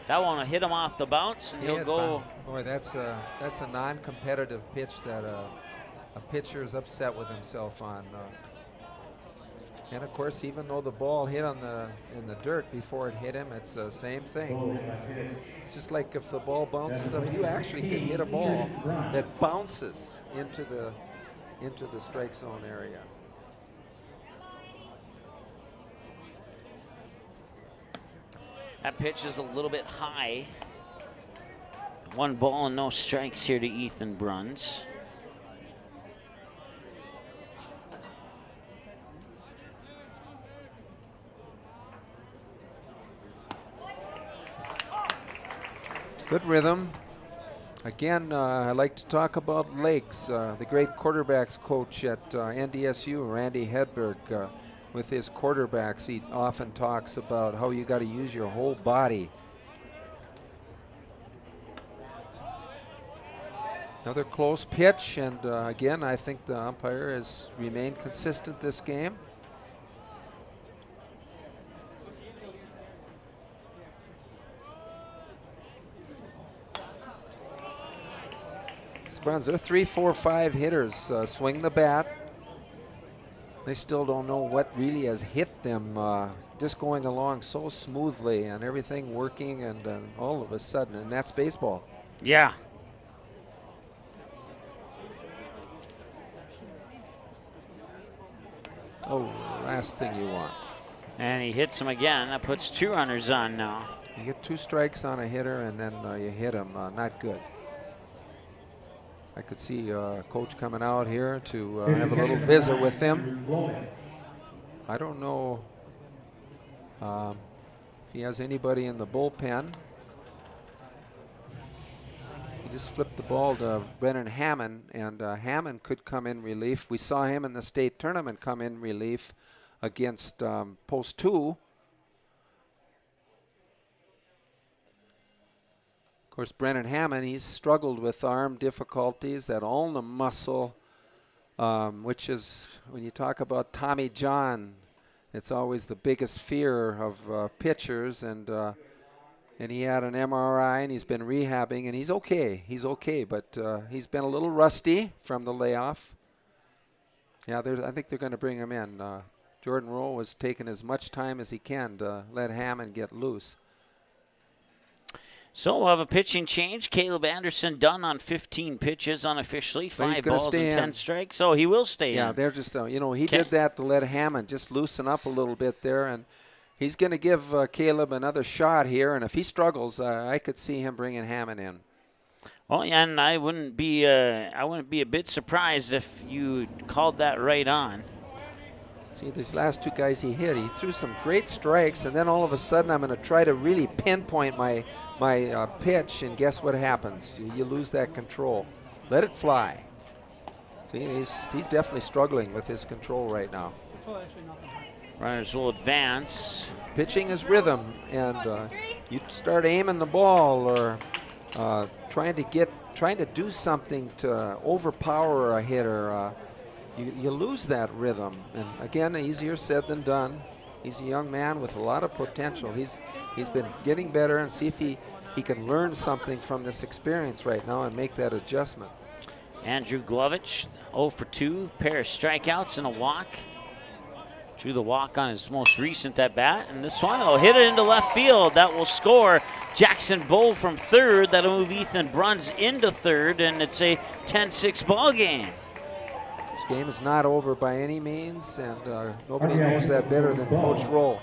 That one will hit him off the bounce, and he'll go. Boy, that's a non-competitive pitch that a pitcher is upset with himself on. And of course, even though the ball hit in the dirt before it hit him, it's the same thing. Just like if the ball bounces up, you actually can hit a ball that bounces into the strike zone area. That pitch is a little bit high. 1 ball and no strikes here to Ethan Bruns. Good rhythm. Again, I like to talk about legs. The great quarterbacks coach at NDSU, Randy Hedberg, with his quarterbacks, he often talks about how you got to use your whole body. Another close pitch, and again, I think the umpire has remained consistent this game. Browns, they're 3, 4, 5 hitters. Swing the bat. They still don't know what really has hit them. Just going along so smoothly and everything working, and all of a sudden, and that's baseball. Yeah. Oh, last thing you want. And he hits him again. That puts 2 runners on now. You get 2 strikes on a hitter, and then you hit him. Not good. I could see coach coming out here to have a little visit with him. I don't know if he has anybody in the bullpen. He just flipped the ball to Brennan Hammond, and Hammond could come in relief. We saw him in the state tournament come in relief against Post 2. Of course, Brennan Hammond, he's struggled with arm difficulties, that ulnar muscle, which is, when you talk about Tommy John, it's always the biggest fear of pitchers, and he had an MRI, and he's been rehabbing, and he's okay. He's okay, but he's been a little rusty from the layoff. Yeah, I think they're going to bring him in. Jordan Rowe was taking as much time as he can to let Hammond get loose. So we'll have a pitching change. Caleb Anderson done on 15 pitches unofficially, 5 balls and 10 strikes. So he will stay in. Yeah, they're just, he did that to let Hammond just loosen up a little bit there, and he's going to give Caleb another shot here, and if he struggles, I could see him bringing Hammond in. Well, yeah, and I wouldn't be a bit surprised if you called that right on. See, these last 2 guys he hit, he threw some great strikes, and then all of a sudden I'm going to try to really pinpoint my pitch, and guess what happens? You lose that control. Let it fly. See, he's definitely struggling with his control right now. Runners will advance. Pitching is rhythm, and you start aiming the ball or trying to do something to overpower a hitter. You lose that rhythm, and again, easier said than done. He's a young man with a lot of potential. He's been getting better, and see if he can learn something from this experience right now and make that adjustment. Andrew Glovich, 0 for 2, pair of strikeouts and a walk. Drew the walk on his most recent at bat, and this one will hit it into left field. That will score Jackson Bull from third. That'll move Ethan Bruns into third, and it's a 10-6 ball game. This game is not over by any means, and nobody knows that better than Coach Roll.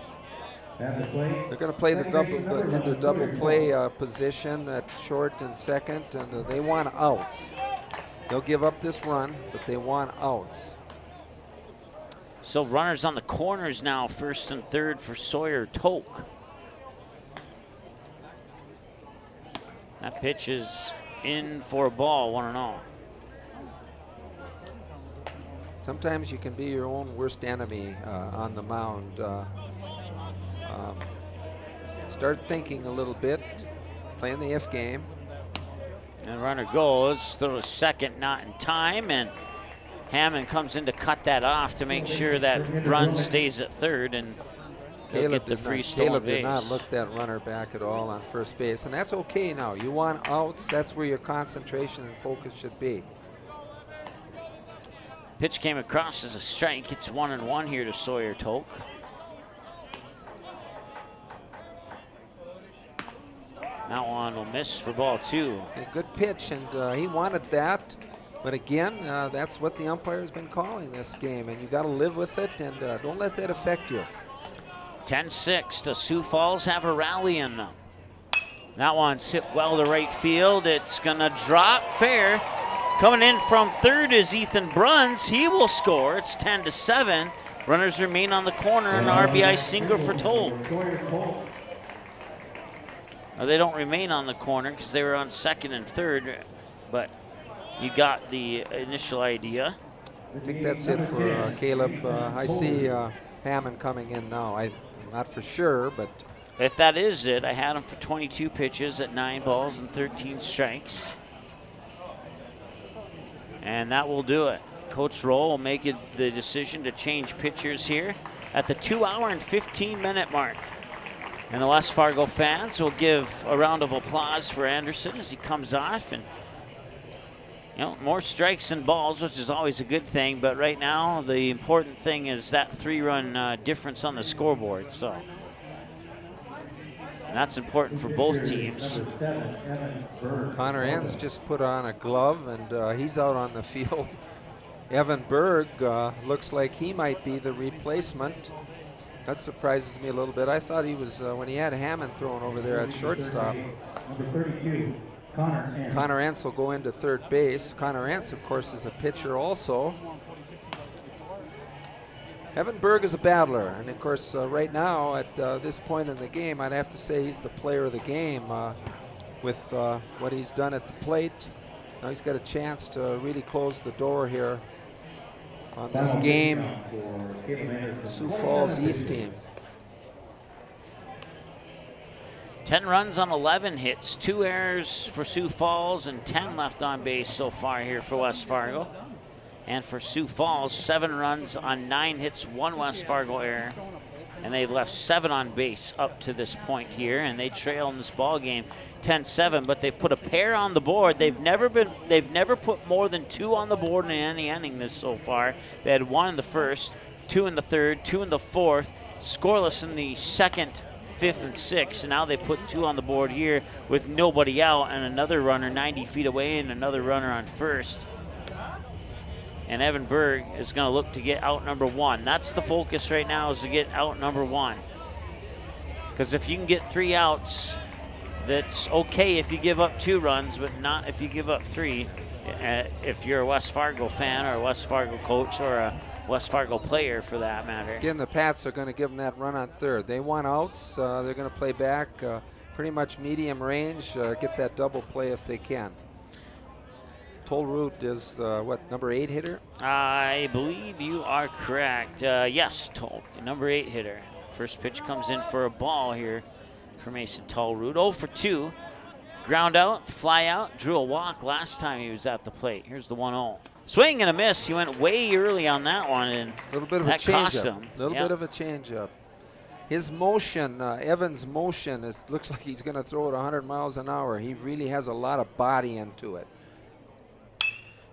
They're going to play into double play position at short and second, and they want outs. They'll give up this run, but they want outs. So runners on the corners now, first and third for Sawyer Toke. That pitch is in for a ball, 1-0. Sometimes you can be your own worst enemy on the mound. Start thinking a little bit, playing the if game. And runner goes, throw a second, not in time, and Hammond comes in to cut that off to make sure that run stays at third, and they'll get the free stolen base. Caleb did not look that runner back at all on first base, and that's okay now. You want outs, that's where your concentration and focus should be. Pitch came across as a strike. It's 1-1 here to Sawyer Toke. That one will miss for ball 2. A good pitch, and he wanted that. But again, that's what the umpire has been calling this game, and you got to live with it, and don't let that affect you. 10-6. Does Sioux Falls have a rally in them? That one's hit well to right field. It's going to drop fair. Coming in from third is Ethan Bruns. He will score. It's 10-7. Runners remain on the corner, and RBI single for Toke. Now, they don't remain on the corner because they were on second and third, but you got the initial idea. I think that's it for Caleb. I see Hammond coming in now. I'm not for sure, but if that is it, I had him for 22 pitches at 9 balls and 13 strikes. And that will do it. Coach Roll will make the decision to change pitchers here at the 2-hour and 15-minute mark. And the West Fargo fans will give a round of applause for Anderson as he comes off. And more strikes than balls, which is always a good thing. But right now, the important thing is that 3-run difference on the scoreboard. So that's important for both teams. Connor Enns just put on a glove, and he's out on the field. Evan Berg looks like he might be the replacement. That surprises me a little bit. I thought he was, when he had Hammond thrown over there at shortstop. Number 32, Connor Enns. Connor Enns will go into third base. Connor Enns, of course, is a pitcher also. Evan Berg is a battler, and of course, right now at this point in the game, I'd have to say he's the player of the game with what he's done at the plate. Now he's got a chance to really close the door here on this game. Sioux Falls East team. 10 runs on 11 hits, 2 errors for Sioux Falls, and 10 left on base so far here for West Fargo. And for Sioux Falls, 7 runs on 9 hits, 1 West Fargo error. And they've left 7 on base up to this point here, and they trail in this ball game 10-7, but they've put a pair on the board. They've never put more than 2 on the board in any inning this so far. They had 1 in the first, 2 in the third, 2 in the fourth, scoreless in the second, 5th and 6, and now they put 2 on the board here with nobody out and another runner 90 feet away and another runner on first. And Evan Berg is going to look to get out number 1. That's the focus right now, is to get out number 1. Because if you can get 3 outs, that's okay if you give up 2 runs, but not if you give up 3. If you're a West Fargo fan or a West Fargo coach or a West Fargo player for that matter. Again, the Pats are going to give them that run on third. They want outs. They're going to play back pretty much medium range, get that double play if they can. Tolroot is, number 8 hitter? I believe you are correct. Yes, number 8 hitter. First pitch comes in for a ball here for Mason Tolroot. 0 for 2. Ground out, fly out, drew a walk last time he was at the plate. Here's the 1-0. Swing and a miss. He went way early on that one, and a little bit of that a cost change-up. him. A little bit of a change-up. His motion, Evans' motion, looks like he's going to throw it 100 miles an hour. He really has a lot of body into it.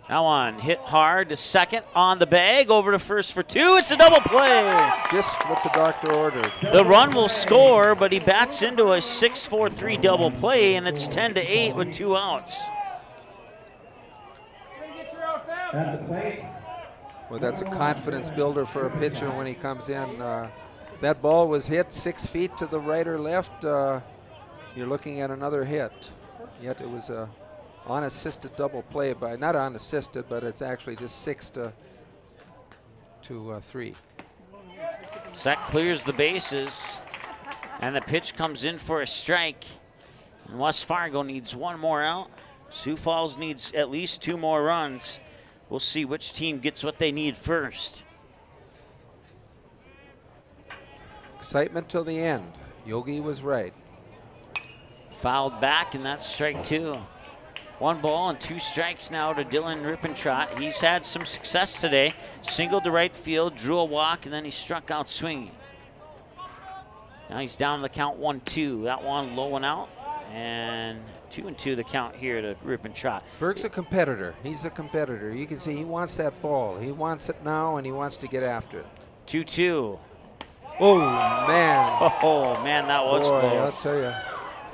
That one hit hard to second on the bag, over to first for 2. It's a double play. Just what the doctor ordered. The run will score, but he bats into a 6-4-3 double play, and it's 10-8 with 2 outs. Well, that's a confidence builder for a pitcher when he comes in. That ball was hit 6 feet to the right or left. You're looking at another hit. Yet it was a unassisted double play by, not unassisted, but it's actually just 6-3. Set clears the bases, and the pitch comes in for a strike. And West Fargo needs 1 more out. Sioux Falls needs at least 2 more runs. We'll see which team gets what they need first. Excitement till the end. Yogi was right. Fouled back, and that's strike 2. 1 ball and 2 strikes now to Dylan Rippentrott. He's had some success today. Singled to right field, drew a walk, and then he struck out swinging. Now he's down the count 1-2. That one low and out, and 2-2 the count here to Rippentrott. Berg's a competitor. He's a competitor. You can see he wants that ball. He wants it now, and he wants to get after it. 2-2. Oh, man. Oh, man, that was close. I'll tell you.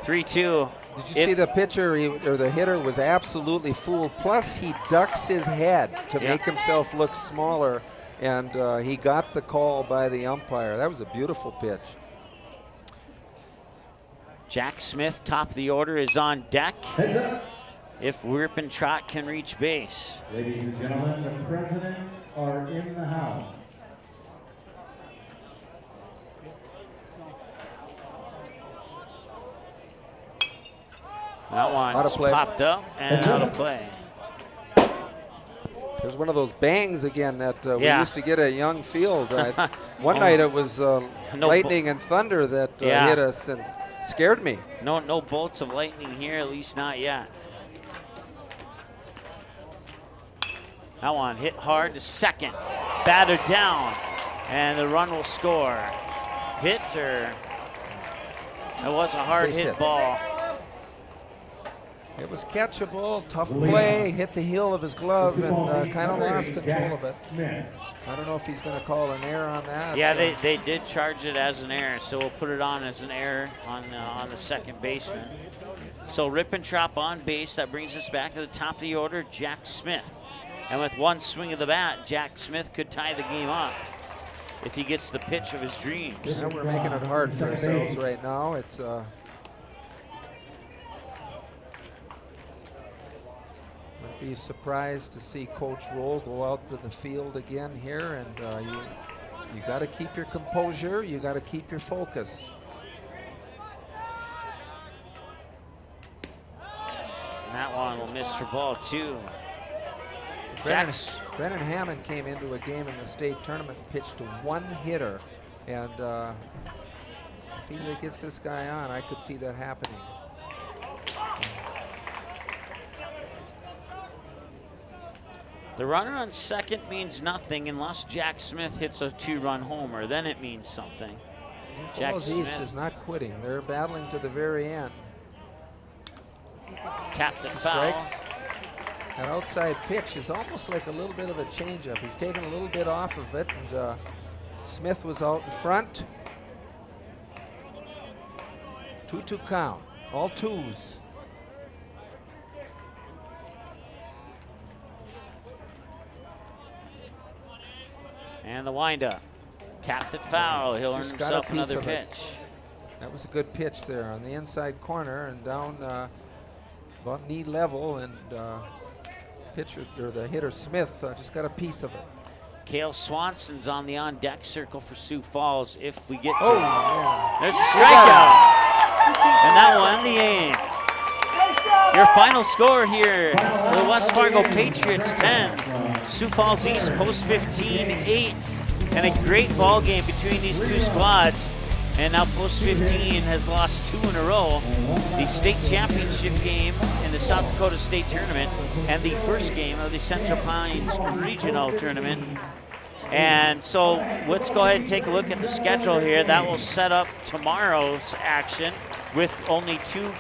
3-2. Did you see the pitcher or the hitter was absolutely fooled? Plus, he ducks his head to make himself look smaller, and he got the call by the umpire. That was a beautiful pitch. Jack Smith, top of the order, is on deck. If Rippentrott can reach base. Ladies and gentlemen, the presidents are in the house. That one popped up and out of play. There's one of those bangs again that we used to get at Young Field. One night it was lightning and thunder that hit us and scared me. No bolts of lightning here, at least not yet. That one hit hard to second, battered down, and the run will score. Hit, or it was a hard hit ball. It was catchable, tough play, hit the heel of his glove, and kind of lost control of it. I don't know if he's going to call an error on that. Yeah, they did charge it as an error, so we'll put it on as an error on the second baseman. So Rippentrott on base. That brings us back to the top of the order, Jack Smith. And with 1 swing of the bat, Jack Smith could tie the game up if he gets the pitch of his dreams. Yeah, we're making it hard for ourselves right now. It's be surprised to see Coach Roll go out to the field again here, and you got to keep your composure. You got to keep your focus. And that one will miss for ball 2. Brennan Hammond came into a game in the state tournament and pitched to 1 hitter, and if he gets this guy on, I could see that happening. The runner on second means nothing unless Jack Smith hits a 2-run homer. Then it means something. Jack Smith East is not quitting. They're battling to the very end. Tapped it foul. That outside pitch is almost like a little bit of a changeup. He's taken a little bit off of it, and Smith was out in front. 2-2 count. All twos. And the windup. Tapped it foul. He'll earn himself another pitch. That was a good pitch there on the inside corner and down about knee level, and pitcher or the hitter Smith just got a piece of it. Cale Swanson's on the on-deck circle for Sioux Falls if we get to Oh, it. man. There's a strikeout. And that will end the inning. Your final score here, the West Fargo Patriots 10, Sioux Falls East Post 15 8. And a great ball game between these two squads. And now Post 15 has lost 2 in a row. The state championship game in the South Dakota State Tournament and the first game of the Central Pines Regional Tournament. And so let's go ahead and take a look at the schedule here. That will set up tomorrow's action with only two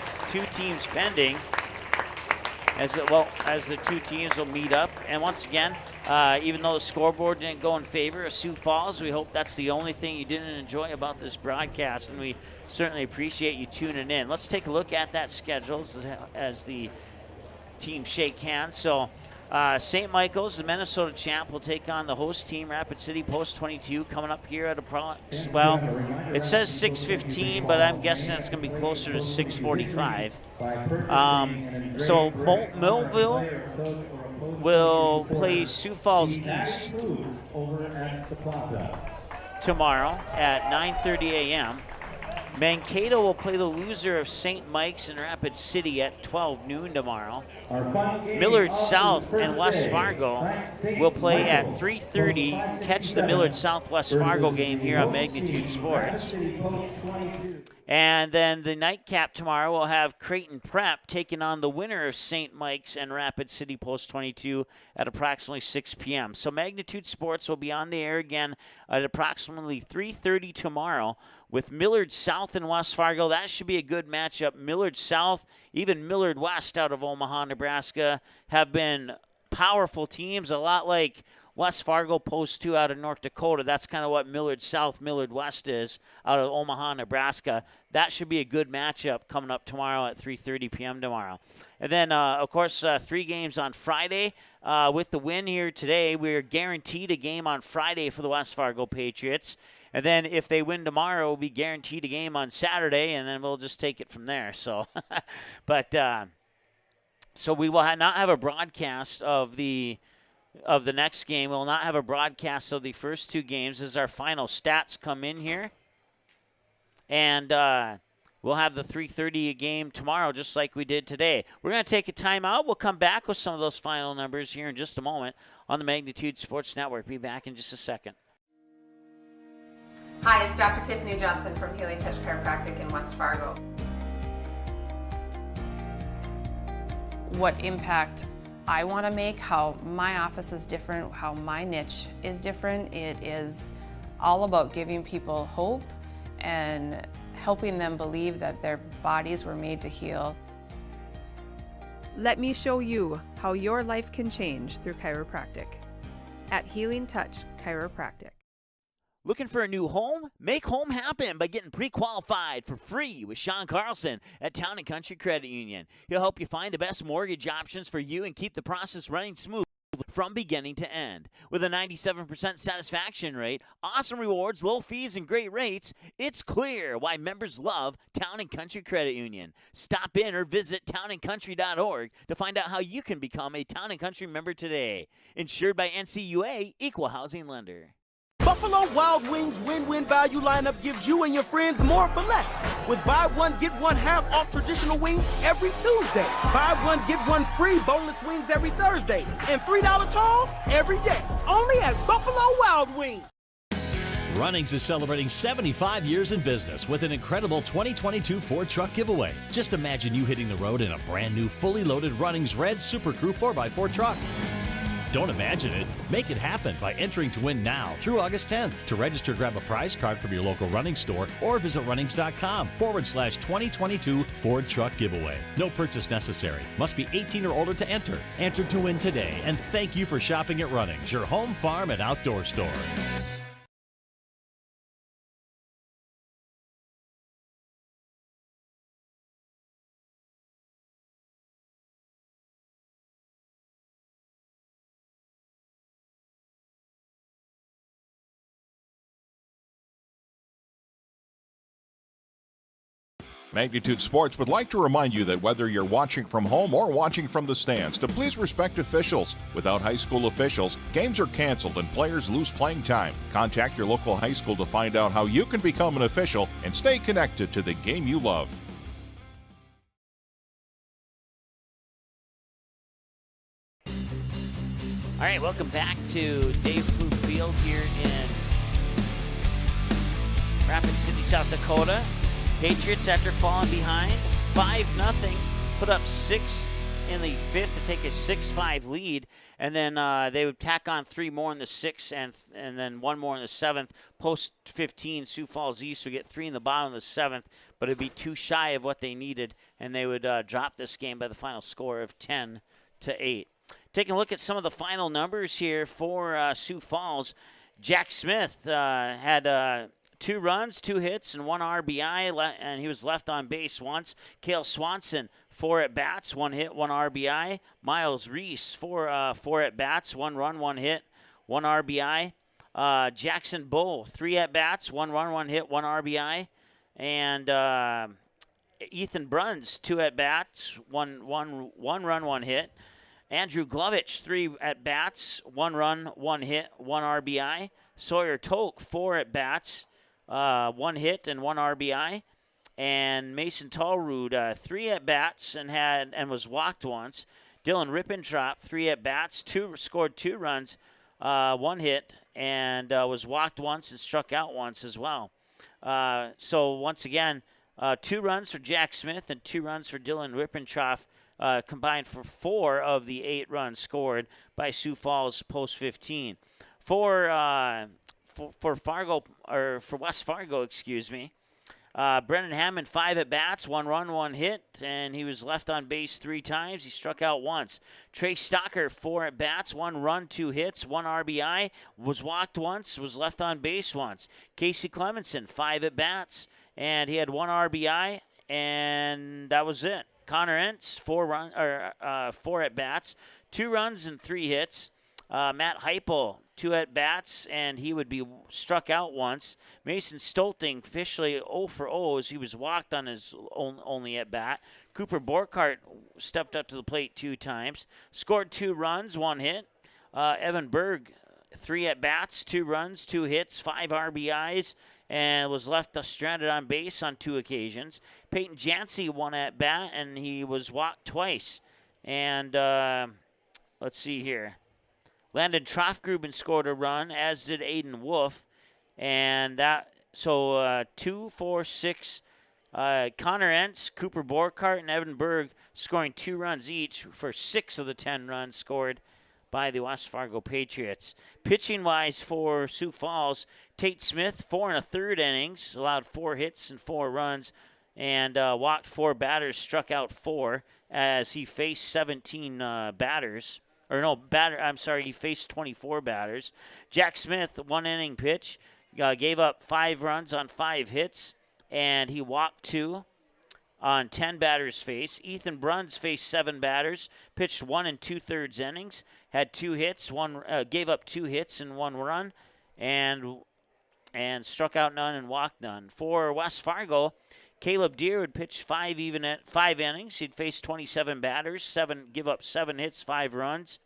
teams pending. As the two teams will meet up. And once again, even though the scoreboard didn't go in favor of Sioux Falls, we hope that's the only thing you didn't enjoy about this broadcast, and we certainly appreciate you tuning in. Let's take a look at that schedule as the teams shake hands. So St. Michael's, the Minnesota champ, will take on the host team, Rapid City Post 22, coming up here at it says 6:15, but I'm guessing it's going to be closer to 6:45. So Millville will play Sioux Falls East tomorrow at 9:30 a.m. Mankato will play the loser of St. Mike's and Rapid City at 12 noon tomorrow. Millard South and West Fargo will play at 3:30. Catch the Millard South-West Fargo game here on Magnitude Sports. And then the nightcap tomorrow will have Creighton Prep taking on the winner of St. Mike's and Rapid City Post 22 at approximately 6 p.m. So Magnitude Sports will be on the air again at approximately 3:30 tomorrow with Millard South and West Fargo. That should be a good matchup. Millard South, even Millard West out of Omaha, Nebraska, have been powerful teams, a lot like West Fargo Post 2 out of North Dakota. That's kind of what Millard South, Millard West is out of Omaha, Nebraska. That should be a good matchup coming up tomorrow at 3:30 p.m. tomorrow. And then, of course, 3 games on Friday. With the win here today, we're guaranteed a game on Friday for the West Fargo Patriots. And then if they win tomorrow, we'll be guaranteed a game on Saturday, and then we'll just take it from there. So, so we will not have a broadcast of the next game. We'll not have a broadcast of the first 2 games as our final stats come in here. And we'll have the 3:30 game tomorrow just like we did today. We're going to take a timeout. We'll come back with some of those final numbers here in just a moment on the Magnitude Sports Network. Be back in just a second. Hi, it's Dr. Tiffany Johnson from Healing Touch Chiropractic in West Fargo. What impact I want to make, how my office is different, how my niche is different. It is all about giving people hope and helping them believe that their bodies were made to heal. Let me show you how your life can change through chiropractic at Healing Touch Chiropractic. Looking for a new home? Make home happen by getting pre-qualified for free with Sean Carlson at Town & Country Credit Union. He'll help you find the best mortgage options for you and keep the process running smooth from beginning to end. With a 97% satisfaction rate, awesome rewards, low fees, and great rates, it's clear why members love Town & Country Credit Union. Stop in or visit townandcountry.org to find out how you can become a Town & Country member today. Insured by NCUA, Equal Housing Lender. Buffalo Wild Wings win-win value lineup gives you and your friends more for less. With buy one, get one half off traditional wings every Tuesday. Buy one, get one free boneless wings every Thursday. And $3 tolls every day. Only at Buffalo Wild Wings. Runnings is celebrating 75 years in business with an incredible 2022 Ford truck giveaway. Just imagine you hitting the road in a brand new fully loaded Runnings Red Super Crew 4x4 truck. Don't imagine it. Make it happen by entering to win now through August 10th. To register, grab a prize card from your local running store or visit runnings.com/2022 Ford Truck Giveaway. No purchase necessary. Must be 18 or older to enter. Enter to win today. And thank you for shopping at Runnings, your home, farm, and outdoor store. Magnitude Sports would like to remind you that whether you're watching from home or watching from the stands, to please respect officials. Without high school officials, games are canceled and players lose playing time. Contact your local high school to find out how you can become an official and stay connected to the game you love. All right, welcome back to Dave Blue Field here in Rapid City, South Dakota. Patriots, after falling behind 5-0, put up 6 in the 5th to take a 6-5 lead, and then they would tack on 3 more in the 6th and then 1 more in the 7th. Post 15, Sioux Falls East would get 3 in the bottom of the 7th, but it'd be too shy of what they needed, and they would drop this game by the final score of 10-8. Taking a look at some of the final numbers here for Sioux Falls, Jack Smith had 2 runs, 2 hits, and 1 RBI, and he was left on base once. Cale Swanson, 4 at-bats, 1 hit, 1 RBI. Miles Reese, 4 at-bats, 1 run, 1 hit, 1 RBI. Jackson Bowe, 3 at-bats, 1 run, 1 hit, 1 RBI. And Ethan Bruns, 2 at-bats, 1 run, 1 hit. Andrew Glovich, 3 at-bats, 1 run, 1 hit, 1 RBI. Sawyer Toke, 4 at-bats, 1 hit and 1 RBI, and Mason Tallrood 3 at bats and was walked once. Dylan Rippentrop 3 at bats, scored 2 runs, 1 hit, and was walked once and struck out once as well. So once again, 2 runs for Jack Smith and 2 runs for Dylan Rippentrop, combined for 4 of the 8 runs scored by Sioux Falls post 15. For Fargo, or for West Fargo, Brennan Hammond 5 at bats, 1 run, 1 hit, and he was left on base 3 times. He struck out once. Trey Stocker 4 at bats, 1 run, 2 hits, 1 RBI, was walked once, was left on base once. Casey Clemenson 5 at bats, and he had 1 RBI, and that was it. Connor Entz 4 at bats, 2 runs and 3 hits. Matt Heupel, 2 at-bats, and he would be struck out once. Mason Stolting, officially 0 for 0 as he was walked on his only at-bat. Cooper Borkart stepped up to the plate 2 times, scored 2 runs, 1 hit. Evan Berg, 3 at-bats, 2 runs, 2 hits, 5 RBIs, and was left stranded on base on 2 occasions. Peyton Jancy, 1 at-bat, and he was walked twice. And let's see here. Landon Trofgruben scored a run, as did Aiden Wolf. And 2, 4, 6. Connor Entz, Cooper Borkart, and Evan Berg scoring 2 runs each for 6 of the 10 runs scored by the West Fargo Patriots. Pitching-wise for Sioux Falls, Tate Smith, 4 1/3 innings, allowed 4 hits and 4 runs, and walked 4 batters, struck out 4 as he faced 17 batters. He faced 24 batters. Jack Smith, 1 inning pitch, gave up 5 runs on 5 hits, and he walked 2 on 10 batters faced. Ethan Bruns faced 7 batters, pitched 1 2/3 innings, had 2 hits, gave up 2 hits and 1 run, and struck out none and walked none. For West Fargo, Caleb Deere would pitch 5 innings. He'd face 27 batters, give up 7 hits, 5 runs,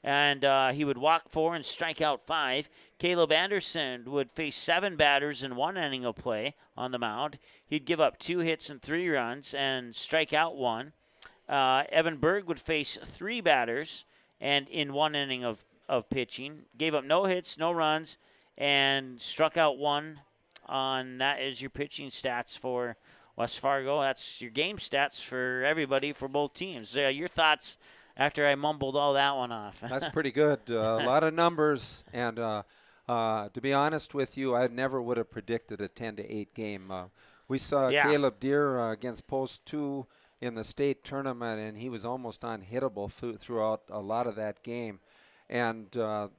and he would walk 4 and strike out 5. Caleb Anderson would face 7 batters in 1 inning of play on the mound. He'd give up 2 hits and 3 runs and strike out 1. Evan Berg would face 3 batters and in 1 inning of pitching, gave up no hits, no runs, and struck out 1. That is your pitching stats for West Fargo. That's your game stats for everybody for both teams. Your thoughts after I mumbled all that one off? That's pretty good. A lot of numbers, and to be honest with you, I never would have predicted a 10-8 game. We saw Caleb Deere against Post 2 in the state tournament, and he was almost unhittable throughout a lot of that game. And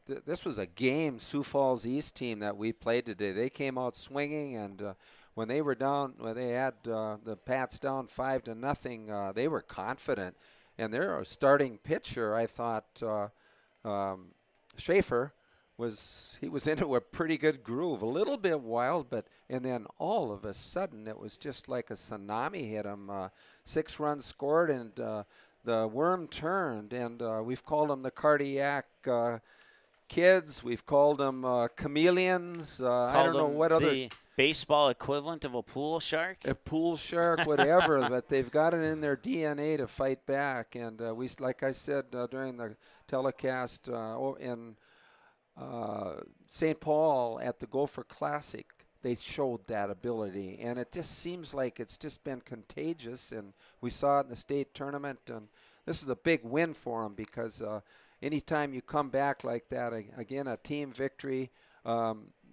this was a game Sioux Falls East team that we played today. They came out swinging, and when they were down, when they had the Pats down 5-0, they were confident. And their starting pitcher, I thought, Schaefer, was into a pretty good groove, a little bit wild, and then all of a sudden it was just like a tsunami hit him. 6 runs scored, and the worm turned, and we've called them the cardiac kids. We've called them chameleons. I don't know what other. The baseball equivalent of a pool shark? A pool shark, whatever, but they've got it in their DNA to fight back. And we, like I said during the telecast in St. Paul at the Gopher Classic, they showed that ability. And it just seems like it's just been contagious. And we saw it in the state tournament. And this is a big win for them because anytime you come back like that, again, a team victory,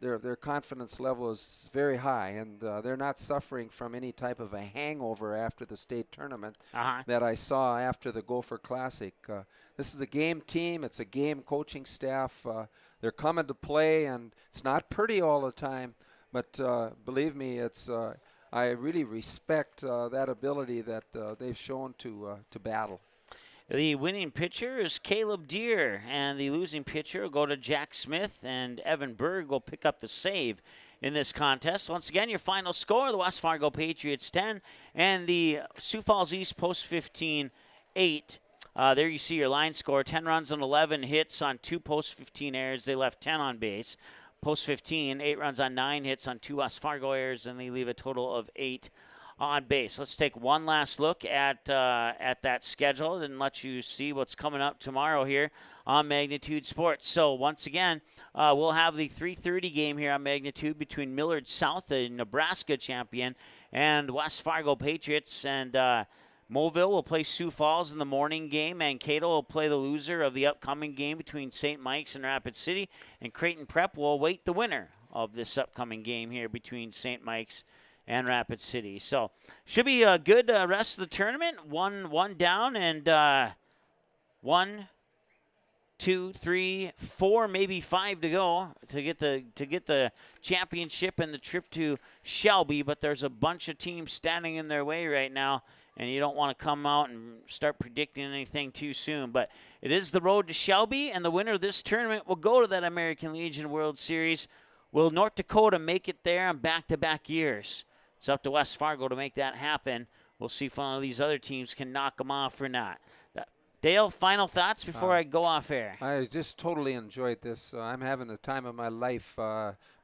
their confidence level is very high, and they're not suffering from any type of a hangover after the state tournament that I saw after the Gopher Classic. This is a game team. It's a game coaching staff. They're coming to play, and it's not pretty all the time, but believe me, it's I really respect that ability that they've shown to battle. The winning pitcher is Caleb Deere, and the losing pitcher will go to Jack Smith, and Evan Berg will pick up the save in this contest. Once again, your final score, the West Fargo Patriots 10, and the Sioux Falls East Post 15 8. There you see your line score, 10 runs and 11 hits on 2 Post 15 errors. They left 10 on base. Post 15, 8 runs on 9 hits on 2 West Fargo errors, and they leave a total of 8 on base. Let's take one last look at that schedule and let you see what's coming up tomorrow here on Magnitude Sports. So once again, we'll have the 3:30 game here on Magnitude between Millard South, the Nebraska champion, and West Fargo Patriots. And Moville will play Sioux Falls in the morning game, and Cato will play the loser of the upcoming game between St. Mike's and Rapid City, and Creighton Prep will await the winner of this upcoming game here between St. Mike's and Rapid City. So should be a good rest of the tournament. One down, and 1, 2, 3, 4, maybe 5 to go to get the championship and the trip to Shelby. But there's a bunch of teams standing in their way right now, and you don't want to come out and start predicting anything too soon. But it is the road to Shelby, and the winner of this tournament will go to that American Legion World Series. Will North Dakota make it there in back-to-back years? It's up to West Fargo to make that happen. We'll see if one of these other teams can knock them off or not. Dale, final thoughts before I go off air? I just totally enjoyed this. I'm having the time of my life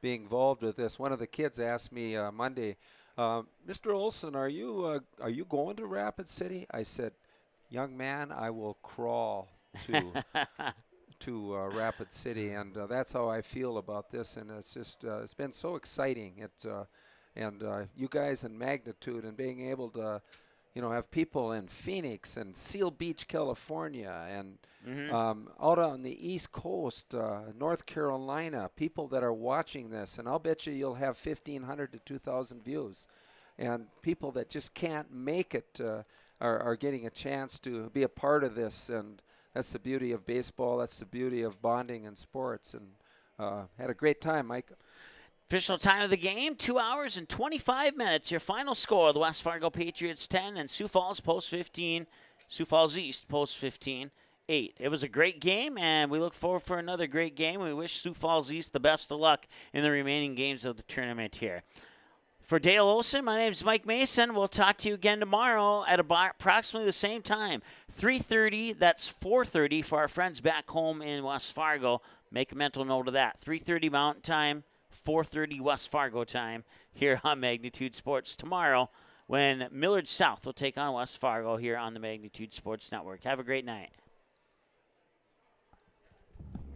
being involved with this. One of the kids asked me Monday, Mr. Olson, are you going to Rapid City? I said, young man, I will crawl to Rapid City, and that's how I feel about this. And it's just it's been so exciting. And you guys in Magnitude and being able to, have people in Phoenix and Seal Beach, California, and out on the East Coast, North Carolina, people that are watching this. And I'll bet you'll have 1,500 to 2,000 views. And people that just can't make it are getting a chance to be a part of this. And that's the beauty of baseball. That's the beauty of bonding in sports. And had a great time, Mike. Official time of the game, 2 hours and 25 minutes. Your final score, the West Fargo Patriots 10 and Sioux Falls Post 15, Sioux Falls East Post 15, 8. It was a great game, and we look forward for another great game. We wish Sioux Falls East the best of luck in the remaining games of the tournament here. For Dale Olson, my name is Mike Mason. We'll talk to you again tomorrow at approximately the same time, 3:30. That's 4:30 for our friends back home in West Fargo. Make a mental note of that. 3:30 Mountain Time, 4:30 West Fargo time here on Magnitude Sports tomorrow when Millard South will take on West Fargo here on the Magnitude Sports Network. Have a great night.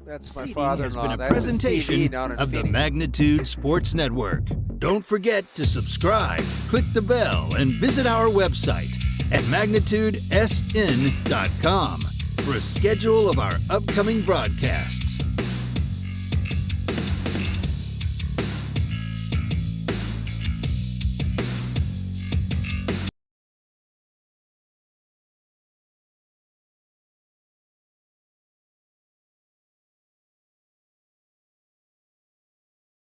That's my Seating has been a That's presentation of the Magnitude Sports Network. Don't forget to subscribe, click the bell, and visit our website at magnitudesn.com for a schedule of our upcoming broadcasts.